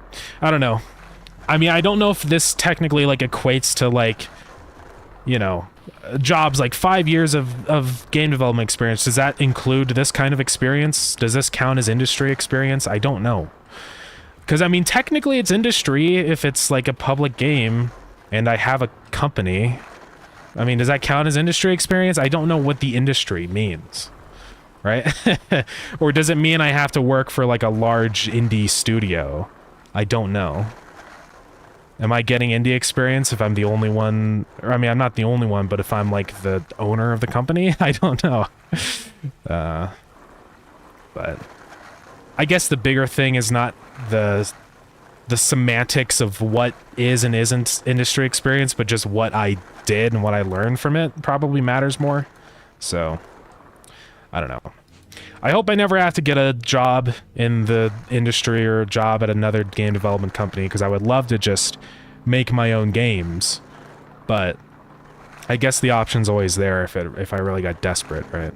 I don't know. I mean, I don't know if this technically like equates to like, you know, jobs like 5 years of game development experience. Does that include this kind of experience? Does this count as industry experience? I don't know. Because, I mean, technically it's industry if it's like a public game and I have a company. I mean, does that count as industry experience? I don't know what the industry means, right? Or does it mean I have to work for like a large indie studio? I don't know. Am I getting indie experience if I'm the only one? Or, I mean, I'm not the only one, but if I'm like the owner of the company, I don't know. But I guess the bigger thing is not the semantics of what is and isn't industry experience, but just what I did and what I learned from it probably matters more. So, I don't know. I hope I never have to get a job in the industry or a job at another game development company, because I would love to just make my own games. But I guess the option's always there if I really got desperate, right?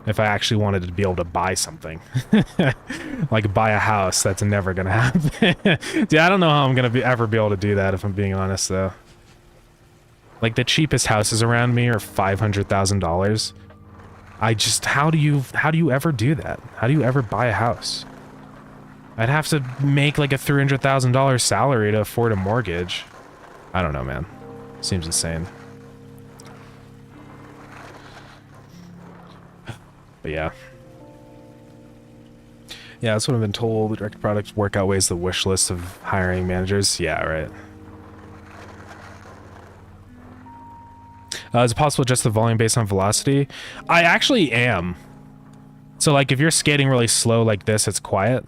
If I actually wanted to be able to buy something. Like buy a house, that's never gonna happen. Dude, I don't know how I'm gonna ever be able to do that, if I'm being honest, though. Like, the cheapest houses around me are $500,000. I just, how do you ever do that? How do you ever buy a house? I'd have to make like a $300,000 salary to afford a mortgage. I don't know, man. Seems insane. But yeah. Yeah, that's what I've been told. The direct product work outweighs the wish list of hiring managers. Yeah, right. Is it possible to adjust the volume based on velocity? I actually am. So like if you're skating really slow like this, it's quiet.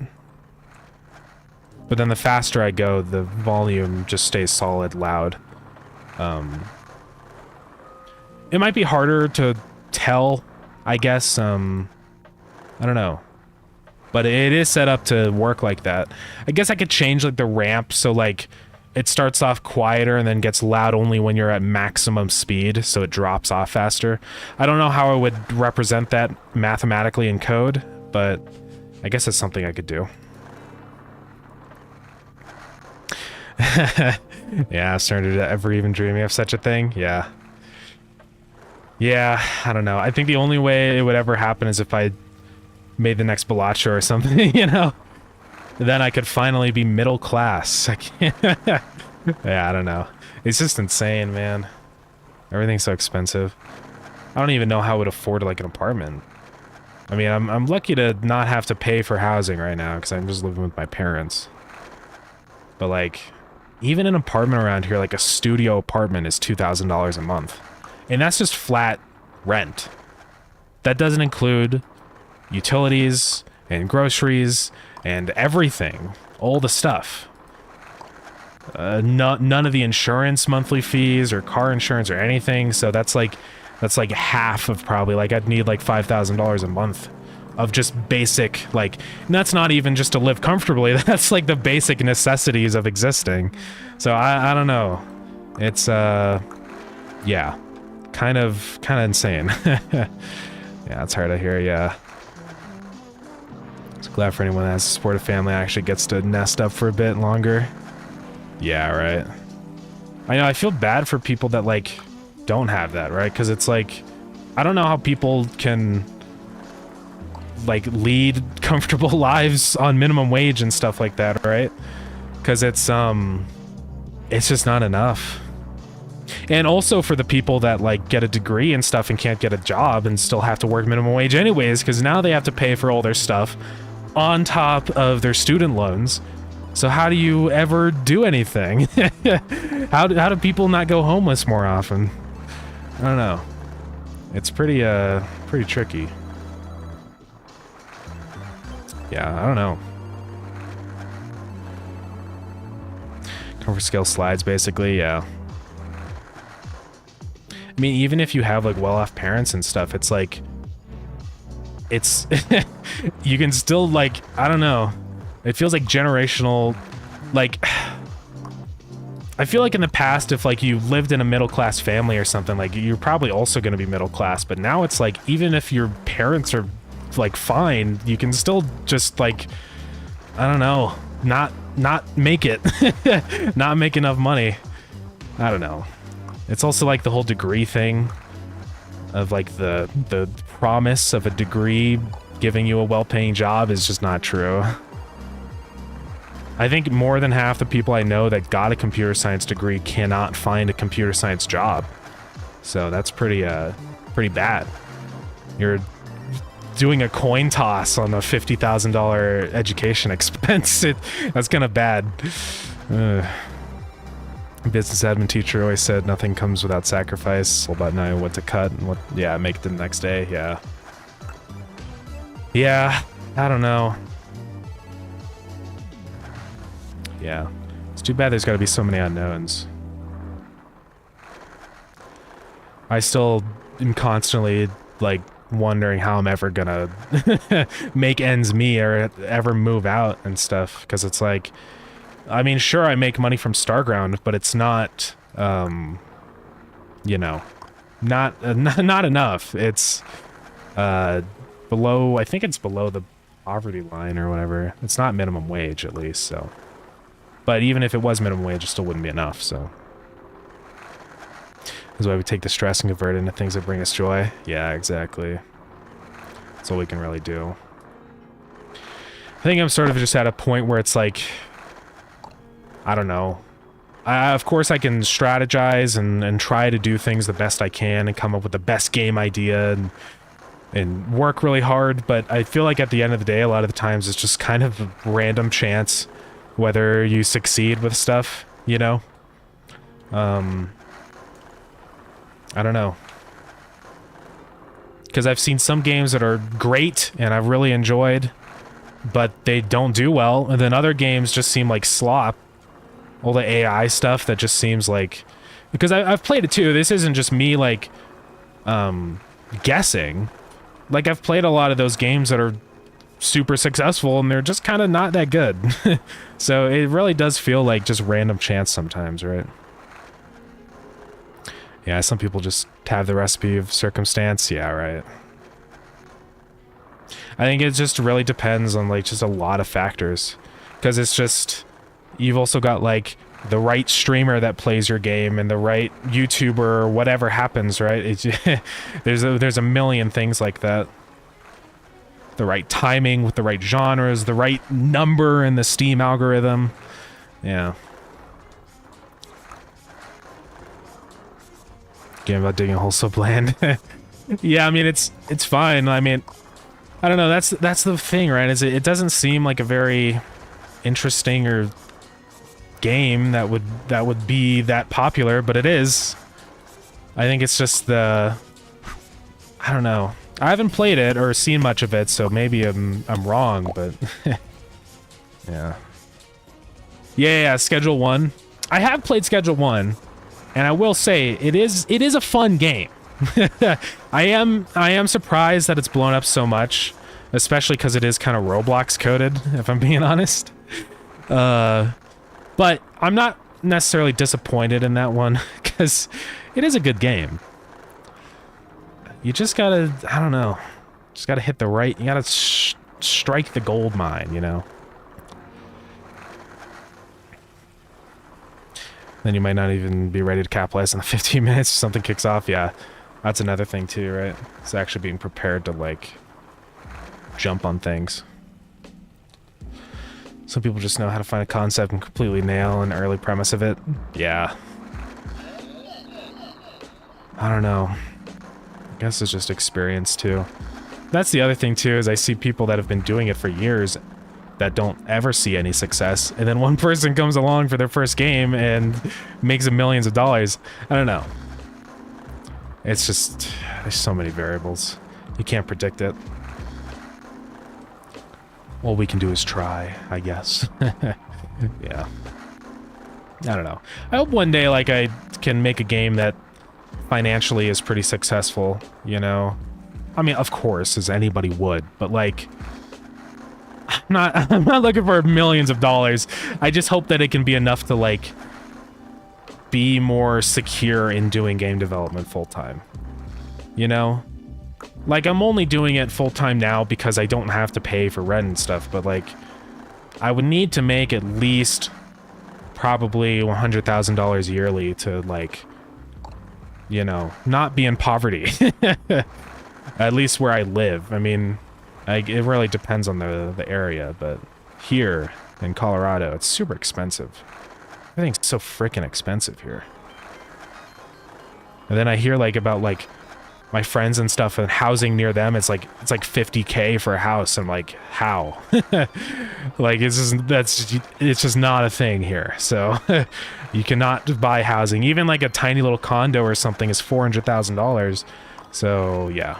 But then the faster I go, the volume just stays solid loud. It might be harder to tell, I guess. I don't know. But it is set up to work like that. I guess I could change like the ramp so like it starts off quieter and then gets loud only when you're at maximum speed, so it drops off faster. I don't know how I would represent that mathematically in code, but I guess it's something I could do. Yeah, I'm starting to ever even dreaming of such a thing. Yeah. Yeah, I don't know. I think the only way it would ever happen is if I made the next Balacha or something, you know? Then I could finally be middle class. I can't. Yeah, I don't know. It's just insane, man. Everything's so expensive. I don't even know how I would afford like an apartment. I mean, I'm lucky to not have to pay for housing right now because I'm just living with my parents. But like, even an apartment around here, like a studio apartment, is $2,000 a month. And that's just flat rent. That doesn't include utilities and groceries and everything, all the stuff. None of the insurance monthly fees or car insurance or anything. So that's like half of probably, like I'd need like $5,000 a month of just basic, like, and that's not even just to live comfortably. That's like the basic necessities of existing. So I don't know. It's yeah, kind of insane. Yeah, it's hard to hear. Yeah. Glad for anyone that has a supportive family actually gets to nest up for a bit longer. Yeah, right. I know, I feel bad for people that, like, don't have that, right? Because it's like, I don't know how people can, like, lead comfortable lives on minimum wage and stuff like that, right? Because it's just not enough. And also for the people that, like, get a degree and stuff and can't get a job and still have to work minimum wage anyways, because now they have to pay for all their stuff on top of their student loans. So how do you ever do anything? How do people not go homeless more often? I don't know. It's pretty tricky. Yeah, I don't know. Comfort scale slides, basically, yeah. I mean, even if you have, like, well-off parents and stuff, it's like, it's you can still, like, I don't know, it feels like generational, like, I feel like in the past, if like you lived in a middle-class family or something, like, you're probably also going to be middle class, but now it's like, even if your parents are like fine, you can still just, like, I don't know, not make it. Not make enough money. I don't know. It's also like the whole degree thing of like the promise of a degree giving you a well-paying job is just not true. I think more than half the people I know that got a computer science degree cannot find a computer science job. So that's pretty bad. You're doing a coin toss on a $50,000 education expense. That's kind of bad. Business admin teacher always said nothing comes without sacrifice. All about knowing what to cut and what, yeah, make it the next day. Yeah. Yeah, I don't know. Yeah. It's too bad there's got to be so many unknowns. I still am constantly, like, wondering how I'm ever gonna make ends meet or ever move out and stuff, because it's like, I mean, sure, I make money from Starground, but it's not, you know, not enough. It's below, I think it's below the poverty line or whatever. It's not minimum wage, at least, so. But even if it was minimum wage, it still wouldn't be enough, so. That's why we take the stress and convert it into things that bring us joy. Yeah, exactly. That's all we can really do. I think I'm sort of just at a point where it's like, I don't know. Of course I can strategize and try to do things the best I can and come up with the best game idea and work really hard, but I feel like at the end of the day, a lot of the times it's just kind of a random chance whether you succeed with stuff, you know? I don't know. Because I've seen some games that are great and I've really enjoyed, but they don't do well, and then other games just seem like slop. All the AI stuff that just seems like... Because I've played it too. This isn't just me, like, guessing. Like, I've played a lot of those games that are super successful, and they're just kind of not that good. So it really does feel like just random chance sometimes, right? Yeah, some people just have the recipe of circumstance. Yeah, right. I think it just really depends on, like, just a lot of factors. Because it's just... You've also got, like, the right streamer that plays your game and the right YouTuber or whatever happens, right? It's, there's a million things like that. The right timing with the right genres, the right number in the Steam algorithm. Yeah. Game about digging a hole so bland. Yeah, I mean, it's fine. I mean, I don't know, that's the thing, right? Is it doesn't seem like a very interesting or game that would be that popular, but it is. I think it's just the... I don't know. I haven't played it or seen much of it, so maybe I'm wrong, but... Yeah. Yeah, Schedule 1. I have played Schedule 1, and I will say, it is a fun game. I am surprised that it's blown up so much, especially because it is kind of Roblox coded, if I'm being honest. But I'm not necessarily disappointed in that one, because it is a good game. You just gotta, I don't know, just gotta hit the right, you gotta strike the gold mine, you know? Then you might not even be ready to capitalize in the 15 minutes if something kicks off. Yeah, that's another thing too, right? It's actually being prepared to, like, jump on things. Some people just know how to find a concept and completely nail an early premise of it. Yeah. I don't know. I guess it's just experience too. That's the other thing too, is I see people that have been doing it for years that don't ever see any success, and then one person comes along for their first game and makes them millions of dollars. I don't know. It's just, there's so many variables. You can't predict it. All we can do is try, I guess. Yeah. I don't know. I hope one day, like, I can make a game that financially is pretty successful, you know? I mean, of course, as anybody would, but, like, I'm not looking for millions of dollars. I just hope that it can be enough to, like, be more secure in doing game development full-time. You know? Like, I'm only doing it full-time now because I don't have to pay for rent and stuff, but, like, I would need to make at least probably $100,000 yearly to, like, you know, not be in poverty. At least where I live. I mean, it really depends on the area, but here in Colorado, it's super expensive. Everything's so freaking expensive here. And then I hear, like, about, like, my friends and stuff and housing near them, it's like $50K for a house. I'm like, how? Like, it's just not a thing here. So you cannot buy housing. Even like a tiny little condo or something is $400,000. So yeah.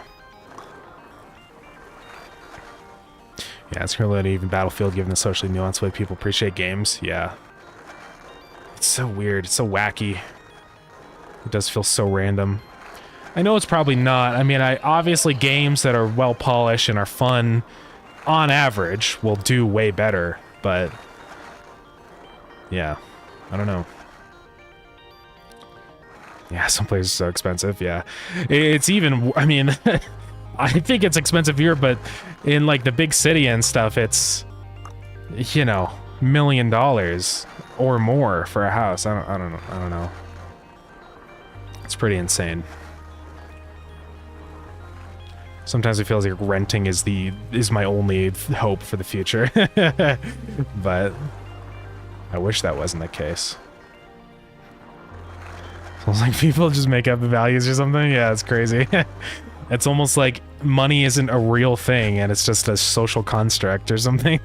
Yeah, it's really even Battlefield given the socially nuanced way people appreciate games. Yeah. It's so weird. It's so wacky. It does feel so random. I know it's probably not. I mean, obviously games that are well polished and are fun, on average, will do way better, but yeah, I don't know. Yeah, some places are so expensive, yeah. It's even, I mean, I think it's expensive here, but in, like, the big city and stuff, it's, you know, $1 million or more for a house. I don't know. It's pretty insane. Sometimes it feels like renting is my only hope for the future. But I wish that wasn't the case. Sounds like people just make up the values or something. Yeah, it's crazy. It's almost like money isn't a real thing and it's just a social construct or something.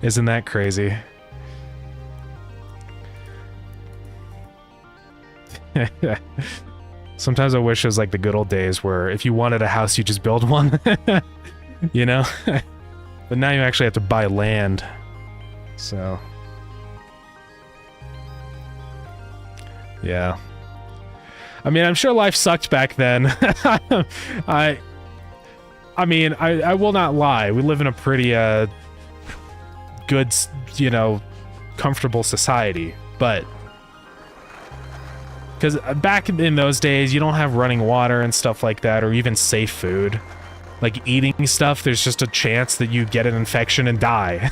Isn't that crazy? Sometimes I wish it was like the good old days where if you wanted a house, you just build one, you know? But now you actually have to buy land, so... Yeah. I mean, I'm sure life sucked back then. I mean, I will not lie. We live in a pretty, good, you know, comfortable society, but... Because back in those days, you don't have running water and stuff like that, or even safe food. Like, eating stuff, there's just a chance that you get an infection and die.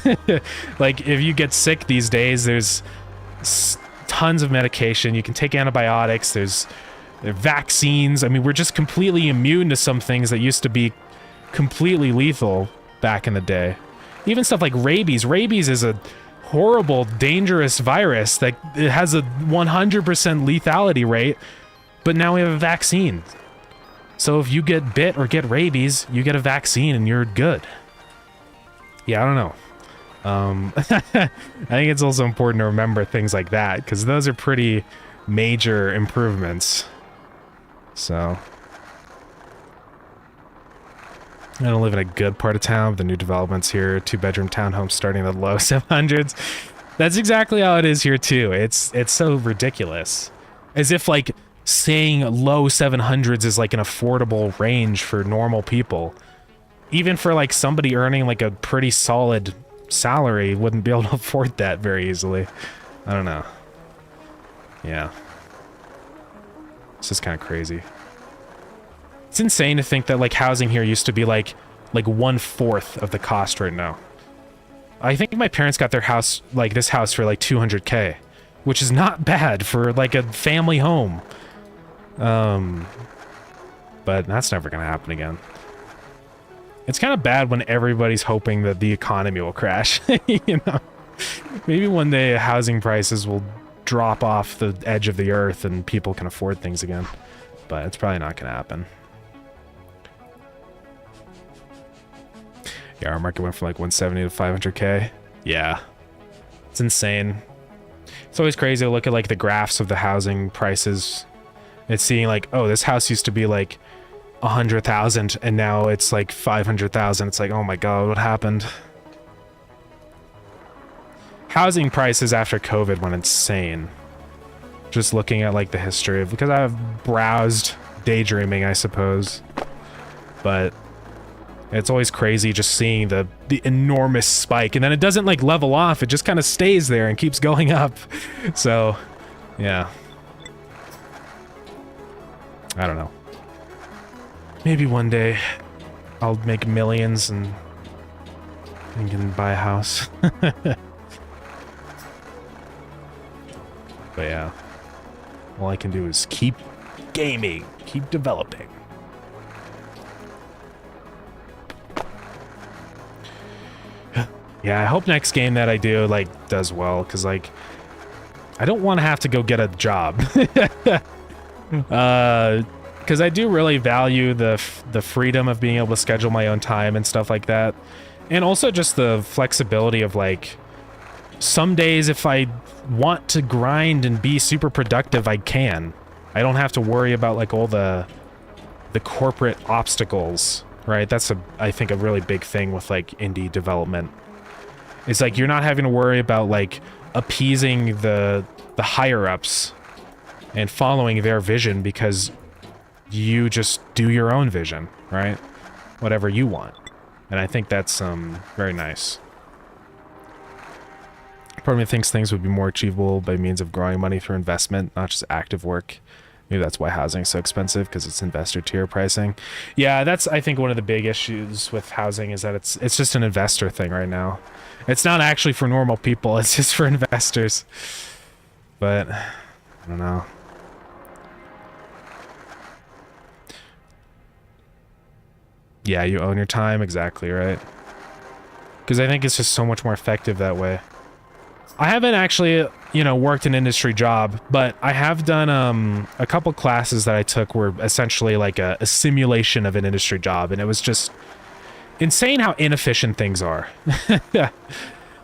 Like, if you get sick these days, there's tons of medication. You can take antibiotics, there's vaccines. I mean, we're just completely immune to some things that used to be completely lethal back in the day. Even stuff like rabies. Rabies is a horrible, dangerous virus that it has a 100% lethality rate, but now we have a vaccine. So if you get bit or get rabies, you get a vaccine and you're good. Yeah, I don't know. I think it's also important to remember things like that, because those are pretty major improvements. So... I don't live in a good part of town. The new developments here, 2-bedroom townhomes starting at the low 700s. That's exactly how it is here too. It's so ridiculous. As if like saying low 700s is like an affordable range for normal people. Even for like somebody earning like a pretty solid salary wouldn't be able to afford that very easily. I don't know. Yeah. This is kind of crazy. It's insane to think that like housing here used to be like 1/4 of the cost right now. I think my parents got their house, like this house, for like 200K, which is not bad for like a family home. But that's never gonna happen again. It's kind of bad when everybody's hoping that the economy will crash. You know, maybe one day housing prices will drop off the edge of the earth and people can afford things again, but it's probably not gonna happen. Yeah, our market went from like 170 to 500K. Yeah, it's insane. It's always crazy to look at like the graphs of the housing prices. It's seeing like, oh, this house used to be like 100,000 and now it's like 500,000. It's like, oh my god, what happened? Housing prices after COVID went insane. Just looking at like the history of, because I've browsed, daydreaming, I suppose, but it's always crazy just seeing the enormous spike, and then it doesn't like level off, it just kind of stays there and keeps going up. So yeah, I don't know, maybe one day I'll make millions and can buy a house. But yeah, all I can do is keep gaming, keep developing. Yeah, I hope next game that I do, like, does well, because, like, I don't want to have to go get a job. Because I do really value the freedom of being able to schedule my own time and stuff like that. And also just the flexibility of, like, some days if I want to grind and be super productive, I can. I don't have to worry about, like, all the corporate obstacles, right? That's, I think, a really big thing with, like, indie development. It's like you're not having to worry about like appeasing the higher-ups and following their vision, because you just do your own vision, right? Whatever you want. And I think that's very nice. Part of me thinks things would be more achievable by means of growing money through investment, not just active work. Maybe that's why housing is so expensive, because it's investor tier pricing. Yeah, that's, I think, one of the big issues with housing is that it's just an investor thing right now. It's not actually for normal people, it's just for investors. But I don't know. Yeah, you own your time, exactly, right? Because I think it's just so much more effective that way. I haven't actually, you know, worked an industry job, but I have done a couple classes that I took were essentially like a simulation of an industry job, and it was just insane how inefficient things are.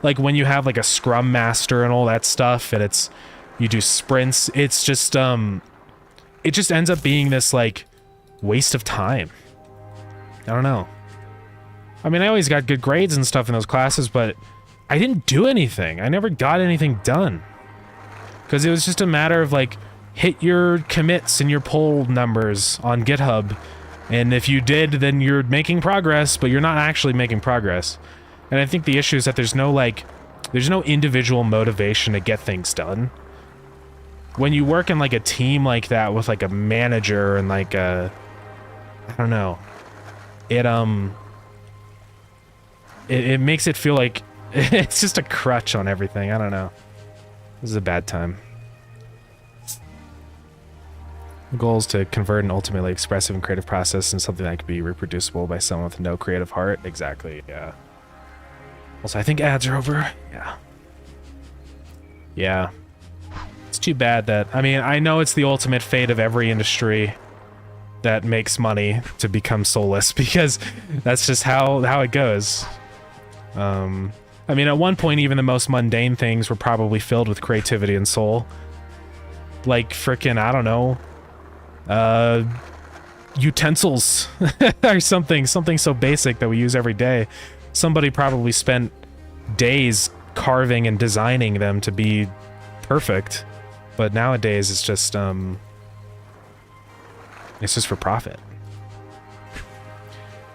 Like when you have like a scrum master and all that stuff, and you do sprints, it's just it just ends up being this like waste of time. I don't know. I mean, I always got good grades and stuff in those classes, but I didn't do anything. I never got anything done. Because it was just a matter of like, hit your commits and your pull numbers on GitHub. And if you did, then you're making progress, but you're not actually making progress. And I think the issue is that there's no individual motivation to get things done. When you work in like a team like that with like a manager and like a, I don't know, it makes it feel like it's just a crutch on everything. I don't know. This is a bad time. The goal is to convert an ultimately expressive and creative process into something that can be reproducible by someone with no creative heart. Exactly, yeah. Also, I think ads are over. Yeah. Yeah. It's too bad that... I mean, I know it's the ultimate fate of every industry that makes money to become soulless, because that's just how it goes. I mean, at one point, even the most mundane things were probably filled with creativity and soul. Like, frickin', I don't know... utensils or something so basic that we use every day. Somebody probably spent days carving and designing them to be perfect, but nowadays it's just for profit.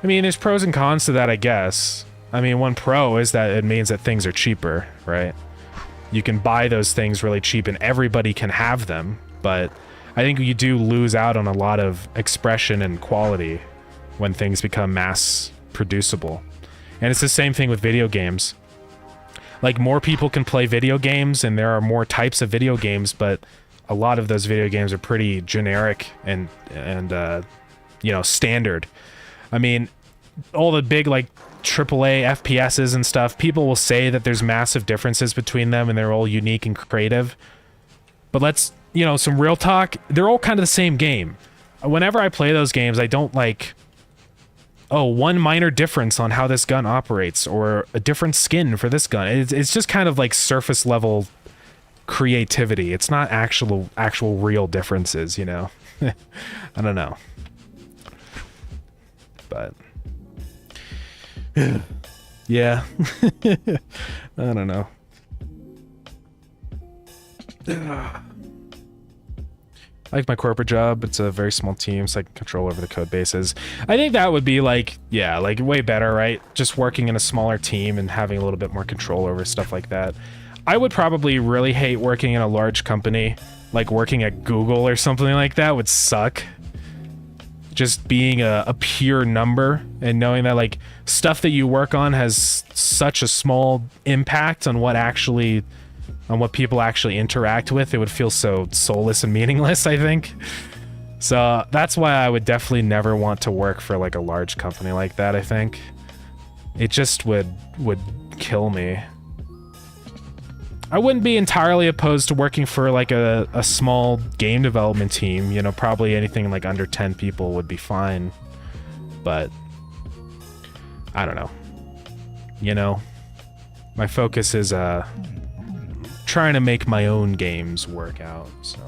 I mean, there's pros and cons to that, I guess. I mean, one pro is that it means that things are cheaper, right? You can buy those things really cheap and everybody can have them, but I think you do lose out on a lot of expression and quality when things become mass producible. And it's the same thing with video games. Like, more people can play video games and there are more types of video games, but a lot of those video games are pretty generic and you know, standard. I mean, all the big like AAA FPSs and stuff, people will say that there's massive differences between them and they're all unique and creative. But let's, you know, some real talk, they're all kind of the same game. Whenever I play those games, I don't like, oh, one minor difference on how this gun operates or a different skin for this gun. It's just kind of like surface level creativity. It's not actual real differences, you know? I don't know. But yeah. I don't know. I like my corporate job. It's a very small team, so I can control over the code bases. I think that would be like, yeah, like way better, right? Just working in a smaller team and having a little bit more control over stuff like that. I would probably really hate working in a large company, like working at Google or something like that would suck. Just being a pure number and knowing that like stuff that you work on has such a small impact on what people actually interact with, it would feel so soulless and meaningless, I think. So that's why I would definitely never want to work for like a large company like that, I think. It just would kill me. I wouldn't be entirely opposed to working for like a small game development team, you know, probably anything like under 10 people would be fine. But I don't know. You know, my focus is trying to make my own games work out, so.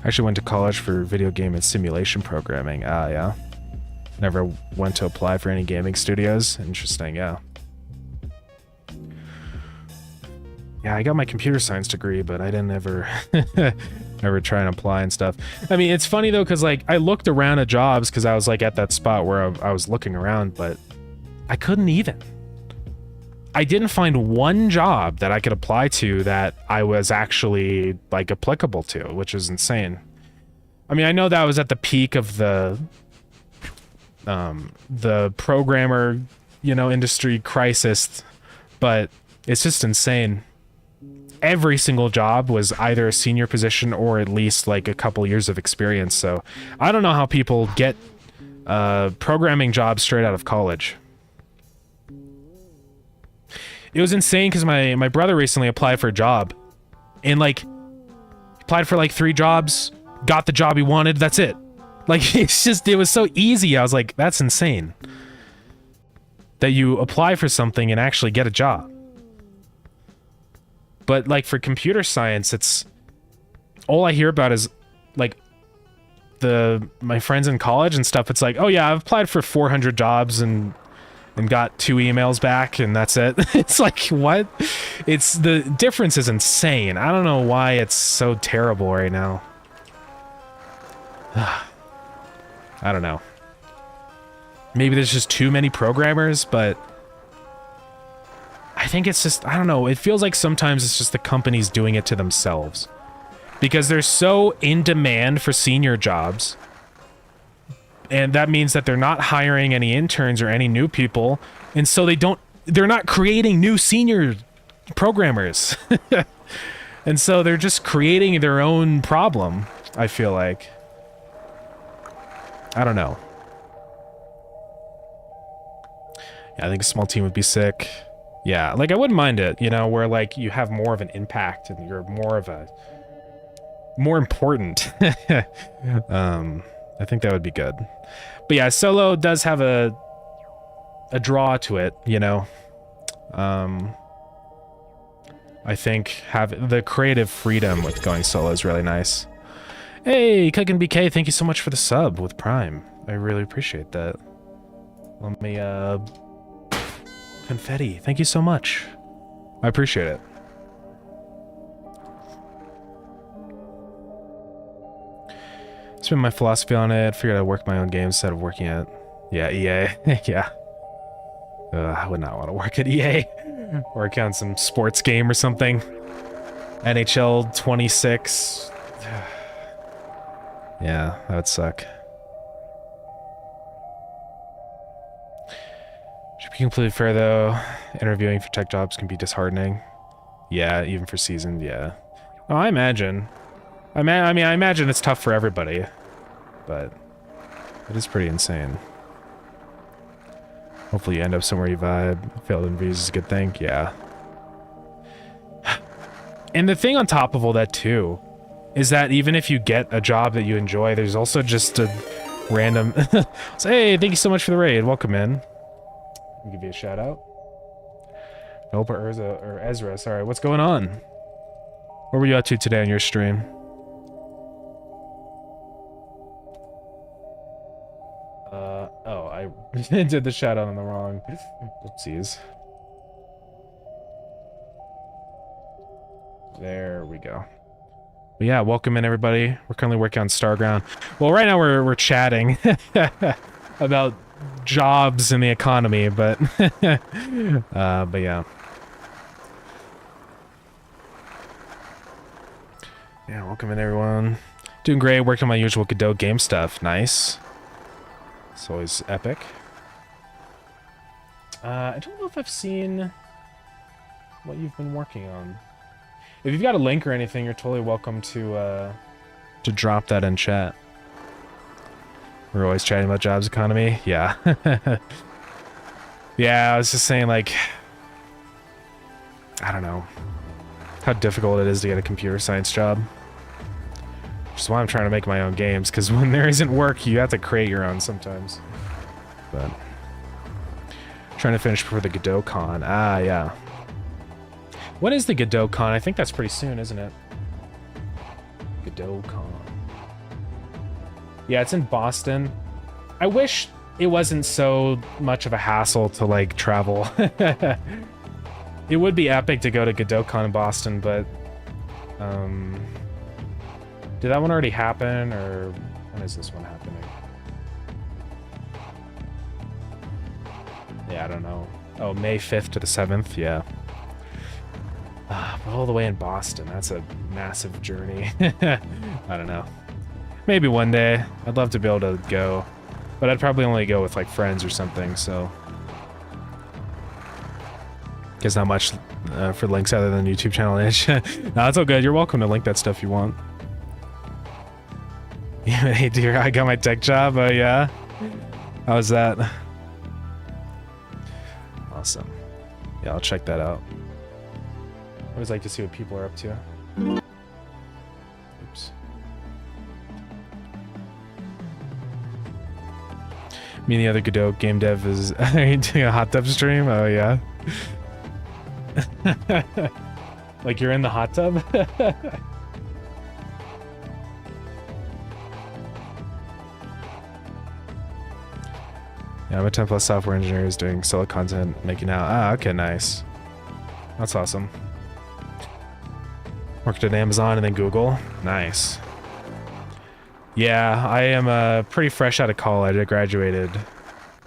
I actually went to college for video game and simulation programming. Ah, yeah. Never went to apply for any gaming studios. Interesting, yeah. Yeah, I got my computer science degree, but I didn't ever try and apply and stuff. I mean, it's funny though, because like I looked around at jobs because I was like at that spot where I was looking around, but I couldn't even. I didn't find one job that I could apply to that I was actually like applicable to, which is insane. I mean, I know that was at the peak of the programmer, you know, industry crisis, but it's just insane. Every single job was either a senior position or at least like a couple years of experience. So I don't know how people get programming jobs straight out of college. It was insane because my brother recently applied for a job and like applied for like 3 jobs, got the job he wanted. That's it. Like, it was so easy. I was like, that's insane that you apply for something and actually get a job. But like for computer science, all I hear about is like my friends in college and stuff. It's like, oh yeah, I've applied for 400 jobs and got 2 emails back and that's it. It's like, what? It's the difference is insane. I don't know why it's so terrible right now. I don't know. Maybe there's just too many programmers, but I think it's just, I don't know. It feels like sometimes it's just the companies doing it to themselves because they're so in demand for senior jobs. And that means that they're not hiring any interns or any new people. And so they're not creating new senior programmers. And so they're just creating their own problem, I feel like. I don't know. Yeah, I think a small team would be sick. Yeah, like I wouldn't mind it, you know, where like you have more of an impact and you're more important. I think that would be good. But yeah, solo does have a draw to it, you know. I think have the creative freedom with going solo is really nice. Hey, Cookin' BK, thank you so much for the sub with Prime. I really appreciate that. Let me confetti. Thank you so much. I appreciate it. It's been my philosophy on it. Figured I'd work my own game instead of working at, yeah, EA. Yeah. I would not want to work at EA. Work on some sports game or something. NHL 26. Yeah, that would suck. Should be completely fair though. Interviewing for tech jobs can be disheartening. Yeah, even for seasoned, yeah. Oh, I imagine. I mean, I imagine it's tough for everybody, but it is pretty insane. Hopefully you end up somewhere you vibe. Failed interviews is a good thing, yeah. And the thing on top of all that too, is that even if you get a job that you enjoy, there's also just a random... So, hey, thank you so much for the raid. Welcome in. I'll give you a shout out. Nope, or Ezra, sorry. What's going on? What were you up to today on your stream? Oh, I did the shout out on the wrong. Oopsies. There we go. But yeah, welcome in everybody. We're currently working on Starground. Well, right now we're chatting about jobs in the economy, but but yeah. Yeah, welcome in everyone. Doing great, working on my usual Godot game stuff. Nice. It's always epic. I don't know if I've seen what you've been working on. If you've got a link or anything, you're totally welcome to drop that in chat. We're always chatting about jobs economy. Yeah. Yeah, I was just saying, like, I don't know how difficult it is to get a computer science job. Which is why I'm trying to make my own games, because when there isn't work, you have to create your own sometimes. But trying to finish before the Godot Con. Ah, yeah. When is the Godot Con? I think that's pretty soon, isn't it? Godot Con. Yeah, it's in Boston. I wish it wasn't so much of a hassle to, like, travel. It would be epic to go to Godot Con in Boston, but... did that one already happen, or when is this one happening? Yeah, I don't know. Oh, May 5th to the 7th, yeah. But all the way in Boston, that's a massive journey. I don't know. Maybe one day. I'd love to be able to go. But I'd probably only go with, like, friends or something, so... Guess not much for links other than YouTube channel itch. No, that's all good. You're welcome to link that stuff you want. Yeah, hey, dear, I got my tech job. Oh, yeah? How was that? Awesome. Yeah, I'll check that out. I always like to see what people are up to. Oops. Me and the other Godot Gamedev is are you doing a hot tub stream? Oh yeah. Like you're in the hot tub? Yeah, I'm a 10 plus software engineer who's doing solo content, making out. Ah, okay, nice. That's awesome. Worked at Amazon and then Google. Nice. Yeah, I am pretty fresh out of college. I graduated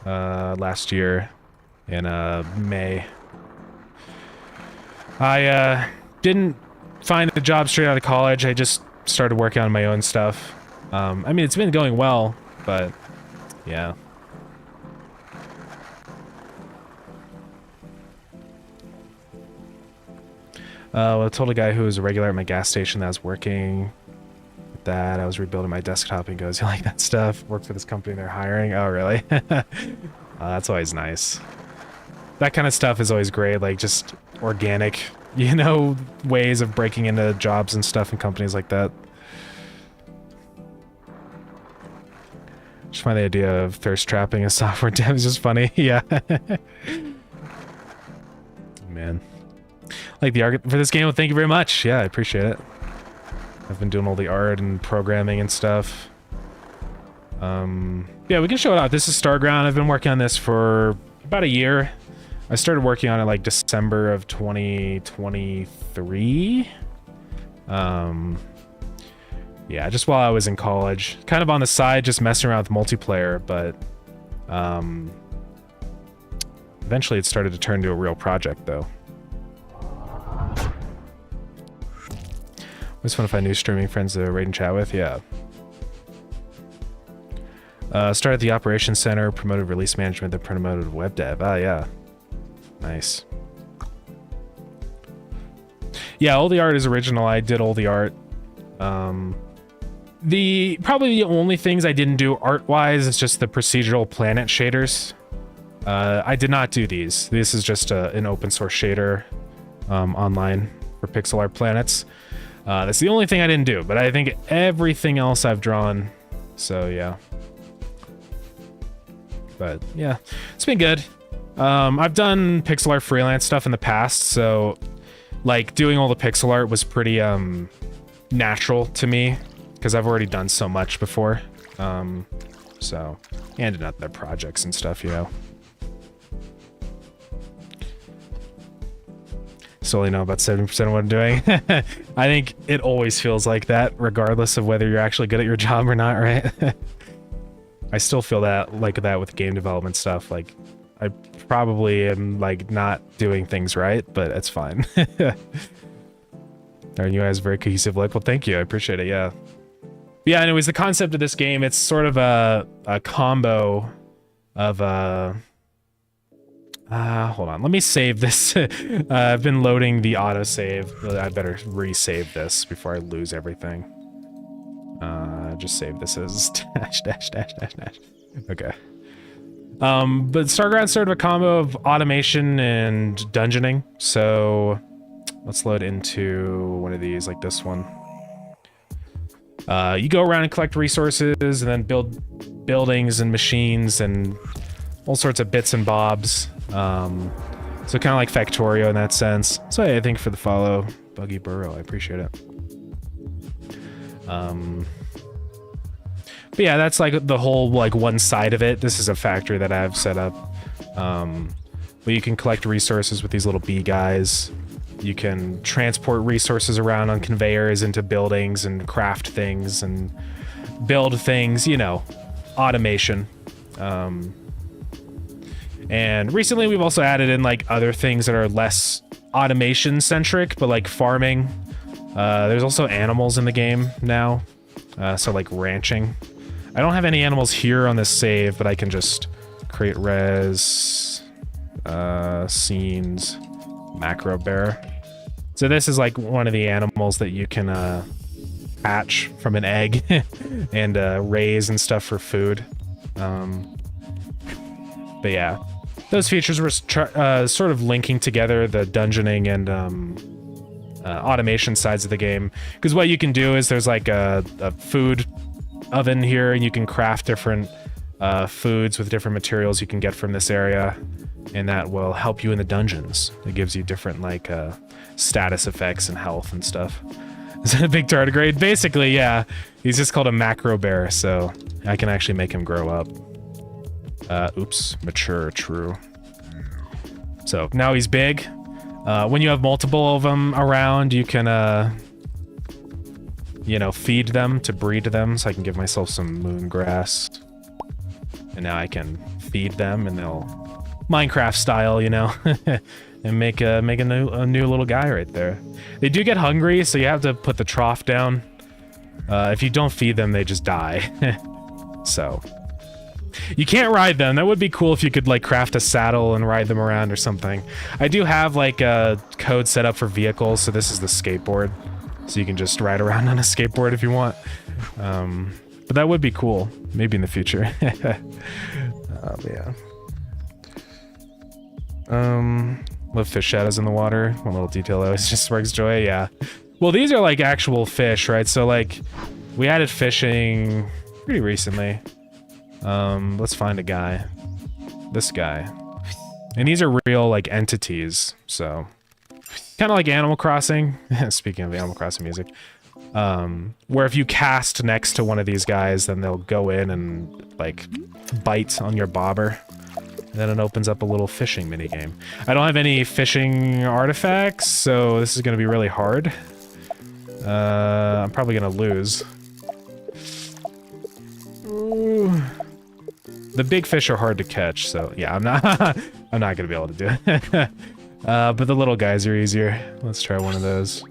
last year in May. I didn't find a job straight out of college. I just started working on my own stuff. I mean, it's been going well, but yeah. Well, I told a guy who was a regular at my gas station that I was working with that. I was rebuilding my desktop, and he goes, "You like that stuff? Work for this company they're hiring." Oh, really? That's always nice. That kind of stuff is always great, like just organic, you know, ways of breaking into jobs and stuff in companies like that. Just find the idea of thirst trapping as software dev is just funny. Yeah. Man. Like the art for this game, well, thank you very much. Yeah, I appreciate it. I've been doing all the art and programming and stuff. Yeah, we can show it out. This is Starground. I've been working on this for about a year. I started working on it like December of 2023. Yeah, just while I was in college. Kind of on the side, just messing around with multiplayer, but eventually it started to turn into a real project, though. Always fun to find new streaming friends to raid and chat with, yeah. Started the operations center, promoted release management, then promoted web dev. Ah, yeah. Nice. Yeah, all the art is original. I did all the art. Probably the only things I didn't do art-wise is just the procedural planet shaders. I did not do these. This is just an open source shader online for pixel art planets. That's the only thing I didn't do, but I think everything else I've drawn, so yeah. But yeah, it's been good. I've done pixel art freelance stuff in the past, so like doing all the pixel art was pretty natural to me because I've already done so much before. So, and in other projects and stuff, you know. So only know about 70% of what I'm doing. I think it always feels like that, regardless of whether you're actually good at your job or not, right? I still feel that like that with game development stuff. Like, I probably am like not doing things right, but it's fine. Are you guys very cohesive? Like, well, thank you. I appreciate it. Yeah. Yeah. Anyways, the concept of this game, it's sort of a combo of hold on. Let me save this. I've been loading the autosave. I better resave this before I lose everything. Just save this as dash. Okay. But Starground's sort of a combo of automation and dungeoning. So let's load into one of these, like this one. You go around and collect resources and then build buildings and machines and all sorts of bits and bobs. So kind of like Factorio in that sense. So hey, I think for the follow, Buggy Burrow, I appreciate it. But yeah, that's like the whole like one side of it. This is a factory that I've set up. But you can collect resources with these little bee guys. You can transport resources around on conveyors into buildings and craft things and build things, you know, automation. And recently we've also added in like other things that are less automation centric, but like farming. There's also animals in the game now. So like ranching. I don't have any animals here on this save, but I can just create res, scenes, macro bear. So this is like one of the animals that you can hatch from an egg and raise and stuff for food. But yeah, those features were sort of linking together the dungeoning and automation sides of the game. Because what you can do is there's like a food oven here, and you can craft different foods with different materials you can get from this area, and that will help you in the dungeons. It gives you different like status effects and health and stuff. Is that a big tardigrade? Basically, yeah. He's just called a macro bear, so I can actually make him grow up. Oops, mature, true. So now he's big. When you have multiple of them around, you can, you know, feed them to breed them. So I can give myself some moon grass. And now I can feed them and they'll Minecraft style, you know, and make a new little guy right there. They do get hungry, so you have to put the trough down. If you don't feed them, they just die. So you can't ride them. That would be cool if you could like craft a saddle and ride them around or something. I do have like a code set up for vehicles, so this is the skateboard. So you can just ride around on a skateboard if you want. But that would be cool. Maybe in the future. Yeah. Love fish shadows in the water. One little detail that always just sparks joy. Yeah. Well, these are like actual fish, right? So like we added fishing pretty recently. Let's find a guy. This guy. And these are real like entities. So kind of like Animal Crossing. Speaking of Animal Crossing music. Where if you cast next to one of these guys, then they'll go in and like bite on your bobber. And then it opens up a little fishing minigame. I don't have any fishing artifacts, so this is going to be really hard. I'm probably going to lose. Ooh. The big fish are hard to catch, so yeah, I'm not I'm not going to be able to do it. But the little guys are easier. Let's try one of those.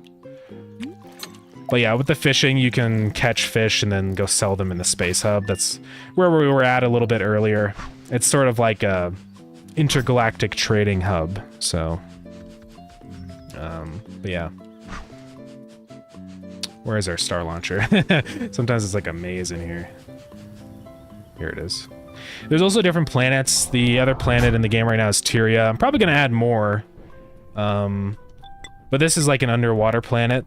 But yeah, with the fishing, you can catch fish and then go sell them in the space hub. That's where we were at a little bit earlier. It's sort of like a intergalactic trading hub, so... but yeah. Where is our star launcher? Sometimes it's like a maze in here. Here it is. There's also different planets. The other planet in the game right now is Tyria. I'm probably going to add more. But this is like an underwater planet.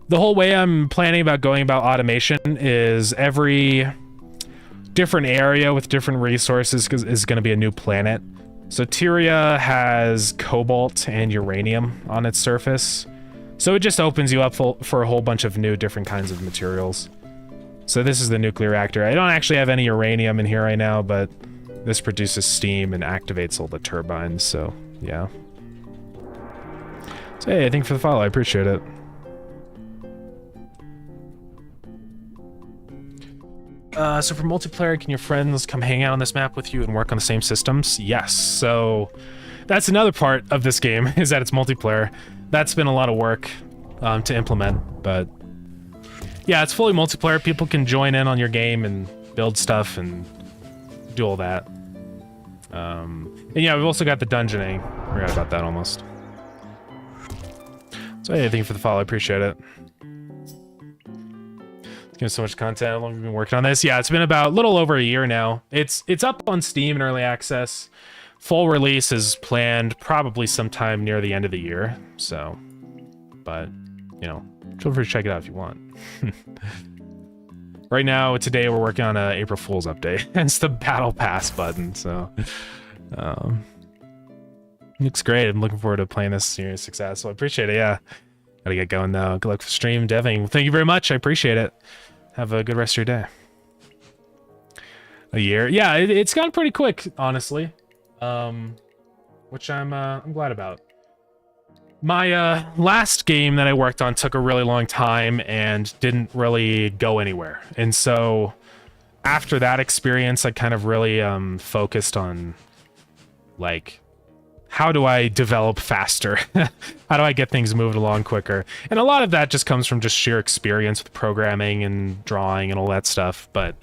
The whole way I'm planning about going about automation is every different area with different resources is going to be a new planet. So Tyria has cobalt and uranium on its surface. So it just opens you up for a whole bunch of new different kinds of materials. So this is the nuclear reactor. I don't actually have any uranium in here right now, but this produces steam and activates all the turbines, so yeah. So hey, thank you for the follow, I appreciate it. So for multiplayer, can your friends come hang out on this map with you and work on the same systems? Yes, so that's another part of this game, is that it's multiplayer. That's been a lot of work to implement, but yeah, it's fully multiplayer. People can join in on your game and build stuff and do all that. And yeah, we've also got the dungeoning. Forgot about that almost. So hey, thank you for the follow, I appreciate it. Give so much content. How long have you been working on this? Yeah, it's been about a little over a year now. It's up on Steam in early access. Full release is planned probably sometime near the end of the year. So, but you know, feel free to check it out if you want. Right now, today we're working on a April Fool's update. Hence the Battle Pass button. So, looks great. I'm looking forward to playing this serious success. So I appreciate it. Yeah, gotta get going though. Good luck with stream deving. Thank you very much. I appreciate it. Have a good rest of your day. A year, yeah, it's gone pretty quick, honestly. Which I'm glad about. My last game that I worked on took a really long time and didn't really go anywhere. And so after that experience, I kind of really focused on like, how do I develop faster? How do I get things moved along quicker? And a lot of that just comes from just sheer experience with programming and drawing and all that stuff. But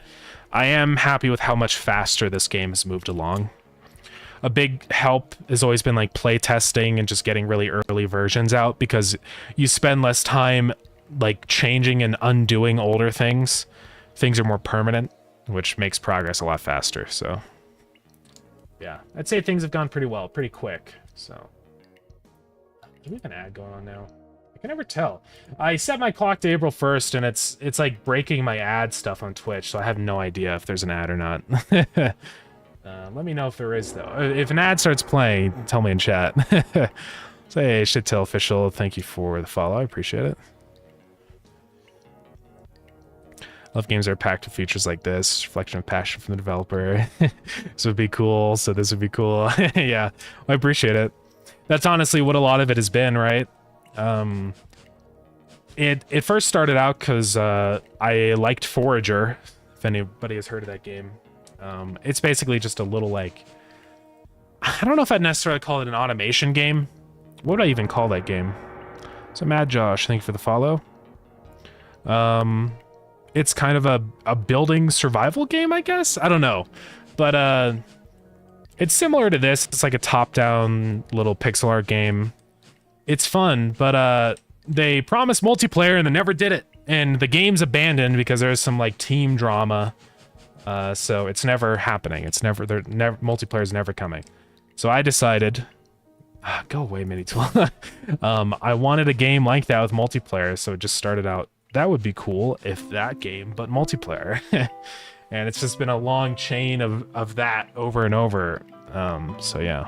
I am happy with how much faster this game has moved along. A big help has always been like play testing and just getting really early versions out, because you spend less time like changing and undoing older things. Things are more permanent, which makes progress a lot faster. So yeah, I'd say things have gone pretty well, pretty quick. So do we have an ad going on now? I can never tell. I set my clock to April 1st, and it's like breaking my ad stuff on Twitch, so I have no idea if there's an ad or not. Let me know if there is, though. If an ad starts playing, tell me in chat. So, hey, Shittail Official, thank you for the follow. I appreciate it. Love games that are packed with features like this. Reflection of passion from the developer. This would be cool. So this would be cool. Yeah, I appreciate it. That's honestly what a lot of it has been, right? It first started out because I liked Forager. If anybody has heard of that game, it's basically just a little like, I don't know if I'd necessarily call it an automation game. What would I even call that game? So Mad Josh, thank you for the follow. It's kind of a building survival game, I guess? I don't know. But it's similar to this. It's like a top-down little pixel art game. It's fun, but they promised multiplayer and they never did it. And the game's abandoned because there's some like team drama. So it's never happening. Multiplayer's never coming. So I decided, go away, Mini Tool. I wanted a game like that with multiplayer, so it just started out, that would be cool if that game, but multiplayer. And it's just been a long chain of that over and over. So yeah.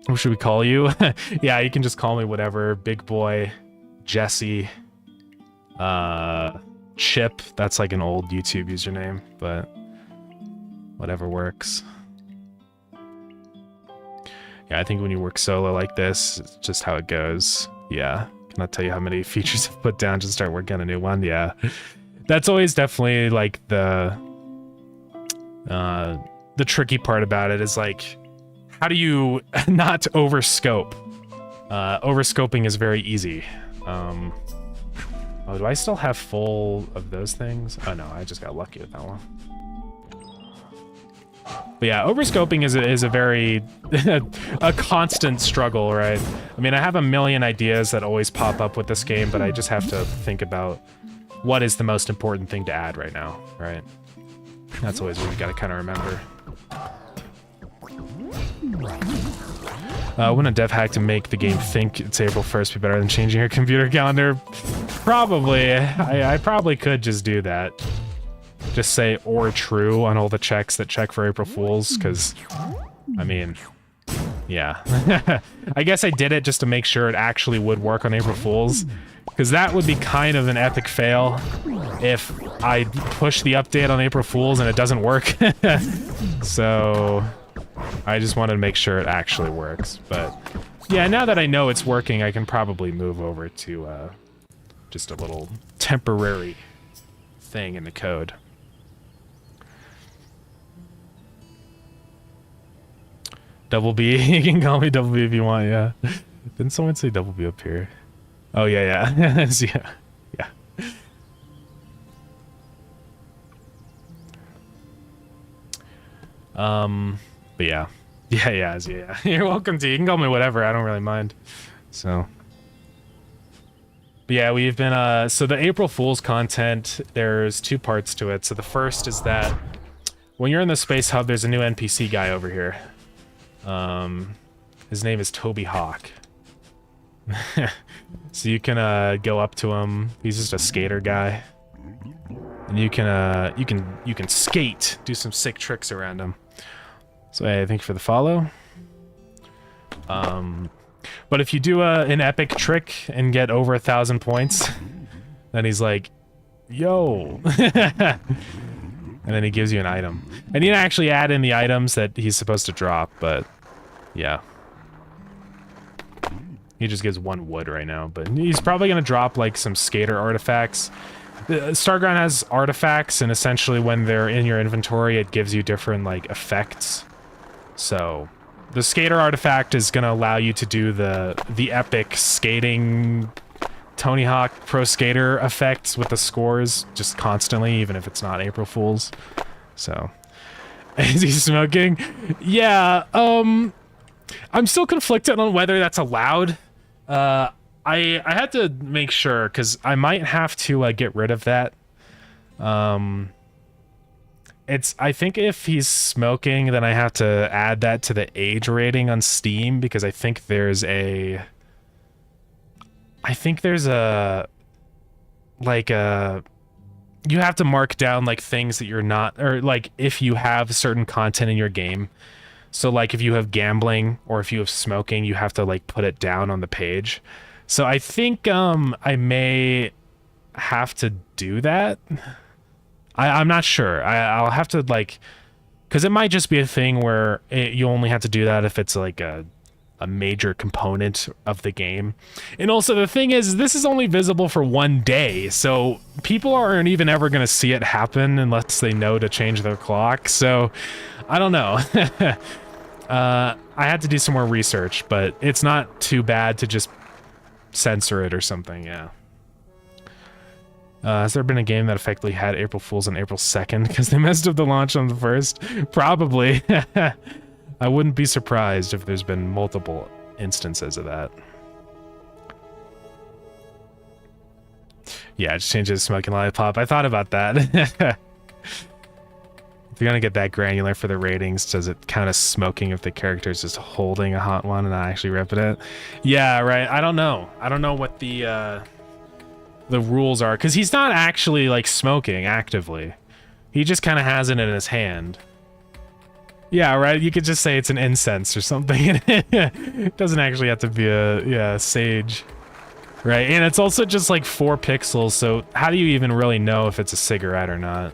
What should we call you? Yeah, you can just call me whatever. Big Boy, Jesse, Chip. That's like an old YouTube username, but whatever works. Yeah, I think when you work solo like this, it's just how it goes. Yeah, cannot tell you how many features I've put down to start working on a new one. Yeah, that's always definitely like the tricky part about it is like, how do you not overscope? Overscoping is very easy. Oh, do I still have full of those things? Oh no, I just got lucky with that one. But yeah, overscoping is a very a constant struggle, right? I mean, I have a million ideas that always pop up with this game, but I just have to think about what is the most important thing to add right now, right? That's always what you gotta kind of remember. Wouldn't a dev hack to make the game think it's April 1st be better than changing your computer calendar? Probably. I probably could just do that. Just say or true on all the checks that check for April Fools, because, I mean, yeah. I guess I did it just to make sure it actually would work on April Fools, because that would be kind of an epic fail if I push the update on April Fools and it doesn't work. So I just wanted to make sure it actually works. But yeah, now that I know it's working, I can probably move over to just a little temporary thing in the code. Double B, you can call me Double B if you want, yeah. Didn't someone say Double B up here? Oh, yeah, yeah. Yeah. But yeah. Yeah. You're welcome to. You can call me whatever, I don't really mind. So. But yeah, we've been, so the April Fool's content, there's two parts to it. So the first is that when you're in the Space Hub, there's a new NPC guy over here. His name is Toby Hawk. So you can go up to him. He's just a skater guy, and you can skate, do some sick tricks around him. So hey, thank you for the follow. But if you do an epic trick and get over 1,000 points, then he's like, "Yo." And then he gives you an item. I need to actually add in the items that he's supposed to drop, but yeah. He just gives 1 wood right now, but he's probably going to drop like some skater artifacts. Starground has artifacts, and essentially when they're in your inventory, it gives you different like effects. So the skater artifact is going to allow you to do the epic skating Tony Hawk Pro Skater effects with the scores just constantly, even if it's not April Fool's. So, is he smoking? Yeah, I'm still conflicted on whether that's allowed. I had to make sure, because I might have to get rid of that. I think if he's smoking, then I have to add that to the age rating on Steam, because I think there's a you have to mark down like things that you're not, or like if you have certain content in your game. So like if you have gambling or if you have smoking, you have to like put it down on the page. So I think I may have to do that. I'm not sure. I'll have to like, because it might just be a thing where you only have to do that if it's like a major component of the game. And also the thing is, this is only visible for 1 day, so people aren't even ever going to see it happen unless they know to change their clock. So I don't know. I had to do some more research, but it's not too bad to just censor it or something. Yeah. Has there been a game that effectively had April Fools on April 2nd because they messed up the launch on the 1st? Probably. I wouldn't be surprised if there's been multiple instances of that. Yeah, just change it to Smoking Lollipop. I thought about that. If you're gonna get that granular for the ratings, does it count as smoking if the character's just holding a hot one and not actually ripping it? Yeah, right. I don't know. I don't know what the rules are, because he's not actually like smoking actively. He just kind of has it in his hand. Yeah, right. You could just say it's an incense or something. It doesn't actually have to be a sage, right? And it's also just like 4 pixels. So how do you even really know if it's a cigarette or not?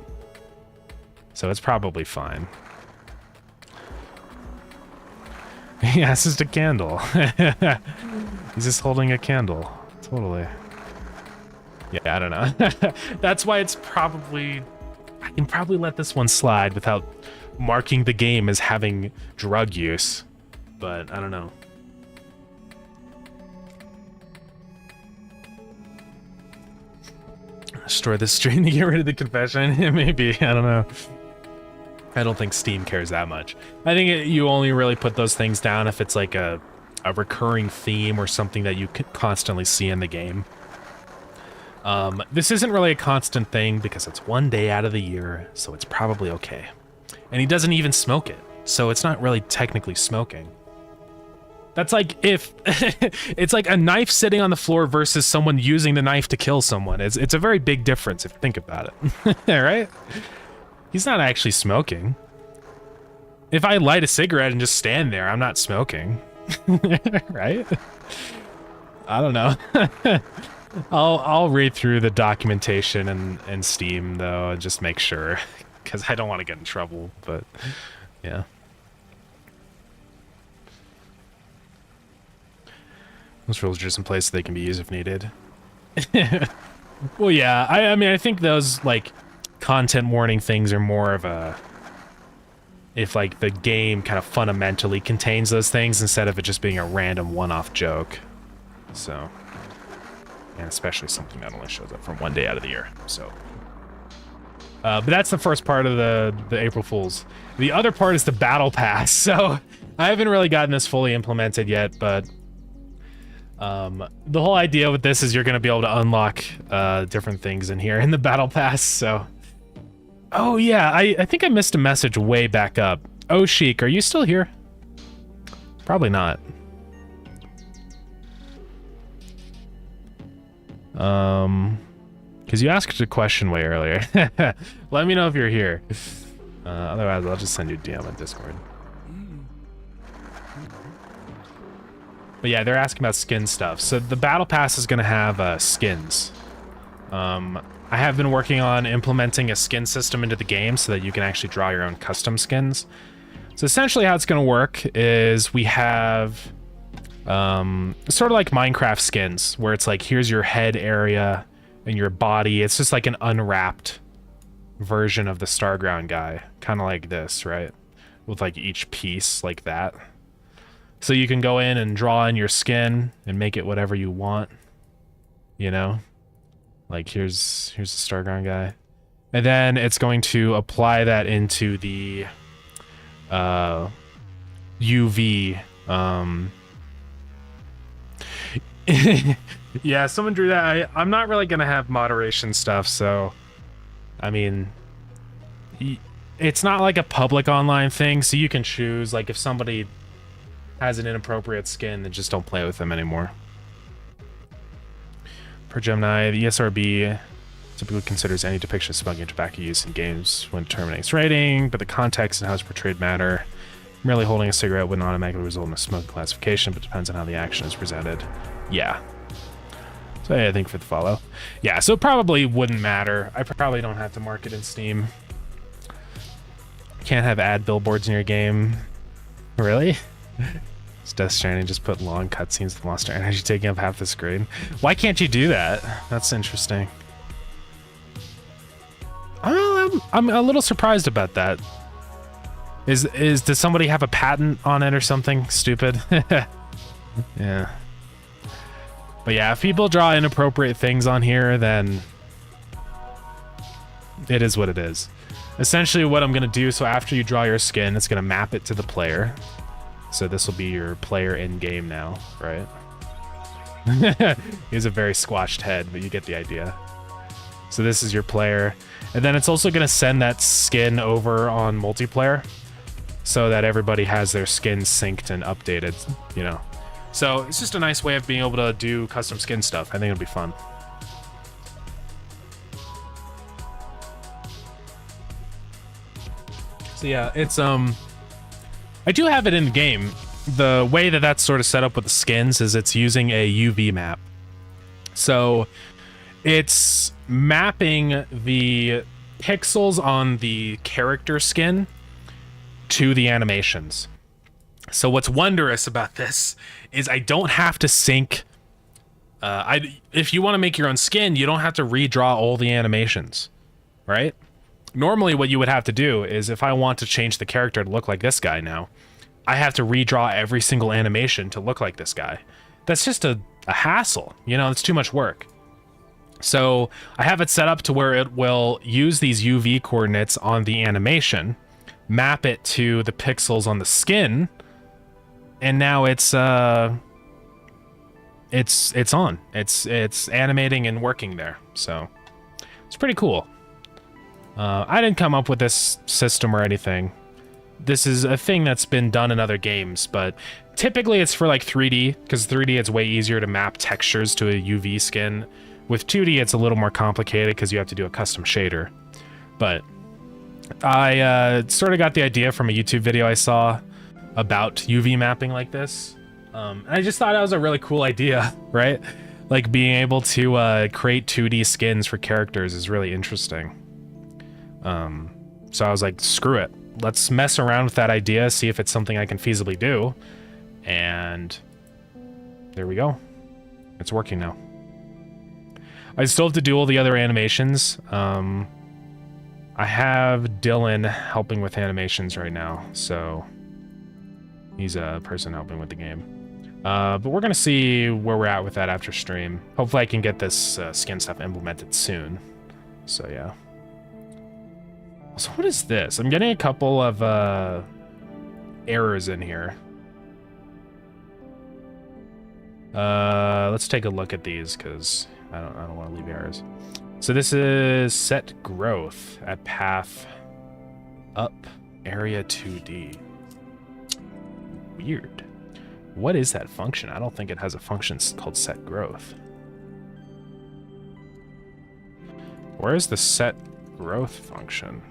So it's probably fine. Yeah, it's just a candle. He's just holding a candle. Totally. Yeah, I don't know. That's why it's probably... I can probably let this one slide without marking the game as having drug use. But, I don't know. Destroy the stream to get rid of the confession? Maybe, I don't know. I don't think Steam cares that much. I think you only really put those things down if it's like a recurring theme or something that you constantly see in the game. This isn't really a constant thing because it's 1 day out of the year, so it's probably okay. And he doesn't even smoke it, so it's not really technically smoking. That's like if it's like a knife sitting on the floor versus someone using the knife to kill someone. It's a very big difference if you think about it. Right? He's not actually smoking. If I light a cigarette and just stand there, I'm not smoking. Right? I don't know. I'll read through the documentation and Steam though and just make sure, because I don't want to get in trouble, but yeah. Those rules are just in place so they can be used if needed. Well, yeah, I mean, I think those, like, content warning things are more of a... if, like, the game kind of fundamentally contains those things instead of it just being a random one-off joke. So... and especially something that only shows up from 1 day out of the year, so... but that's the first part of the April Fools. The other part is the Battle Pass, so... I haven't really gotten this fully implemented yet, but... the whole idea with this is you're going to be able to unlock different things in here in the Battle Pass, so... oh yeah, I think I missed a message way back up. Oh, Sheik, are you still here? Probably not. Because you asked a question way earlier. Let me know if you're here. Otherwise, I'll just send you a DM on Discord. But yeah, they're asking about skin stuff. So the Battle Pass is going to have skins. I have been working on implementing a skin system into the game so that you can actually draw your own custom skins. So essentially how it's going to work is we have sort of like Minecraft skins, where it's like, here's your head area and your body. It's just like an unwrapped version of the Starground guy. Kind of like this, right? With like each piece like that. So you can go in and draw in your skin and make it whatever you want, you know? Like here's the Starground guy. And then it's going to apply that into the UV. Yeah, someone drew that. I'm not really going to have moderation stuff, so I mean, it's not like a public online thing, so you can choose, like, if somebody has an inappropriate skin, then just don't play with them anymore. Per Gemini, the ESRB typically considers any depiction of smoking and tobacco use in games when determining its rating, but the context and how it's portrayed matter. Merely holding a cigarette wouldn't automatically result in a smoking classification, but depends on how the action is presented. Yeah. So yeah, I think for the follow. Yeah, so it probably wouldn't matter. I probably don't have to mark it in Steam. Can't have ad billboards in your game. Really? It's Death Stranding, just put long cutscenes with Monster Energy taking up half the screen. Why can't you do that? That's interesting. I'm a little surprised about that. Does somebody have a patent on it or something stupid? Yeah. But yeah, if people draw inappropriate things on here, then it is what it is. Essentially what I'm gonna do, so after you draw your skin, it's gonna map it to the player. So this will be your player in game now, right? He has a very squashed head, but you get the idea. So this is your player. And then it's also gonna send that skin over on multiplayer so that everybody has their skin synced and updated, you know. So it's just a nice way of being able to do custom skin stuff. I think it'll be fun. So yeah, it's I do have it in the game. The way that that's sort of set up with the skins is it's using a UV map. So it's mapping the pixels on the character skin to the animations. So what's wondrous about this is I don't have to sync. If you want to make your own skin, you don't have to redraw all the animations, right? Normally what you would have to do is if I want to change the character to look like this guy now, I have to redraw every single animation to look like this guy. That's just a hassle, you know, it's too much work. So I have it set up to where it will use these UV coordinates on the animation, map it to the pixels on the skin, and now it's on. It's animating and working there. So it's pretty cool. I didn't come up with this system or anything. This is a thing that's been done in other games, but typically it's for like 3D, because 3D it's way easier to map textures to a UV skin. With 2D it's a little more complicated because you have to do a custom shader. But I sort of got the idea from a YouTube video I saw about UV mapping like this. I just thought that was a really cool idea, right? Like being able to create 2D skins for characters is really interesting. So I was like, screw it. Let's mess around with that idea, see if it's something I can feasibly do. And there we go. It's working now. I still have to do all the other animations. I have Dylan helping with animations right now, so he's a person helping with the game. But we're gonna see where we're at with that after stream. Hopefully I can get this skin stuff implemented soon. So yeah. So what is this? I'm getting a couple of errors in here. Let's take a look at these because I don't want to leave errors. So this is set growth at path up area 2D. Weird. What is that function? I don't think it has a function called set growth. Where is the set growth function?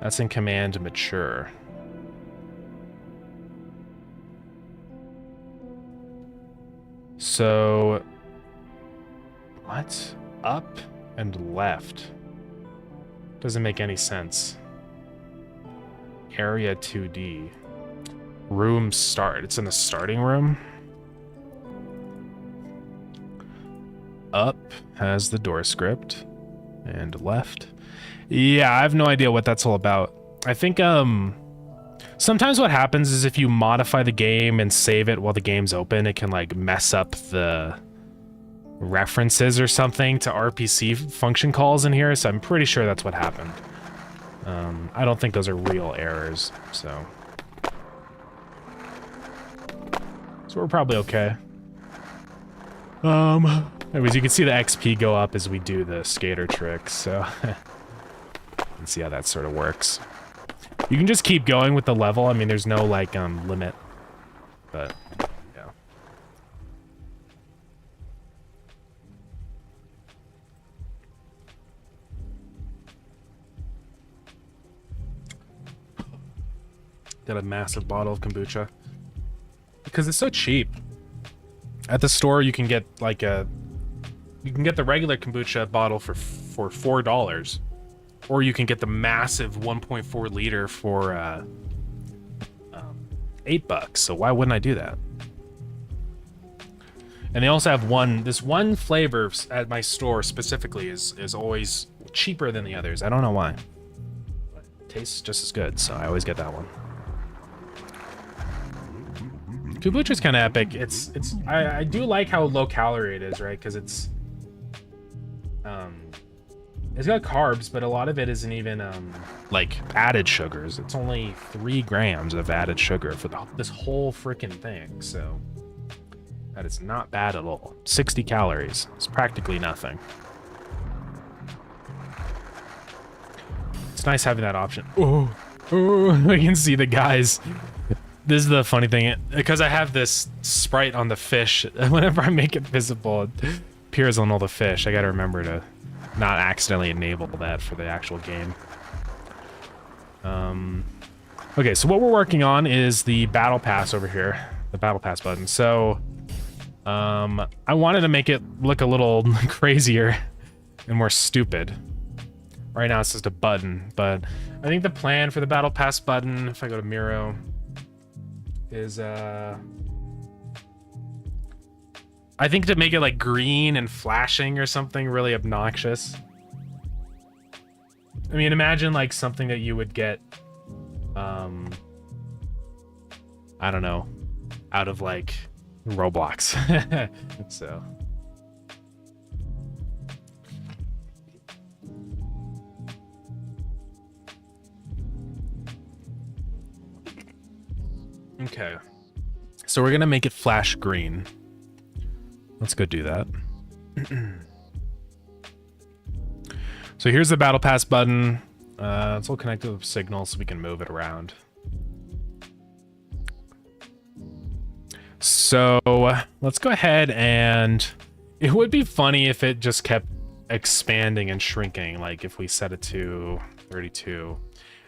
That's in command mature. So, what? Up and left. Doesn't make any sense. Area 2D. Room start. It's in the starting room. Up has the door script. And left. Yeah, I have no idea what that's all about. I think, sometimes what happens is if you modify the game and save it while the game's open, it can, like, mess up the references or something to RPC function calls in here, so I'm pretty sure that's what happened. I don't think those are real errors, so we're probably okay. Anyways, you can see the XP go up as we do the skater trick, so let's see how that sort of works. You can just keep going with the level. I mean, there's no, like, limit, but yeah. Got a massive bottle of kombucha because it's so cheap. At the store, you can get like the regular kombucha bottle for $4, or you can get the massive 1.4 liter for $8. So why wouldn't I do that? And they also have this one flavor at my store specifically is always cheaper than the others. I don't know why. But it tastes just as good, so I always get that one. Kombucha's kind of epic. I do like how low calorie it is, right? Because it's got carbs, but a lot of it isn't even like added sugars. It's only 3 grams of added sugar for this whole freaking thing. So that is not bad at all. 60 calories. It's practically nothing. It's nice having that option. Oh, I can see the guys. This is the funny thing, because I have this sprite on the fish. Whenever I make it visible, it appears on all the fish. I gotta remember to not accidentally enable that for the actual game. Okay, so what we're working on is the battle pass over here, the battle pass button. So I wanted to make it look a little crazier and more stupid. Right now it's just a button, but I think the plan for the battle pass button, if I go to Miro, is I think to make it like green and flashing or something really obnoxious. I mean, imagine like something that you would get I don't know, out of like Roblox. So okay, so we're gonna make it flash green. Let's go do that. So here's the battle pass button. It's all connected with signal so we can move it around. So let's go ahead, and it would be funny if it just kept expanding and shrinking, like if we set it to 32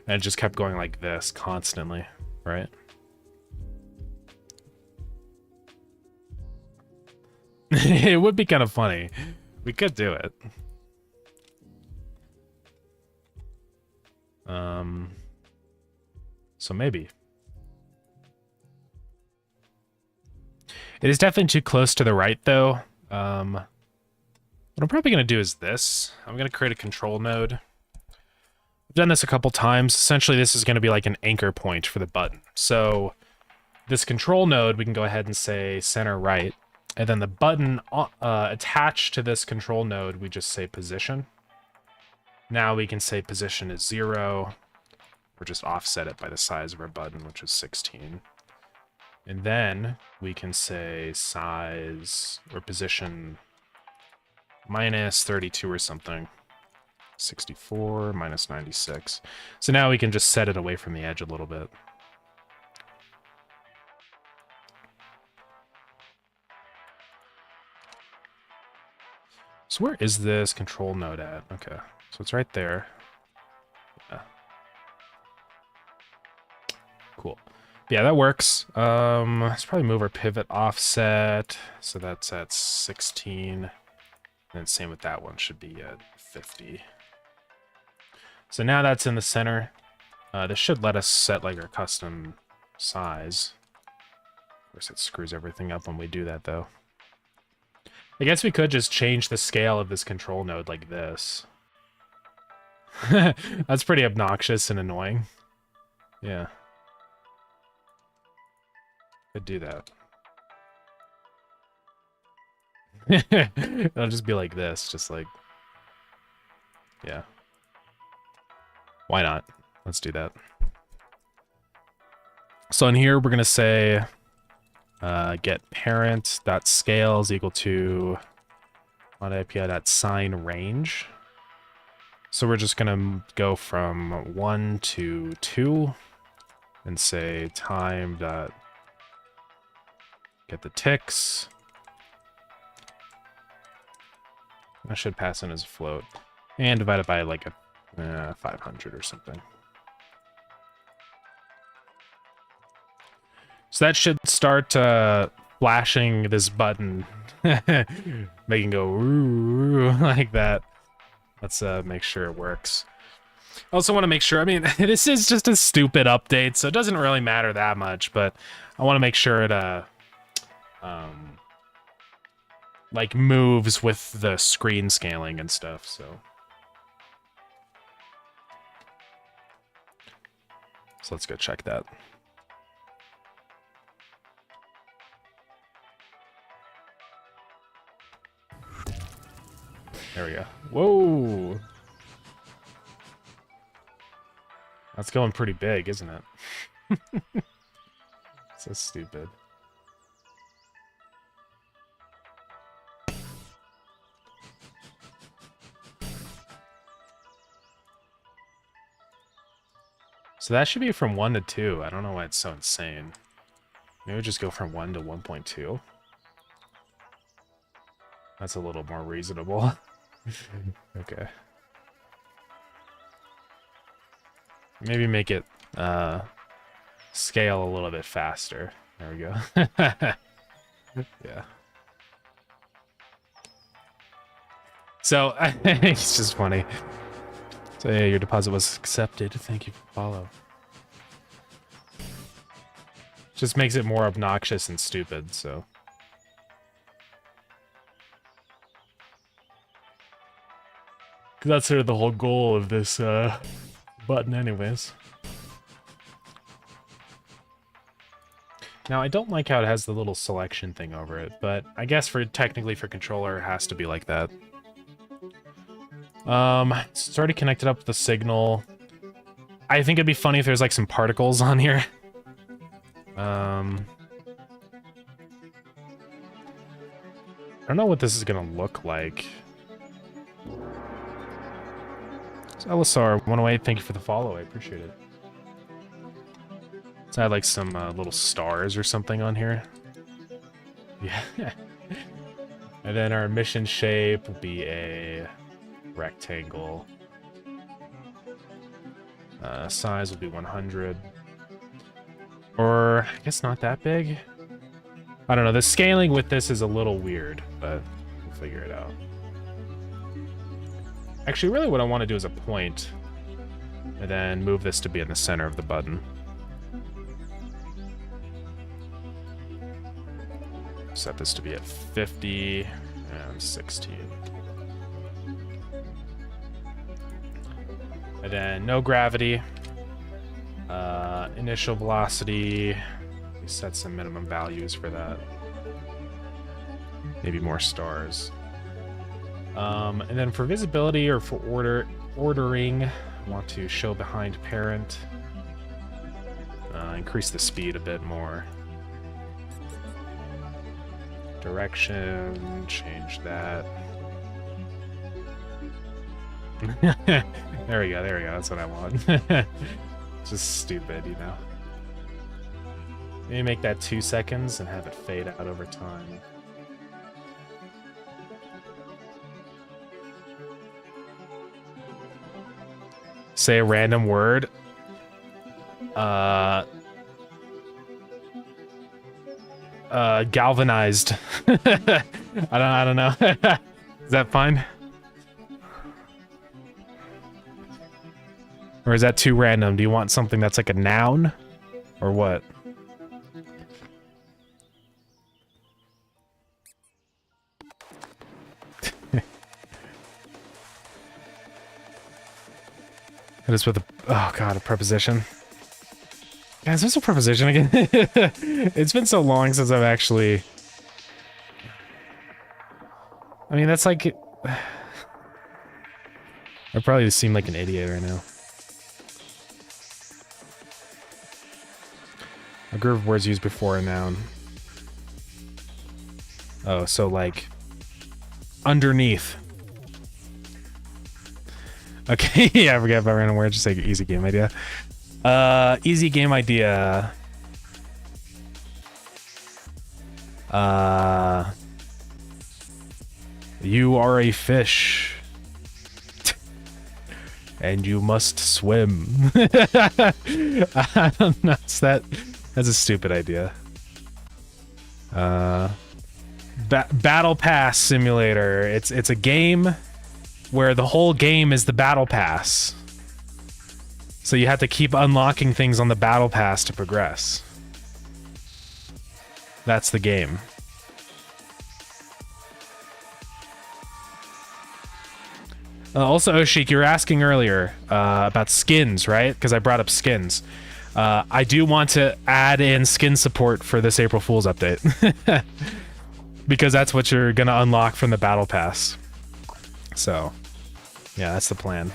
and it just kept going like this constantly, right? It would be kind of funny. We could do it. So maybe. It is definitely too close to the right, though. What I'm probably going to do is this. I'm going to create a control node. I've done this a couple times. Essentially, this is going to be like an anchor point for the button. So this control node, we can go ahead and say center right. And then the button attached to this control node, we just say position. Now we can say position is 0, or just offset it by the size of our button, which is 16. And then we can say size or position minus 32 or something. 64 minus 96. So now we can just set it away from the edge a little bit. So where is this control node at? Okay, so it's right there. Yeah. Cool. Yeah, that works. Let's probably move our pivot offset. So that's at 16. And then same with that one, should be at 50. So now that's in the center. This should let us set like our custom size. Of course, it screws everything up when we do that, though. I guess we could just change the scale of this control node like this. That's pretty obnoxious and annoying. Yeah. Could do that. It'll just be like this, just like... Yeah. Why not? Let's do that. So in here, we're going to say... get parent.scale is equal to .api.sign range. So we're just gonna go from 1 to 2 and say time dot get the ticks. I should pass in as a float and divide it by like a 500 or something. So that should start flashing this button, making go ooh, like that. Let's make sure it works. I also want to make sure, I mean, this is just a stupid update, so it doesn't really matter that much, but I want to make sure it, like, moves with the screen scaling and stuff, so. So let's go check that. There we go. Whoa! That's going pretty big, isn't it? So stupid. So that should be from 1 to 2. I don't know why it's so insane. Maybe just go from 1 to 1.2. That's a little more reasonable. Okay. Maybe make it scale a little bit faster. There we go. Yeah. So it's just funny. So yeah, your deposit was accepted. Thank you for follow. Just makes it more obnoxious and stupid, so. Because that's sort of the whole goal of this button anyways. Now, I don't like how it has the little selection thing over it, but I guess technically for controller, it has to be like that. It's already connected up with the signal. I think it'd be funny if there's like some particles on here. I don't know what this is gonna look like. So LSR 108, thank you for the follow. I appreciate it. Let's add like some little stars or something on here. Yeah. And then our mission shape will be a rectangle. Size will be 100. Or, I guess not that big. I don't know, the scaling with this is a little weird, but we'll figure it out. Actually, really what I want to do is a point, and then move this to be in the center of the button. Set this to be at 50 and 16. And then no gravity. Initial velocity. We set some minimum values for that. Maybe more stars. And then for visibility or for ordering, I want to show behind parent. Increase the speed a bit more. Direction, change that. There we go, that's what I want. Just stupid, you know. Maybe make that 2 seconds and have it fade out over time. Say a random word. Galvanized. I don't know. Is that fine? Or is that too random? Do you want something that's like a noun? Or what? Hit us with a... Oh god, a preposition. Guys, what's a preposition again? It's been so long since I've actually... I mean, that's like... I probably seem like an idiot right now. A group of words used before a noun. Oh, so like... underneath. Okay, yeah, I forgot about random words. Just like easy game idea. Easy game idea. You are a fish. And you must swim. I don't know. That's a stupid idea. Battle Pass Simulator. It's a game where the whole game is the Battle Pass. So you have to keep unlocking things on the Battle Pass to progress. That's the game. Also, Oshik, you were asking earlier about skins, right? Because I brought up skins. I do want to add in skin support for this April Fool's update. Because that's what you're going to unlock from the Battle Pass. So, yeah, that's the plan.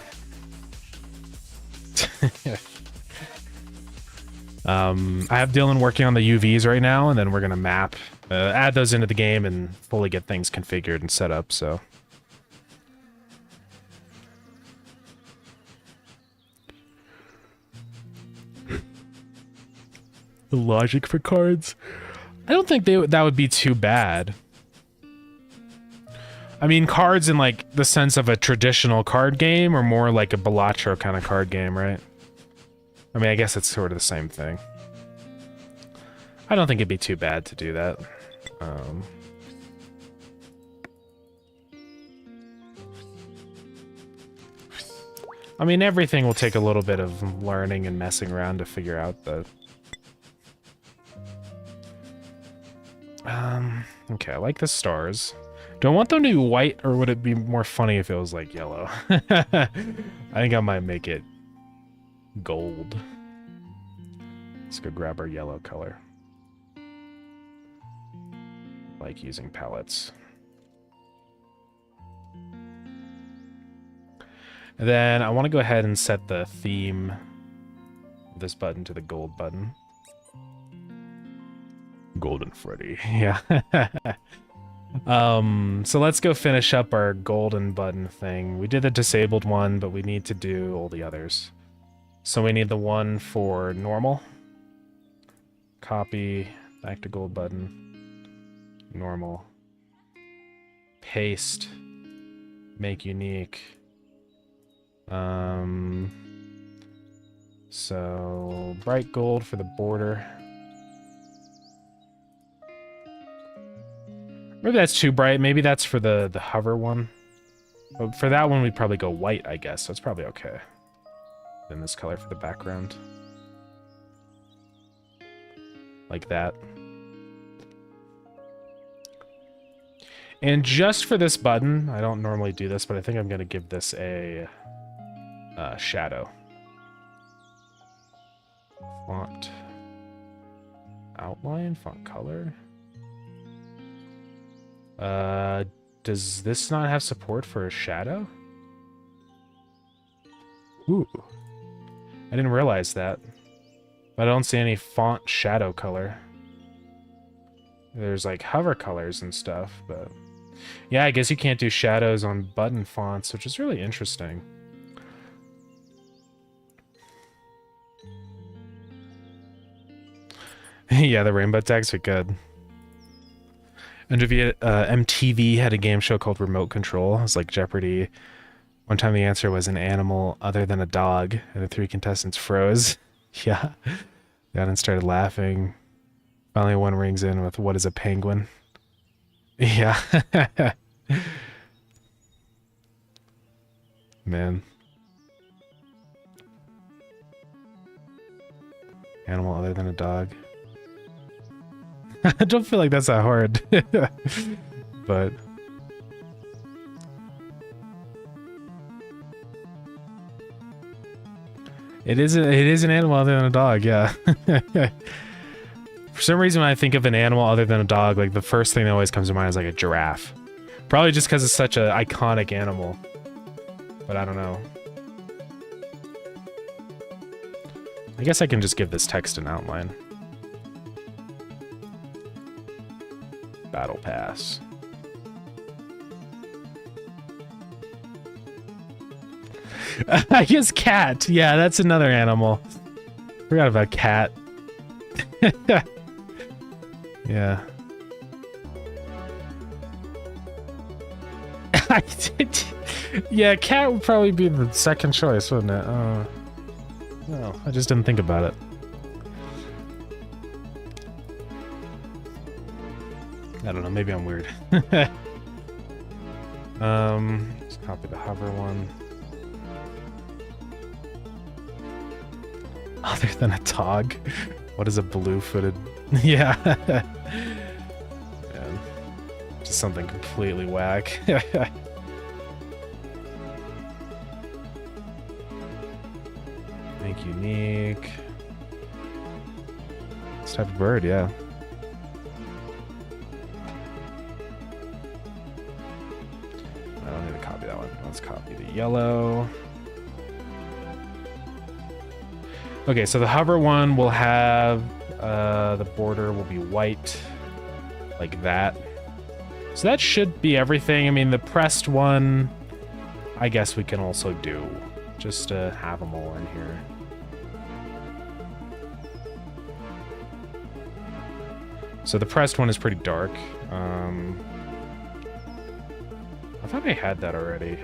I have Dylan working on the UVs right now, and then we're going to map, add those into the game and fully get things configured and set up, so... The logic for cards. I don't think that would be too bad. I mean, cards in like the sense of a traditional card game or more like a Balatro kind of card game, right? I mean, I guess it's sort of the same thing. I don't think it'd be too bad to do that. I mean, everything will take a little bit of learning and messing around to figure out, but... okay, I like the stars. Do I want them to be white, or would it be more funny if it was, like, yellow? I think I might make it gold. Let's go grab our yellow color. I like using palettes. And then I want to go ahead and set the theme of this button to the gold button. Golden Freddy, yeah. So let's go finish up our golden button thing. We did the disabled one, but we need to do all the others. So we need the one for normal. Copy, back to gold button. Normal. Paste. Make unique. So bright gold for the border. Maybe that's too bright. Maybe that's for the hover one. But for that one, we'd probably go white, I guess. So it's probably okay. Then this color for the background. Like that. And just for this button, I don't normally do this, but I think I'm going to give this a shadow. Font outline, font color. Does this not have support for a shadow? Ooh. I didn't realize that. But I don't see any font shadow color. There's like hover colors and stuff, but... yeah, I guess you can't do shadows on button fonts, which is really interesting. Yeah, the rainbow tags are good. MTV had a game show called Remote Control. It was like Jeopardy. One time the answer was an animal other than a dog, and the three contestants froze. Yeah. The audience started laughing. Finally one rings in with, what is a penguin? Yeah. Man. Animal other than a dog. I don't feel like that's that hard. But... It is an animal other than a dog, yeah. For some reason, when I think of an animal other than a dog, like the first thing that always comes to mind is like a giraffe. Probably just because it's such an iconic animal. But I don't know. I guess I can just give this text an outline. Battle Pass. I guess cat. Yeah, that's another animal. Forgot about cat. Yeah. Yeah, cat would probably be the second choice, wouldn't it? No, I just didn't think about it. I don't know, maybe I'm weird. Let's copy the hover one. Other than a tog? What is a blue-footed? Yeah. Man. Just something completely whack. Make unique. This type of bird, yeah. I don't need to copy that one. Let's copy the yellow. Okay, so the hover one will have the border will be white, like that. So that should be everything. I mean, the pressed one, I guess we can also do, just to have them all in here. So the pressed one is pretty dark. I thought I had that already.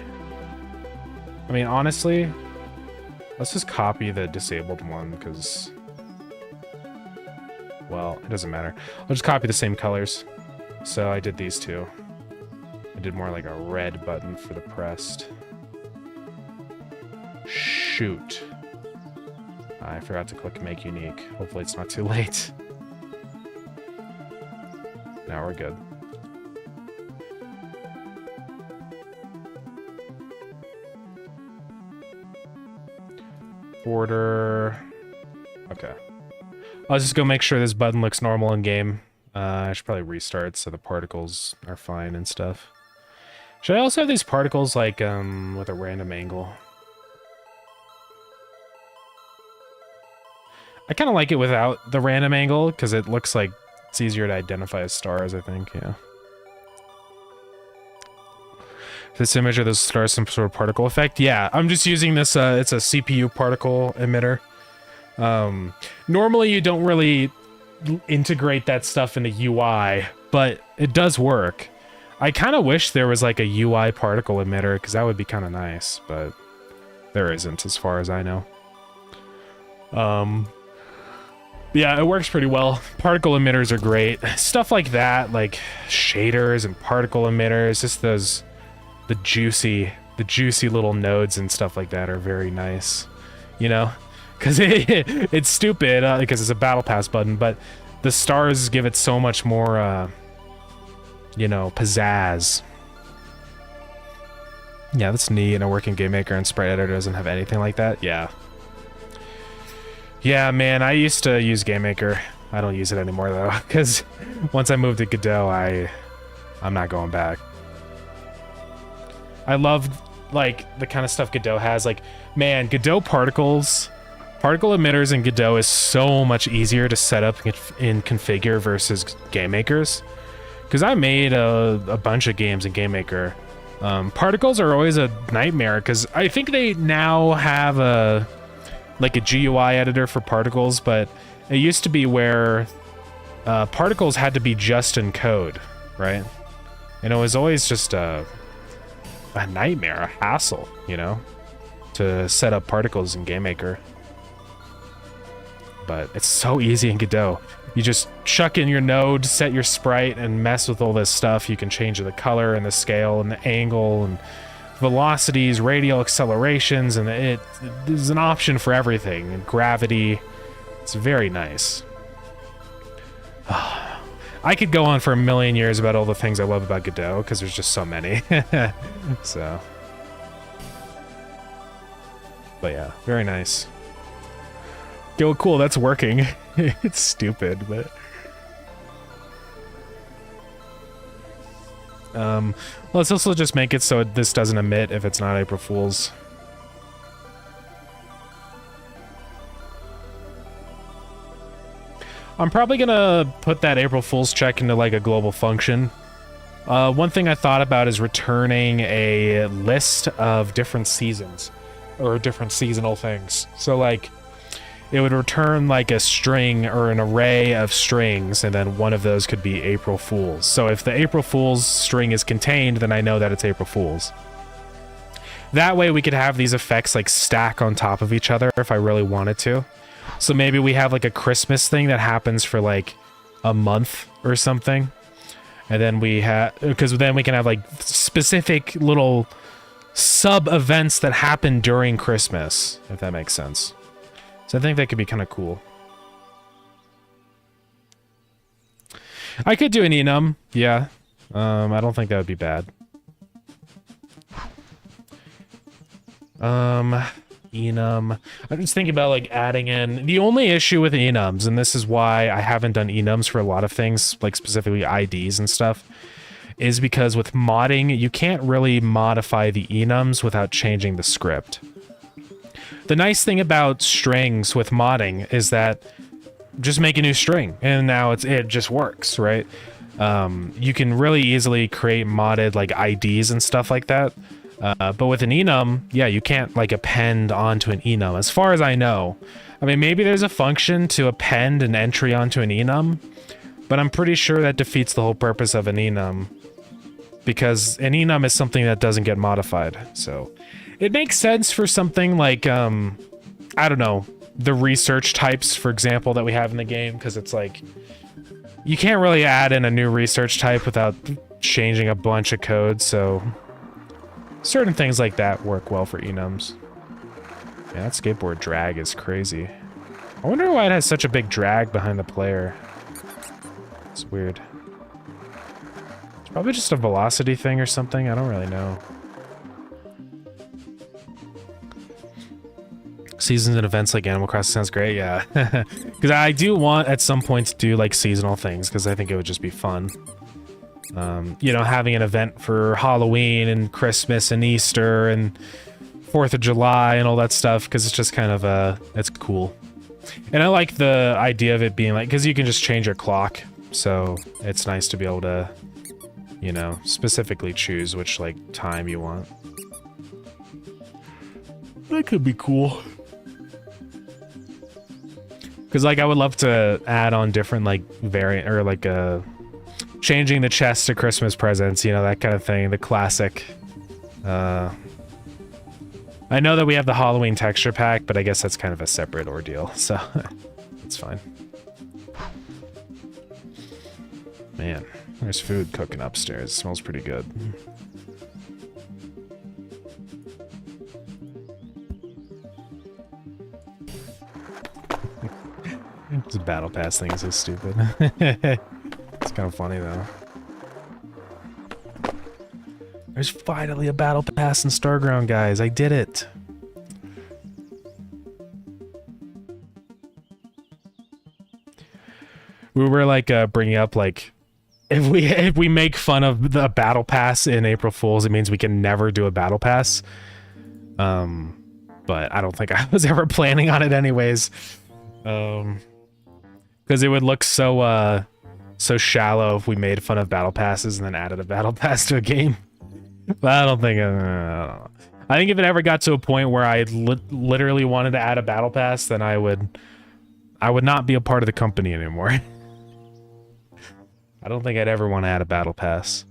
I mean, honestly, let's just copy the disabled one, because, well, it doesn't matter. I'll just copy the same colors. So I did these two. I did more like a red button for the pressed. Shoot. I forgot to click make unique. Hopefully it's not too late. Now we're good. Border. Okay. I'll just go make sure this button looks normal in game. I should probably restart so the particles are fine and stuff. Should I also have these particles like with a random angle? I kind of like it without the random angle because it looks like it's easier to identify as stars, I think, yeah. This image of those stars, some sort of particle effect? Yeah, I'm just using this, it's a CPU particle emitter. Normally you don't really integrate that stuff into UI, but it does work. I kind of wish there was like a UI particle emitter, because that would be kind of nice, but there isn't as far as I know. Yeah, it works pretty well. Particle emitters are great. Stuff like that, like shaders and particle emitters, just those, the juicy little nodes and stuff like that are very nice, you know? Because it's stupid, because it's a battle pass button, but the stars give it so much more, you know, pizzazz. Yeah, that's neat. And a working game maker and sprite editor doesn't have anything like that. Yeah. Yeah, man, I used to use Game Maker. I don't use it anymore, though, because once I moved to Godot, I'm not going back. I love, like, the kind of stuff Godot has. Like, man, Godot particle emitters in Godot is so much easier to set up and configure versus Game Makers. Because I made a bunch of games in Game Maker. Particles are always a nightmare, because I think they now have a GUI editor for particles, but it used to be where particles had to be just in code, right? And it was always just a nightmare, a hassle, you know, to set up particles in Game Maker. But it's so easy in Godot. You just chuck in your node, set your sprite, and mess with all this stuff. You can change the color and the scale and the angle and velocities, radial accelerations, and there's an option for everything. And gravity. It's very nice. I could go on for a million years about all the things I love about Godot, because there's just so many. So. But yeah, very nice. Yo, cool, that's working. It's stupid, but... let's also just make it so this doesn't emit if it's not April Fool's. I'm probably gonna put that April Fool's check into like a global function. One thing I thought about is returning a list of different seasons or different seasonal things. So like it would return like a string or an array of strings, and then one of those could be April Fool's. So if the April Fool's string is contained, then I know that it's April Fool's. That way we could have these effects like stack on top of each other if I really wanted to. So maybe we have like a Christmas thing that happens for like a month or something. And then we have, because then we can have like specific little sub events that happen during Christmas, if that makes sense. So I think that could be kind of cool. I could do an enum, yeah. I don't think that would be bad. Enum. I'm just thinking about like adding in the only issue with enums, and this is why I haven't done enums for a lot of things, like specifically IDs and stuff, is because with modding, you can't really modify the enums without changing the script. The nice thing about strings with modding is that just make a new string and now it just works, right? You can really easily create modded like IDs and stuff like that. But with an enum, yeah, you can't like append onto an enum, as far as I know. I mean, maybe there's a function to append an entry onto an enum, but I'm pretty sure that defeats the whole purpose of an enum, because an enum is something that doesn't get modified. So it makes sense for something like, I don't know, the research types, for example, that we have in the game, because it's like, you can't really add in a new research type without changing a bunch of code, so certain things like that work well for enums. Yeah, that skateboard drag is crazy. I wonder why it has such a big drag behind the player. It's weird. It's probably just a velocity thing or something, I don't really know. Seasons and events like Animal Crossing sounds great, yeah. Because I do want at some point to do like seasonal things, because I think it would just be fun. You know, having an event for Halloween and Christmas and Easter and 4th of July and all that stuff, because it's just kind of, it's cool. And I like the idea of it being like, because you can just change your clock, so it's nice to be able to, you know, specifically choose which, like, time you want. That could be cool. Because, like, I would love to add on different, like, variant, or, like, changing the chest to Christmas presents, you know, that kind of thing, the classic. I know that we have the Halloween texture pack, but I guess that's kind of a separate ordeal, so it's fine. Man, there's food cooking upstairs. It smells pretty good. This battle pass thing is so stupid. It's kind of funny though. There's finally a battle pass in Starground, guys. I did it. We were like bringing up like if we make fun of the battle pass in April Fools, it means we can never do a battle pass. But I don't think I was ever planning on it anyways. Because it would look so so shallow if we made fun of battle passes and then added a battle pass to a game. But I don't think. I think if it ever got to a point where I literally wanted to add a battle pass, then I would not be a part of the company anymore. I don't think I'd ever want to add a battle pass,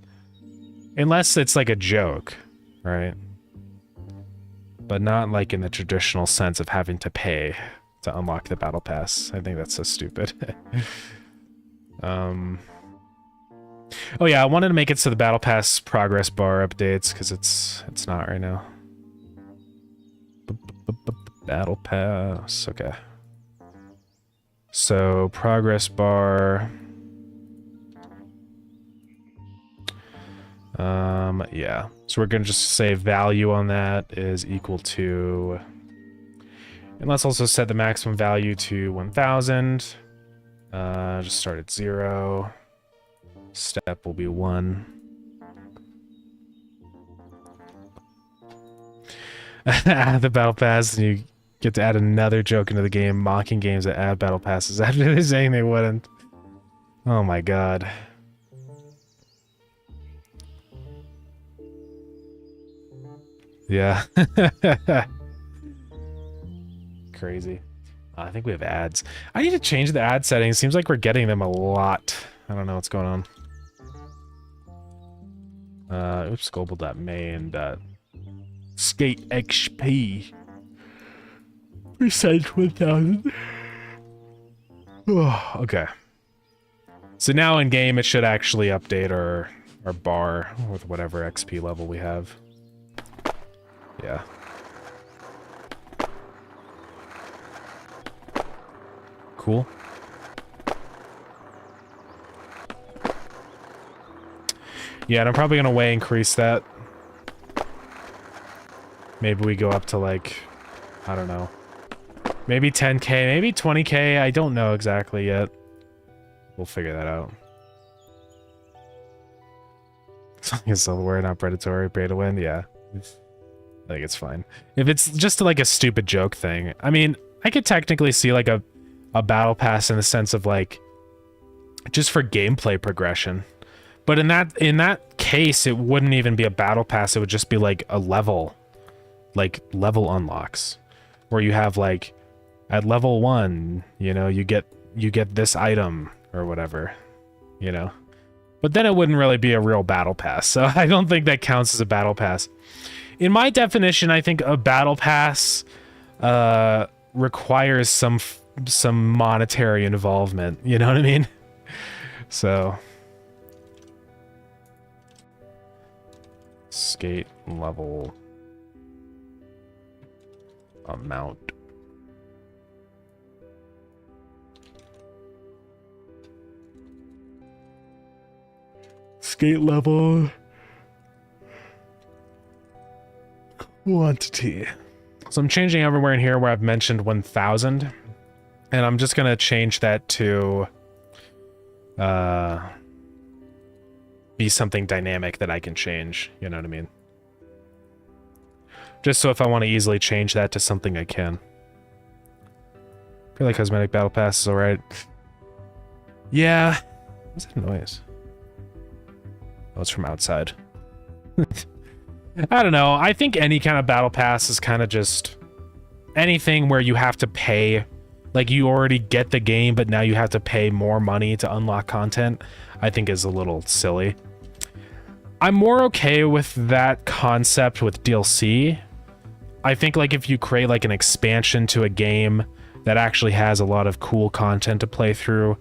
unless it's like a joke, right? But not like in the traditional sense of having to pay to unlock the battle pass. I think that's so stupid. Oh yeah, I wanted to make it so the battle pass progress bar updates, because it's not right now. Battle pass, okay. So progress bar. Yeah. So we're gonna just say value on that is equal to, and let's also set the maximum value to 1000. Just start at 0. Step will be 1. Add the battle pass, and you get to add another joke into the game, mocking games that add battle passes after they're saying they wouldn't. Oh my god. Yeah. Crazy. I think we have ads. I need to change the ad settings. Seems like we're getting them a lot. I don't know what's going on. Oops, global.main.skate XP. Percent 1000. Oh, okay. So now in game, it should actually update our bar with whatever XP level we have. Yeah. Cool. Yeah, and I'm probably gonna way increase that. Maybe we go up to like, I don't know. Maybe 10k, maybe 20k, I don't know exactly yet. We'll figure that out. As long as we're not predatory, pay to win, yeah. I think it's fine. If it's just like a stupid joke thing, I mean, I could technically see like a battle pass in the sense of like, just for gameplay progression. But in that case, it wouldn't even be a battle pass, it would just be like a level. Like level unlocks. Where you have like, at level 1, you know, you get this item or whatever, you know. But then it wouldn't really be a real battle pass, so I don't think that counts as a battle pass. In my definition, I think a battle pass requires some monetary involvement, you know what I mean? So skate level amount. Skate level quantity. So I'm changing everywhere in here where I've mentioned 1000, and I'm just gonna change that to be something dynamic that I can change, you know what I mean? Just so if I want to easily change that to something I can. I feel like cosmetic battle pass is alright. Yeah. What's that noise? Oh, it's from outside. I don't know. I think any kind of battle pass is kind of just anything where you have to pay. Like, you already get the game, but now you have to pay more money to unlock content, I think is a little silly. I'm more okay with that concept with DLC. I think, like, if you create, like, an expansion to a game that actually has a lot of cool content to play through,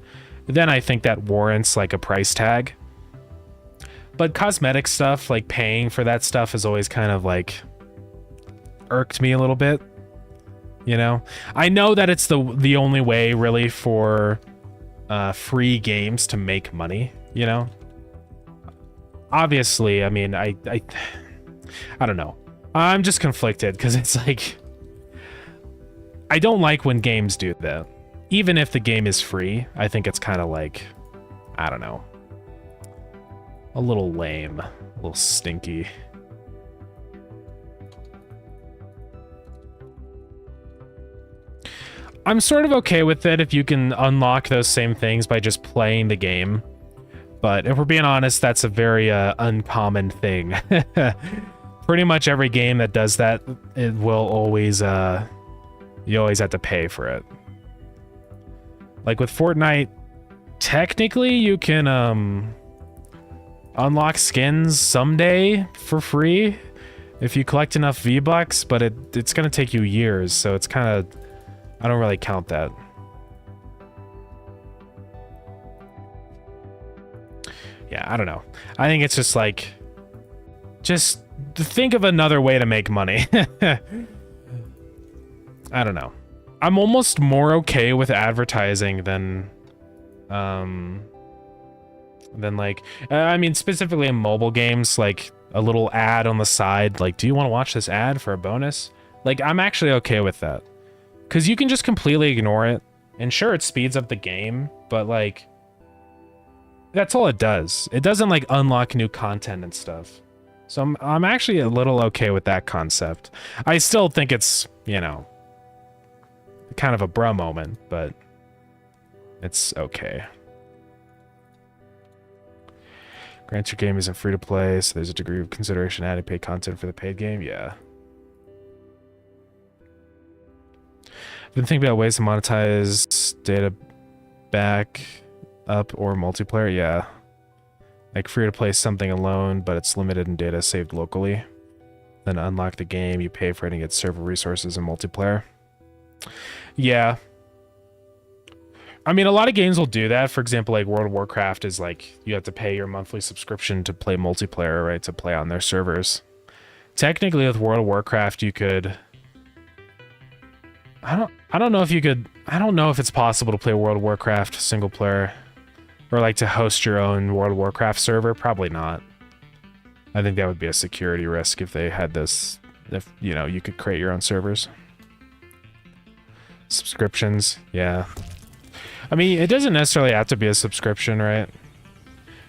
then I think that warrants, like, a price tag. But cosmetic stuff, like paying for that stuff, has always kind of like irked me a little bit. You know? I know that it's the only way really for free games to make money, you know? Obviously, I mean, I don't know. I'm just conflicted because it's like, I don't like when games do that. Even if the game is free, I think it's kind of like, I don't know. A little lame, a little stinky. I'm sort of okay with it if you can unlock those same things by just playing the game. But if we're being honest, that's a very uncommon thing. Pretty much every game that does that, it will always, you always have to pay for it. Like with Fortnite, technically you can, unlock skins someday for free if you collect enough V-Bucks, but it's gonna take you years, so it's kind of, I don't really count that. Yeah, I don't know. I think it's just like, just think of another way to make money. I don't know. I'm almost more okay with advertising than like, I mean, specifically in mobile games, like a little ad on the side, like, do you want to watch this ad for a bonus? Like, I'm actually okay with that. Because you can just completely ignore it. And sure, it speeds up the game, but like, that's all it does. It doesn't like unlock new content and stuff. So I'm actually a little okay with that concept. I still think it's, you know, kind of a bruh moment, but it's okay. Grants your game isn't free to play, so there's a degree of consideration adding paid content for the paid game. Yeah. I've been thinking about ways to monetize data back up or multiplayer. Yeah. Like free to play something alone, but it's limited in data saved locally. Then to unlock the game, you pay for it and get server resources and multiplayer. Yeah. I mean, a lot of games will do that. For example, like World of Warcraft is like you have to pay your monthly subscription to play multiplayer, right? To play on their servers. Technically, with World of Warcraft, you could. I don't know if you could. I don't know if it's possible to play World of Warcraft single player, or like to host your own World of Warcraft server. Probably not. I think that would be a security risk if they had this. If you know, you could create your own servers. Subscriptions, yeah. I mean, it doesn't necessarily have to be a subscription, right?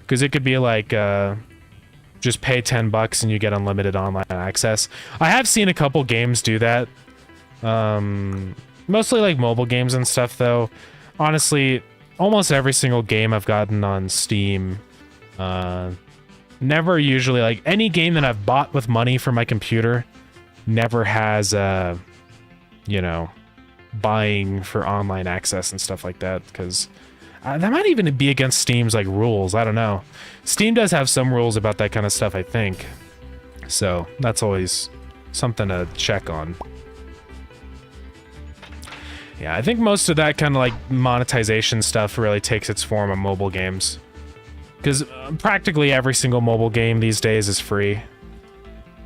Because it could be like, just pay $10 and you get unlimited online access. I have seen a couple games do that. Mostly like mobile games and stuff, though. Honestly, almost every single game I've gotten on Steam, never usually, like, any game that I've bought with money for my computer never has, you know, buying for online access and stuff like that, because that might even be against Steam's like rules. I don't know. Steam does have some rules about that kind of stuff, I think, so that's always something to check on. Yeah, I think most of that kind of like monetization stuff really takes its form on mobile games, because practically every single mobile game these days is free.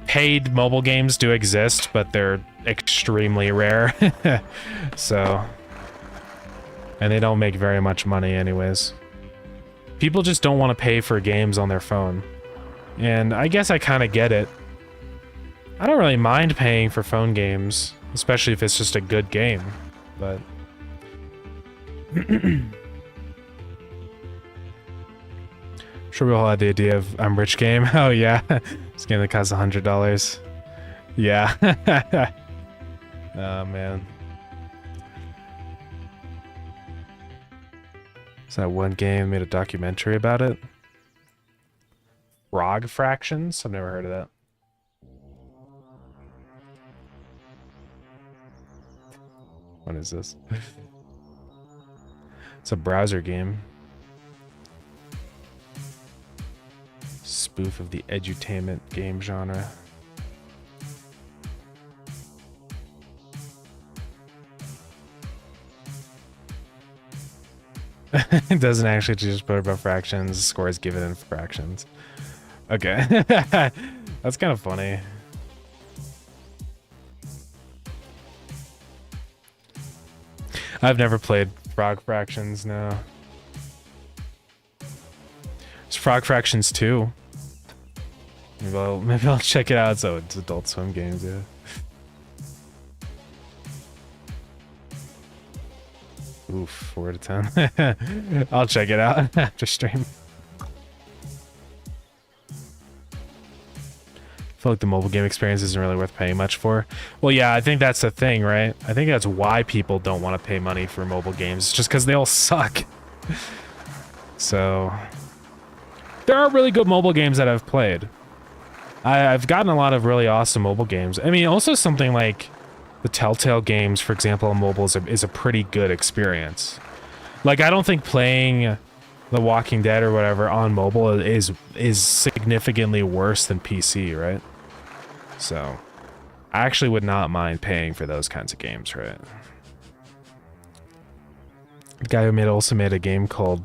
Paid mobile games do exist, but they're extremely rare. So, and they don't make very much money anyways. People just don't want to pay for games on their phone, and I guess I kind of get it. I don't really mind paying for phone games, especially if it's just a good game, but sure we all had the idea of I'm Rich game. Oh yeah, this game that costs $100. Yeah. Oh man. Is that one game made a documentary about it? Frog Fractions? I've never heard of that. What is this? It's a browser game. Spoof of the edutainment game genre. It doesn't actually just put about fractions. Score is given in fractions. Okay. That's kind of funny. I've never played Frog Fractions, no. It's Frog Fractions 2. Maybe I'll check it out. So it's Adult Swim games, yeah. Oof, 4 out of 10. I'll check it out after stream. I feel like the mobile game experience isn't really worth paying much for. Well, yeah, I think that's the thing, right? I think that's why people don't want to pay money for mobile games, just because they all suck. So, there are really good mobile games that I've played. I've gotten a lot of really awesome mobile games. I mean, also something like the Telltale games, for example, on mobile is a pretty good experience. Like, I don't think playing The Walking Dead or whatever on mobile is significantly worse than PC, right? So, I actually would not mind paying for those kinds of games, right? The guy who also made a game called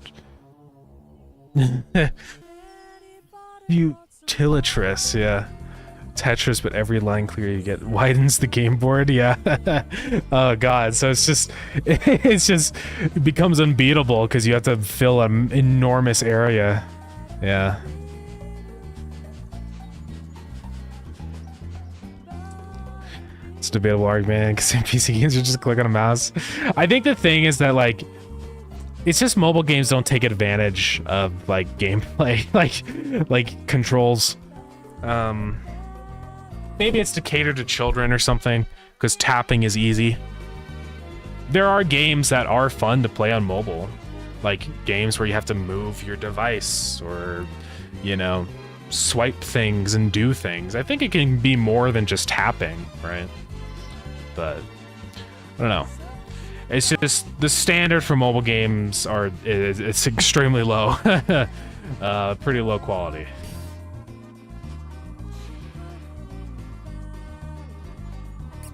Utilitris, yeah. Tetris, but every line clear you get widens the game board. Yeah. Oh god. So it becomes unbeatable because you have to fill an enormous area. Yeah. It's a debatable argument because in PC games you just click on a mouse. I think the thing is that, like, it's just mobile games don't take advantage of like gameplay, like controls. Maybe it's to cater to children or something, because tapping is easy. There are games that are fun to play on mobile, like games where you have to move your device or, you know, swipe things and do things. I think it can be more than just tapping, right? But I don't know. It's just the standard for mobile games it's extremely low, pretty low quality.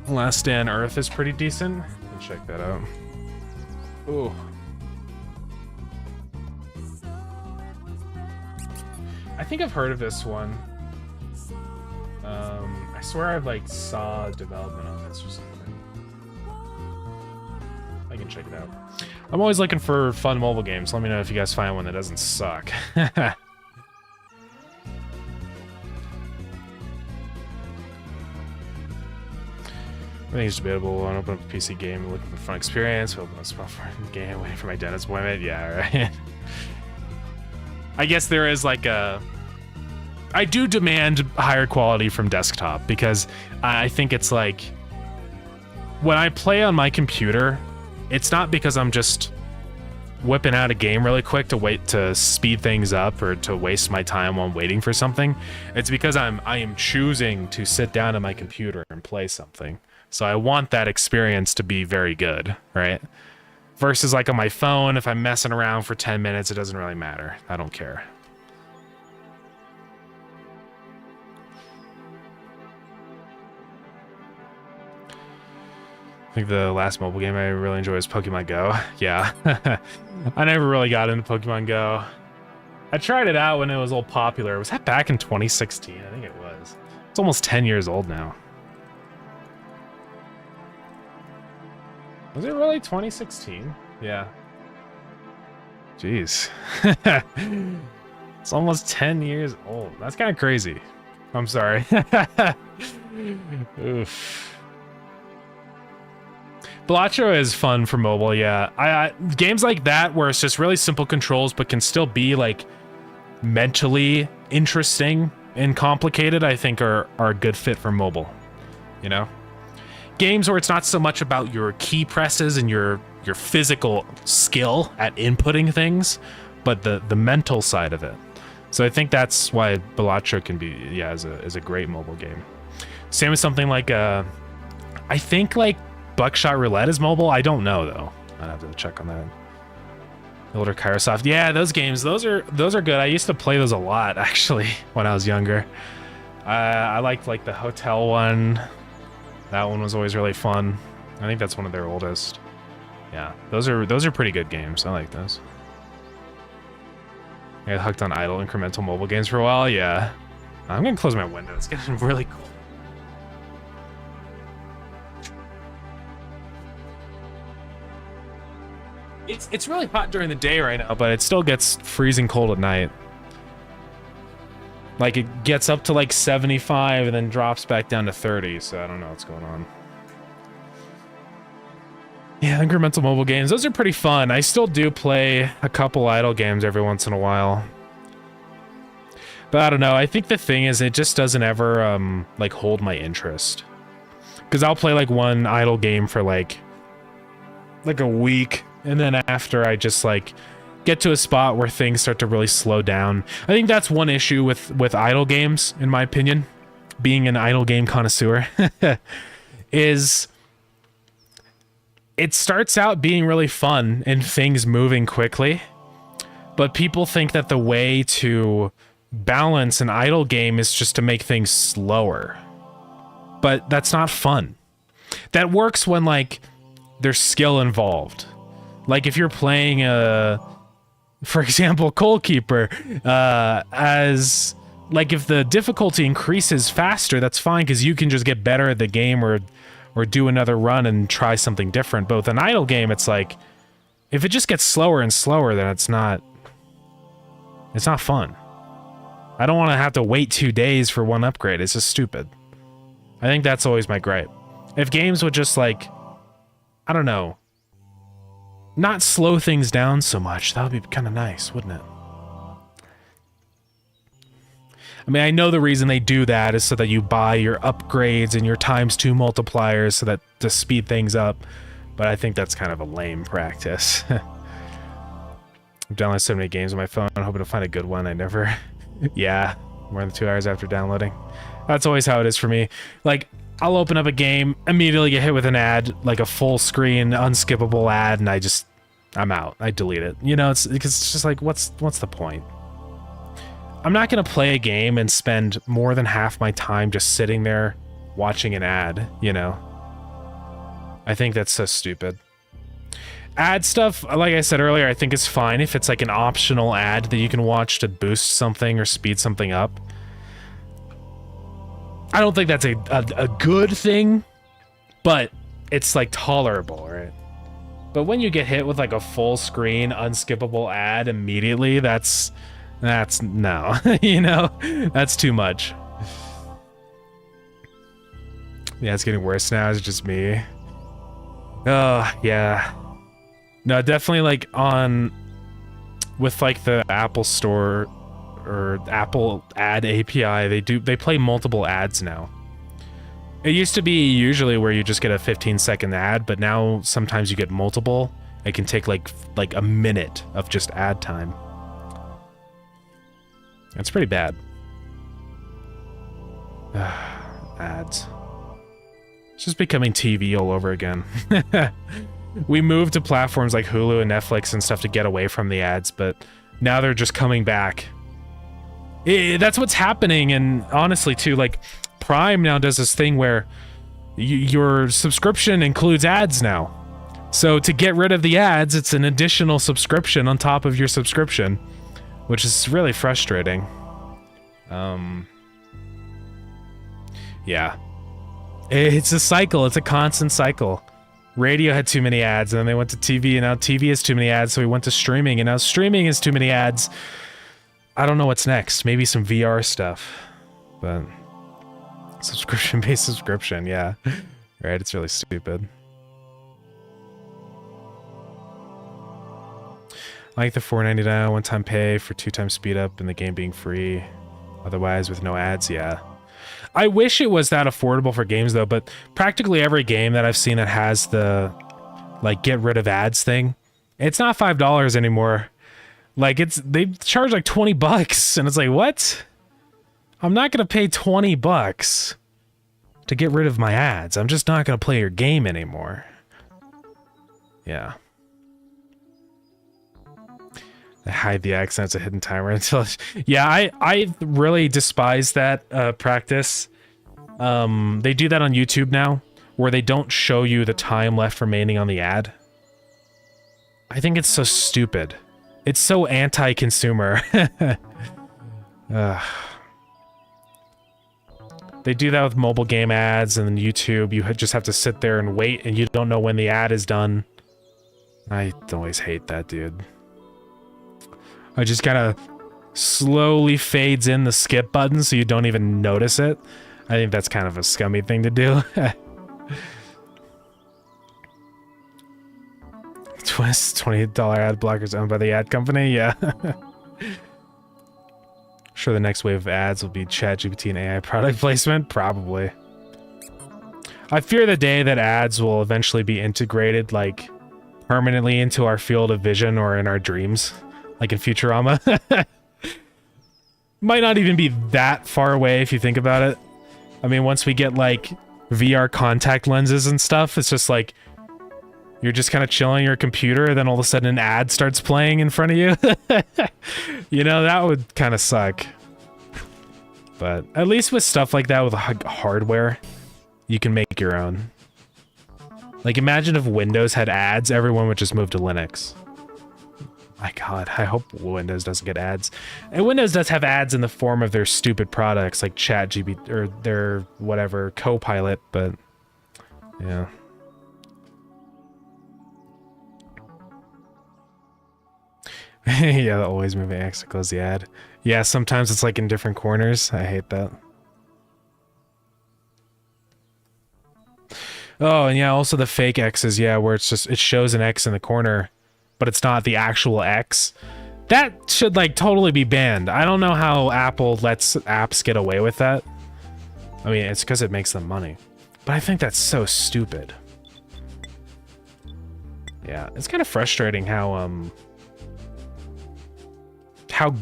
Last Stand Earth is pretty decent. Let's check that out. Ooh. I think I've heard of this one. I swear I've like saw development on this or something. I can check it out. I'm always looking for fun mobile games. Let me know if you guys find one that doesn't suck. I think it's debatable. I open up a PC game looking for a fun experience. Open a spot for a game waiting for my dentist appointment. Yeah, right. I guess there is like a... I do demand higher quality from desktop because I think it's like... When I play on my computer, it's not because I'm just whipping out a game really quick to speed things up or to waste my time while waiting for something. It's because I am choosing to sit down at my computer and play something. So I want that experience to be very good, right? Versus like on my phone, if I'm messing around for 10 minutes, it doesn't really matter. I don't care. I think the last mobile game I really enjoyed was Pokemon Go. Yeah. I never really got into Pokemon Go. I tried it out when it was all popular. Was that back in 2016? I think it was. It's almost 10 years old now. Was it really 2016? Yeah. Jeez. It's almost 10 years old. That's kind of crazy. I'm sorry. Oof. Balatro is fun for mobile, yeah. Games like that where it's just really simple controls but can still be like mentally interesting and complicated, I think are a good fit for mobile, you know? Games where it's not so much about your key presses and your physical skill at inputting things, but the mental side of it. So I think that's why Balatro can be, yeah, is a great mobile game. Same with something like I think like Buckshot Roulette is mobile. I don't know though. I'd have to check on that. The older Kairosoft, yeah, those games, those are good. I used to play those a lot actually when I was younger. I liked like the hotel one. That one was always really fun. I think that's one of their oldest. Yeah, those are pretty good games. I like those. I got hooked on idle incremental mobile games for a while. Yeah, I'm gonna close my window. It's getting really cold. It's really hot during the day right now, but it still gets freezing cold at night. Like it gets up to like 75 and then drops back down to 30, so I don't know what's going on. Yeah, incremental mobile games, those are pretty fun. I still do play a couple idle games every once in a while. But I don't know, I think the thing is it just doesn't ever like hold my interest. Because I'll play like one idle game for like a week, and then after I just like get to a spot where things start to really slow down. I think that's one issue with idle games, in my opinion, being an idle game connoisseur, is it starts out being really fun and things moving quickly, but people think that the way to balance an idle game is just to make things slower. But that's not fun. That works when like there's skill involved. Like if you're playing for example, Coal Keeper, as like if the difficulty increases faster, that's fine because you can just get better at the game or do another run and try something different. But with an idle game, it's like if it just gets slower and slower, then it's not fun. I don't want to have to wait 2 days for one upgrade. It's just stupid. I think that's always my gripe. If games would just like, I don't know, not slow things down so much, that would be kind of nice, wouldn't it? I mean, I know the reason they do that is so that you buy your upgrades and your ×2 multipliers so that to speed things up, but I think that's kind of a lame practice. I've downloaded so many games on my phone, hoping to find a good one. I never... Yeah, more than 2 hours after downloading. That's always how it is for me. Like, I'll open up a game, immediately get hit with an ad, like a full screen, unskippable ad, and I'm out. I delete it. You know, it's just like, what's the point? I'm not gonna play a game and spend more than half my time just sitting there watching an ad, you know? I think that's so stupid. Ad stuff, like I said earlier, I think is fine if it's like an optional ad that you can watch to boost something or speed something up. I don't think that's a good thing, but it's like tolerable, right? But when you get hit with like a full screen unskippable ad immediately, that's no, you know, that's too much. Yeah, it's getting worse now. It's just me. Oh, yeah. No, definitely like with like the Apple Store or Apple Ad API, they play multiple ads now. It used to be usually where you just get a 15-second ad, but now sometimes you get multiple. It can take like a minute of just ad time. It's pretty bad. Ads. It's just becoming TV all over again. We moved to platforms like Hulu and Netflix and stuff to get away from the ads, but now they're just coming back. That's what's happening, and honestly too, like Prime now does this thing where your subscription includes ads now. So to get rid of the ads, it's an additional subscription on top of your subscription, which is really frustrating. Yeah. It's a cycle. It's a constant cycle. Radio had too many ads, and then they went to TV, and now TV has too many ads, so we went to streaming, and now streaming has too many ads. I don't know what's next. Maybe some VR stuff. But subscription-based subscription, yeah. Right, it's really stupid. Like the $4.99 one-time pay for 2x speed up and the game being free. Otherwise, with no ads, yeah. I wish it was that affordable for games though, but practically every game that I've seen that has the like get rid of ads thing, it's not $5 anymore. Like they charge like $20 and it's like, what? I'm not going to pay $20 to get rid of my ads. I'm just not going to play your game anymore. Yeah. I hide the accents, a hidden timer until... Yeah, I really despise that practice. They do that on YouTube now, where they don't show you the time left remaining on the ad. I think it's so stupid. It's so anti-consumer. They do that with mobile game ads and YouTube. You just have to sit there and wait, and you don't know when the ad is done. I always hate that, dude. I just gotta slowly fades in the skip button so you don't even notice it. I think that's kind of a scummy thing to do. Twist, $28 ad blockers owned by the ad company, yeah. Sure, the next wave of ads will be ChatGPT and AI product placement? Probably. I fear the day that ads will eventually be integrated, like, permanently into our field of vision or in our dreams. Like in Futurama. Might not even be that far away if you think about it. I mean, once we get like VR contact lenses and stuff, it's just like you're just kind of chilling on your computer, and then all of a sudden an ad starts playing in front of you. You know, that would kind of suck. But at least with stuff like that with hardware, you can make your own. Like imagine if Windows had ads, everyone would just move to Linux. My God, I hope Windows doesn't get ads. And Windows does have ads in the form of their stupid products like ChatGPT or their whatever Copilot, but yeah. Yeah, always moving X to close the ad. Yeah, sometimes it's like in different corners. I hate that. Oh, and yeah, also the fake X's, yeah, where it's just, it shows an X in the corner, but it's not the actual X. That should like totally be banned. I don't know how Apple lets apps get away with that. I mean, it's because it makes them money. But I think that's so stupid. Yeah, it's kind of frustrating how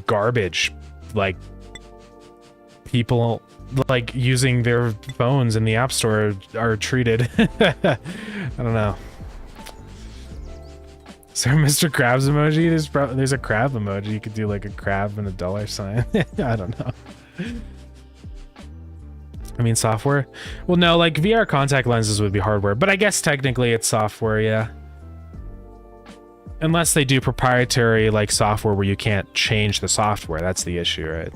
garbage, like, people, like, using their phones in the App Store are treated. I don't know. Is there a Mr. Krabs emoji? There's a crab emoji. You could do like a crab and a dollar sign. I don't know. I mean, software? Well, no, like VR contact lenses would be hardware, but I guess technically it's software, yeah. unless they do proprietary like software where you can't change the software. That's the issue, right?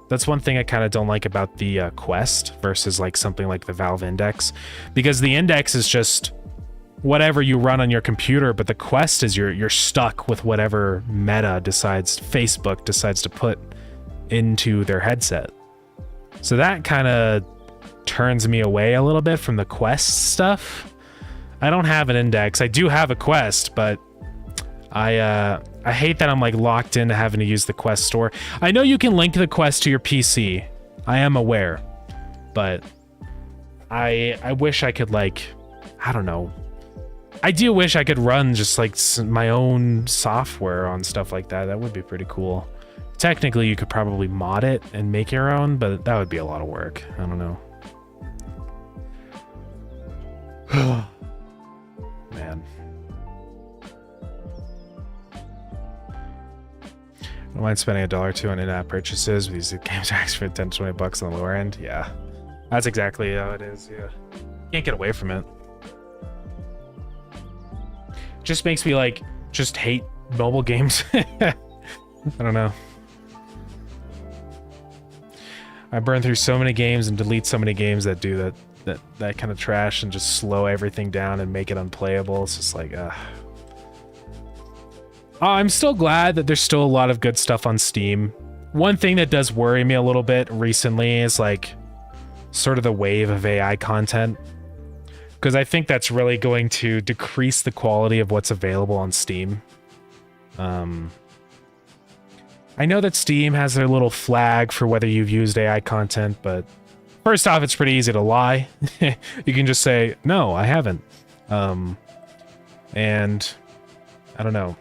That's one thing I kind of don't like about the Quest versus like something like the Valve Index, because the Index is just whatever you run on your computer, but the Quest is you're stuck with whatever Facebook decides to put into their headset. So that kind of turns me away a little bit from the Quest stuff. I don't have an Index. I do have a Quest, but I hate that I'm like locked into having to use the Quest store. I know you can link the Quest to your PC. I am aware, but I wish I could like, I don't know. I do wish I could run just like my own software on stuff like that. That would be pretty cool. Technically, you could probably mod it and make your own, but that would be a lot of work. I don't know. Man. I don't mind spending $1 or $2 on in-app purchases. These games are actually for 10 to 20 bucks on the lower end. Yeah, that's exactly how it is. Yeah, can't get away from it. Just makes me like just hate mobile games. I don't know. I burn through so many games and delete so many games that do that kind of trash and just slow everything down and make it unplayable. It's just like, I'm still glad that there's still a lot of good stuff on Steam. One thing that does worry me a little bit recently is like sort of the wave of AI content, because I think that's really going to decrease the quality of what's available on Steam. I know that Steam has their little flag for whether you've used AI content, but first off, it's pretty easy to lie. You can just say, no, I haven't. And I don't know.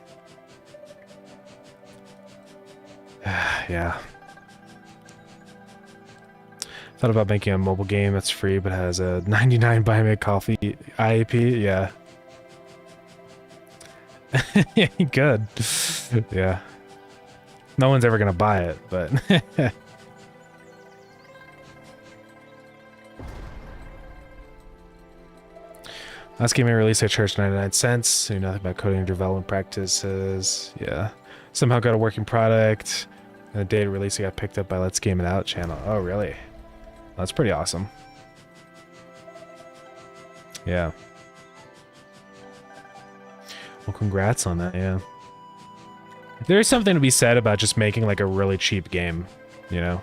Yeah. Thought about making a mobile game that's free but has a 99 buy me a coffee IAP. Yeah. Good. Yeah. No one's ever gonna buy it, but last game I released, I charged 99 cents. Knew nothing about coding or development practices. Yeah. Somehow got a working product. And the day of release, it got picked up by Let's Game It Out channel. Oh, really? That's pretty awesome. Yeah. Well, congrats on that, yeah. There's something to be said about just making like a really cheap game, you know?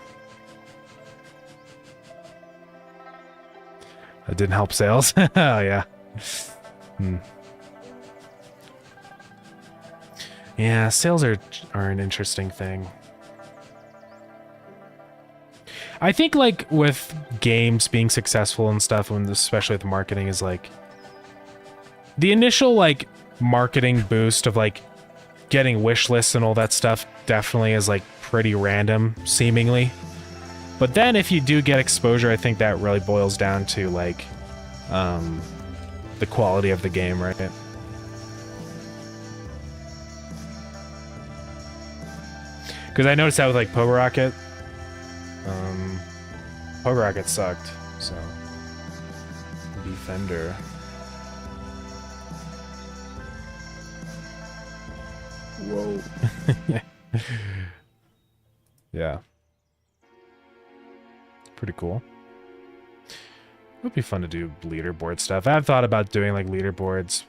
That didn't help sales. Oh, yeah. Yeah, sales are an interesting thing. I think like with games being successful and stuff, and especially with marketing, is like the initial like marketing boost of like getting wish lists and all that stuff definitely is like pretty random seemingly. But then if you do get exposure, I think that really boils down to like the quality of the game, right? Because I noticed that with like Pogo Rocket. Pogo Rocket sucked, so Defender. Whoa. Yeah. Pretty cool. It would be fun to do leaderboard stuff. I've thought about doing like leaderboards,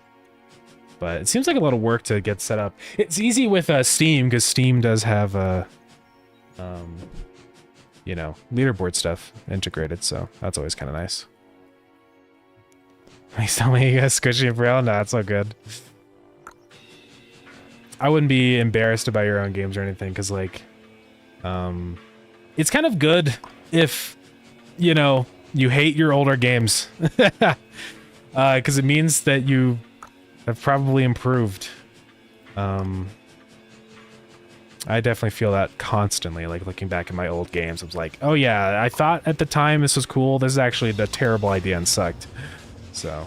but it seems like a lot of work to get set up. It's easy with Steam, because Steam does have you know, leaderboard stuff integrated, so that's always kind of nice. Please tell me you guys squishy and braille? Nah, it's so good. I wouldn't be embarrassed about your own games or anything, because like, it's kind of good if, you know, you hate your older games, because it means that you have probably improved. I definitely feel that constantly, like looking back at my old games. I was like, oh yeah, I thought at the time this was cool. This is actually a terrible idea and sucked. So.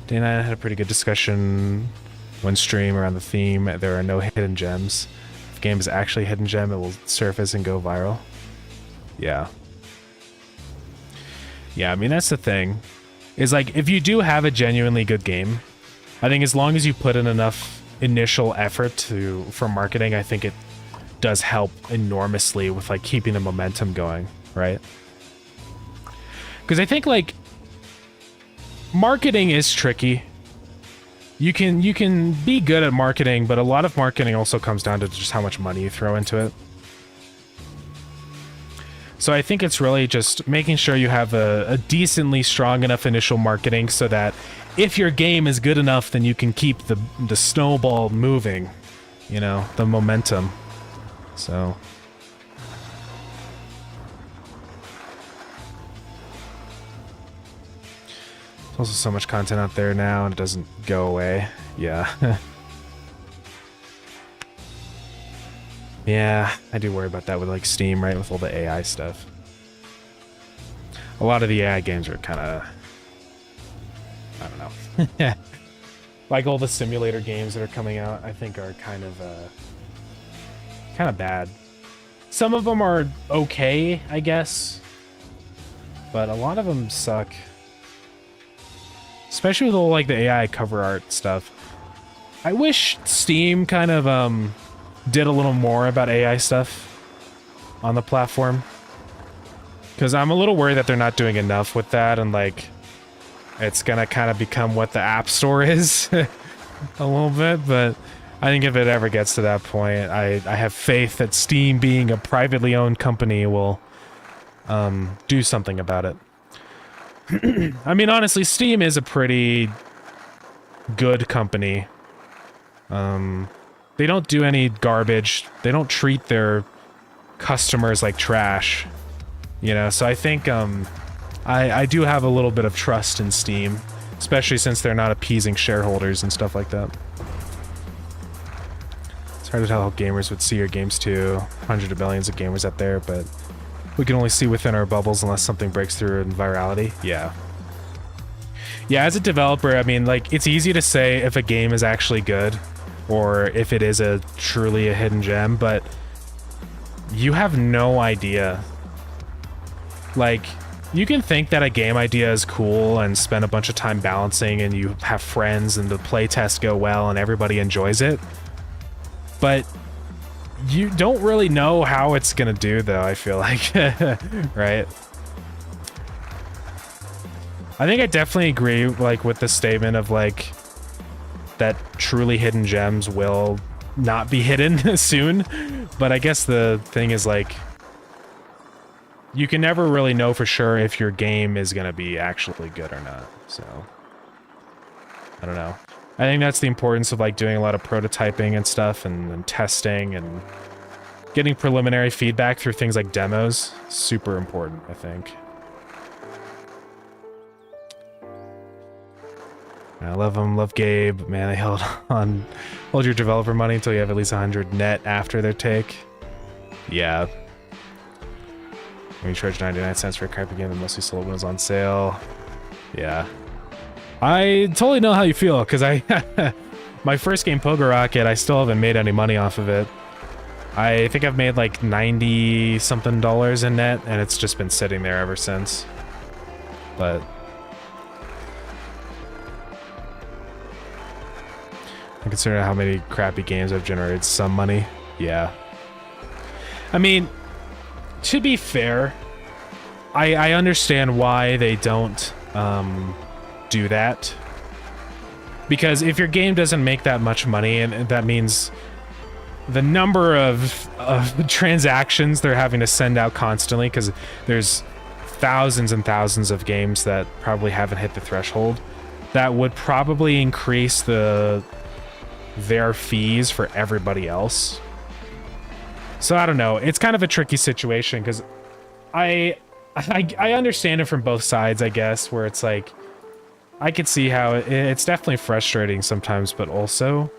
Dana and I had a pretty good discussion one stream around the theme. There are no hidden gems. If a game is actually a hidden gem, it will surface and go viral. Yeah. Yeah, I mean, that's the thing. is like, if you do have a genuinely good game, I think as long as you put in enough initial effort for marketing, I think it does help enormously with like keeping the momentum going, right? Because I think like marketing is tricky. You can be good at marketing, but a lot of marketing also comes down to just how much money you throw into it. So I think it's really just making sure you have a decently strong enough initial marketing so that if your game is good enough, then you can keep the snowball moving, you know, the momentum. So there's also so much content out there now and it doesn't go away. Yeah. Yeah, I do worry about that with like Steam, right? With all the AI stuff. A lot of the AI games are kind of, I don't know. Like all the simulator games that are coming out, I think are kind of bad. Some of them are okay, I guess, but a lot of them suck. Especially with all like the AI cover art stuff. I wish Steam kind of did a little more about AI stuff on the platform, because I'm a little worried that they're not doing enough with that, and like it's gonna kind of become what the App Store is a little bit. But I think if it ever gets to that point, I have faith that Steam, being a privately owned company, will do something about it. I mean, honestly, Steam is a pretty good company. They don't do any garbage. They don't treat their customers like trash, you know? So I think I do have a little bit of trust in Steam, especially since they're not appeasing shareholders and stuff like that. It's hard to tell how gamers would see your games too. Hundreds of millions of gamers out there, but we can only see within our bubbles unless something breaks through in virality. Yeah. Yeah, as a developer, I mean, like, it's easy to say if a game is actually good or if it is truly a hidden gem, but you have no idea. Like, you can think that a game idea is cool and spend a bunch of time balancing and you have friends and the playtests go well and everybody enjoys it, but you don't really know how it's gonna do, though, I feel like. Right? I think I definitely agree, like, with the statement of, like, that truly hidden gems will not be hidden soon. But I guess the thing is, like, you can never really know for sure if your game is gonna be actually good or not. So, I don't know. I think that's the importance of, like, doing a lot of prototyping and stuff and testing and getting preliminary feedback through things like demos. Super important, I think. I love them, love Gabe. Man, they hold your developer money until you have at least 100 net after their take. Yeah. When you charge 99 cents for a crappy game that mostly sold when it was on sale. Yeah. I totally know how you feel, because my first game, Pogo Rocket, I still haven't made any money off of it. I think I've made like $90-something in net, and it's just been sitting there ever since. But I consider how many crappy games I've generated some money. Yeah. I mean, to be fair, I understand why they don't do that. Because if your game doesn't make that much money, and that means the number of transactions they're having to send out constantly, because there's thousands and thousands of games that probably haven't hit the threshold, that would probably increase their fees for everybody else. So I don't know. It's kind of a tricky situation, because I understand it from both sides, I guess, where it's like, I could see how it's definitely frustrating sometimes, but also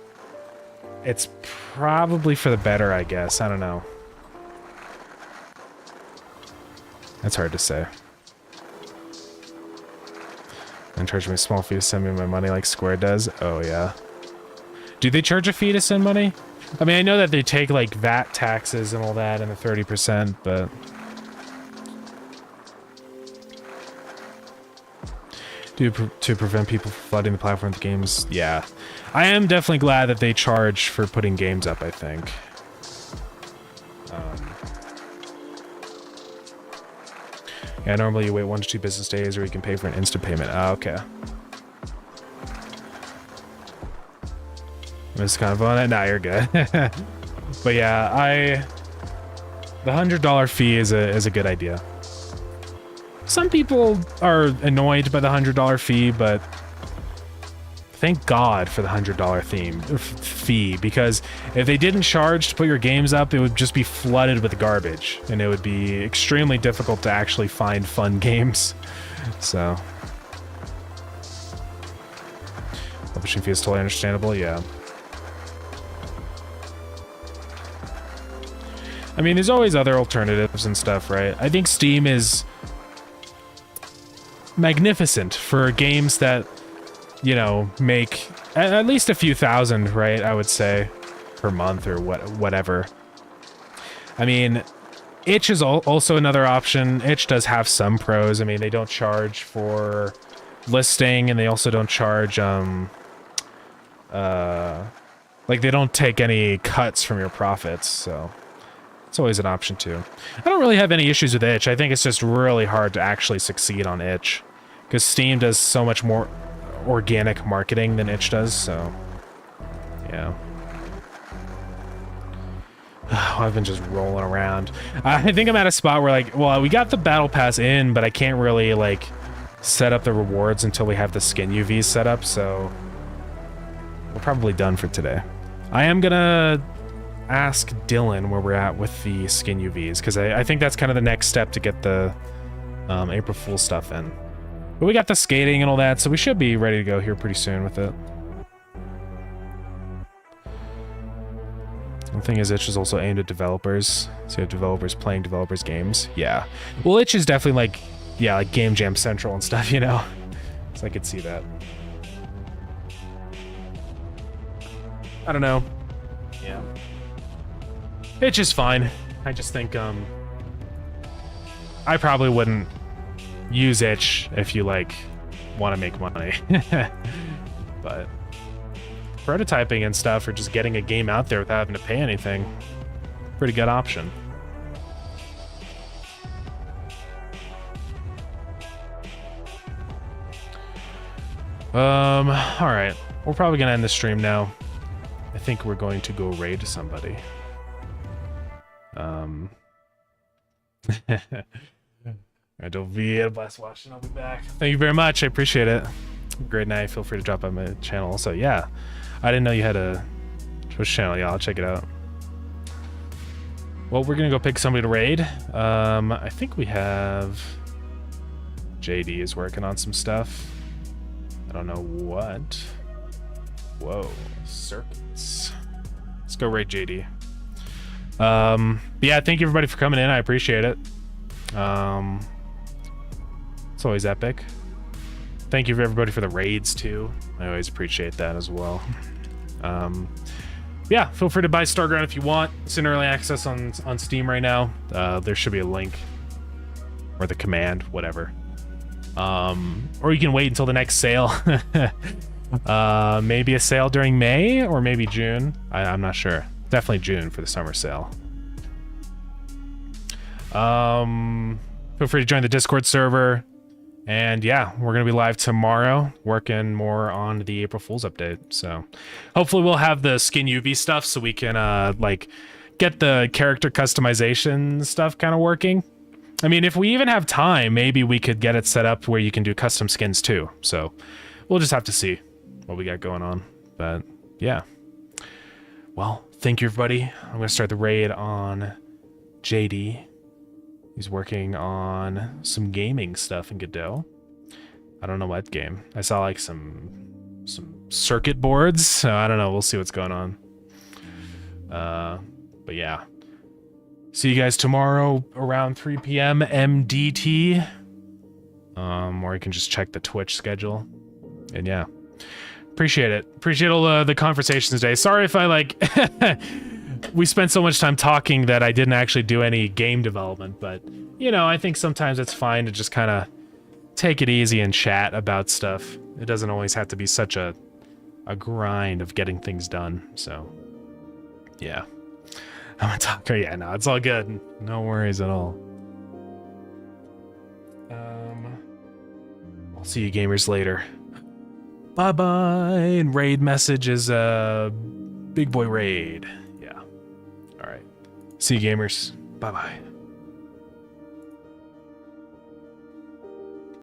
it's probably for the better, I guess. I don't know. That's hard to say. And charge me a small fee to send me my money like Square does? Oh, yeah. Do they charge a fee to send money? I mean, I know that they take, like, VAT taxes and all that and the 30%, but to prevent people from flooding the platform with games. Yeah, I am definitely glad that they charge for putting games up, I think. Yeah, normally you wait 1 to 2 business days, or you can pay for an instant payment. Oh, okay. This is kind of fun. Nah, you're good. But yeah, the $100 fee is a good idea. Some people are annoyed by the $100 fee, but thank God for the $100 fee, because if they didn't charge to put your games up, it would just be flooded with garbage, and it would be extremely difficult to actually find fun games. So, publishing fee is totally understandable. Yeah. I mean, there's always other alternatives and stuff, right? I think Steam is magnificent for games that, you know, make at least a few thousand, right? I would say per month or whatever. I mean, itch is also another option. Itch does have some pros. I mean, they don't charge for listing, and they also don't charge like they don't take any cuts from your profits, so it's always an option too. I don't really have any issues with itch. I think it's just really hard to actually succeed on itch, because Steam does so much more organic marketing than itch does, so yeah. I've been just rolling around. I think I'm at a spot where, like, well, we got the battle pass in, but I can't really, like, set up the rewards until we have the skin UVs set up, so we're probably done for today. I am gonna ask Dylan where we're at with the skin UVs, because I think that's kind of the next step to get the April Fool's stuff in. But we got the skating and all that, so we should be ready to go here pretty soon with it. The thing is, itch is also aimed at developers, so you have developers playing developers' games. Yeah. Well, itch is definitely like, yeah, like Game Jam Central and stuff, you know? So I could see that. I don't know. Yeah. Itch is fine. I just think, I probably wouldn't use itch if you, like, want to make money. But prototyping and stuff, or just getting a game out there without having to pay anything, pretty good option. All right, we're probably gonna end the stream now. I think we're going to go raid somebody. Don't be a blast watching. I'll be back. Thank you very much. I appreciate it. Great night. Feel free to drop by my channel. Also, yeah, I didn't know you had a Twitch channel. Yeah, I'll check it out. Well, we're gonna go pick somebody to raid. I think we have JD is working on some stuff. I don't know what. Whoa, circuits. Let's go raid JD. Yeah, thank you everybody for coming in. I appreciate it. It's always epic. Thank you for everybody for the raids too. I always appreciate that as well. Yeah, feel free to buy Starground if you want. It's in early access on Steam right now. There should be a link or the command, whatever. Or you can wait until the next sale. Maybe a sale during May or maybe June. I'm not sure. Definitely June for the summer sale. Feel free to join the Discord server. And yeah, we're going to be live tomorrow, working more on the April Fool's update. So hopefully we'll have the skin UV stuff so we can like get the character customization stuff kind of working. I mean, if we even have time, maybe we could get it set up where you can do custom skins too. So we'll just have to see what we got going on. But yeah. Well, thank you, everybody. I'm going to start the raid on JD. He's working on some gaming stuff in Godot. I don't know what game. I saw like some circuit boards, so I don't know. We'll see what's going on. But yeah. See you guys tomorrow around 3 p.m. MDT. Or you can just check the Twitch schedule. And yeah. Appreciate it. Appreciate all the conversations today. Sorry if I like we spent so much time talking that I didn't actually do any game development, but you know, I think sometimes it's fine to just kind of take it easy and chat about stuff. It doesn't always have to be such a grind of getting things done. So, yeah. I'm a talker. Yeah, no, it's all good. No worries at all. I'll see you gamers later. Bye-bye. And raid message is Big Boy Raid. Yeah. All right. See you gamers. Bye-bye.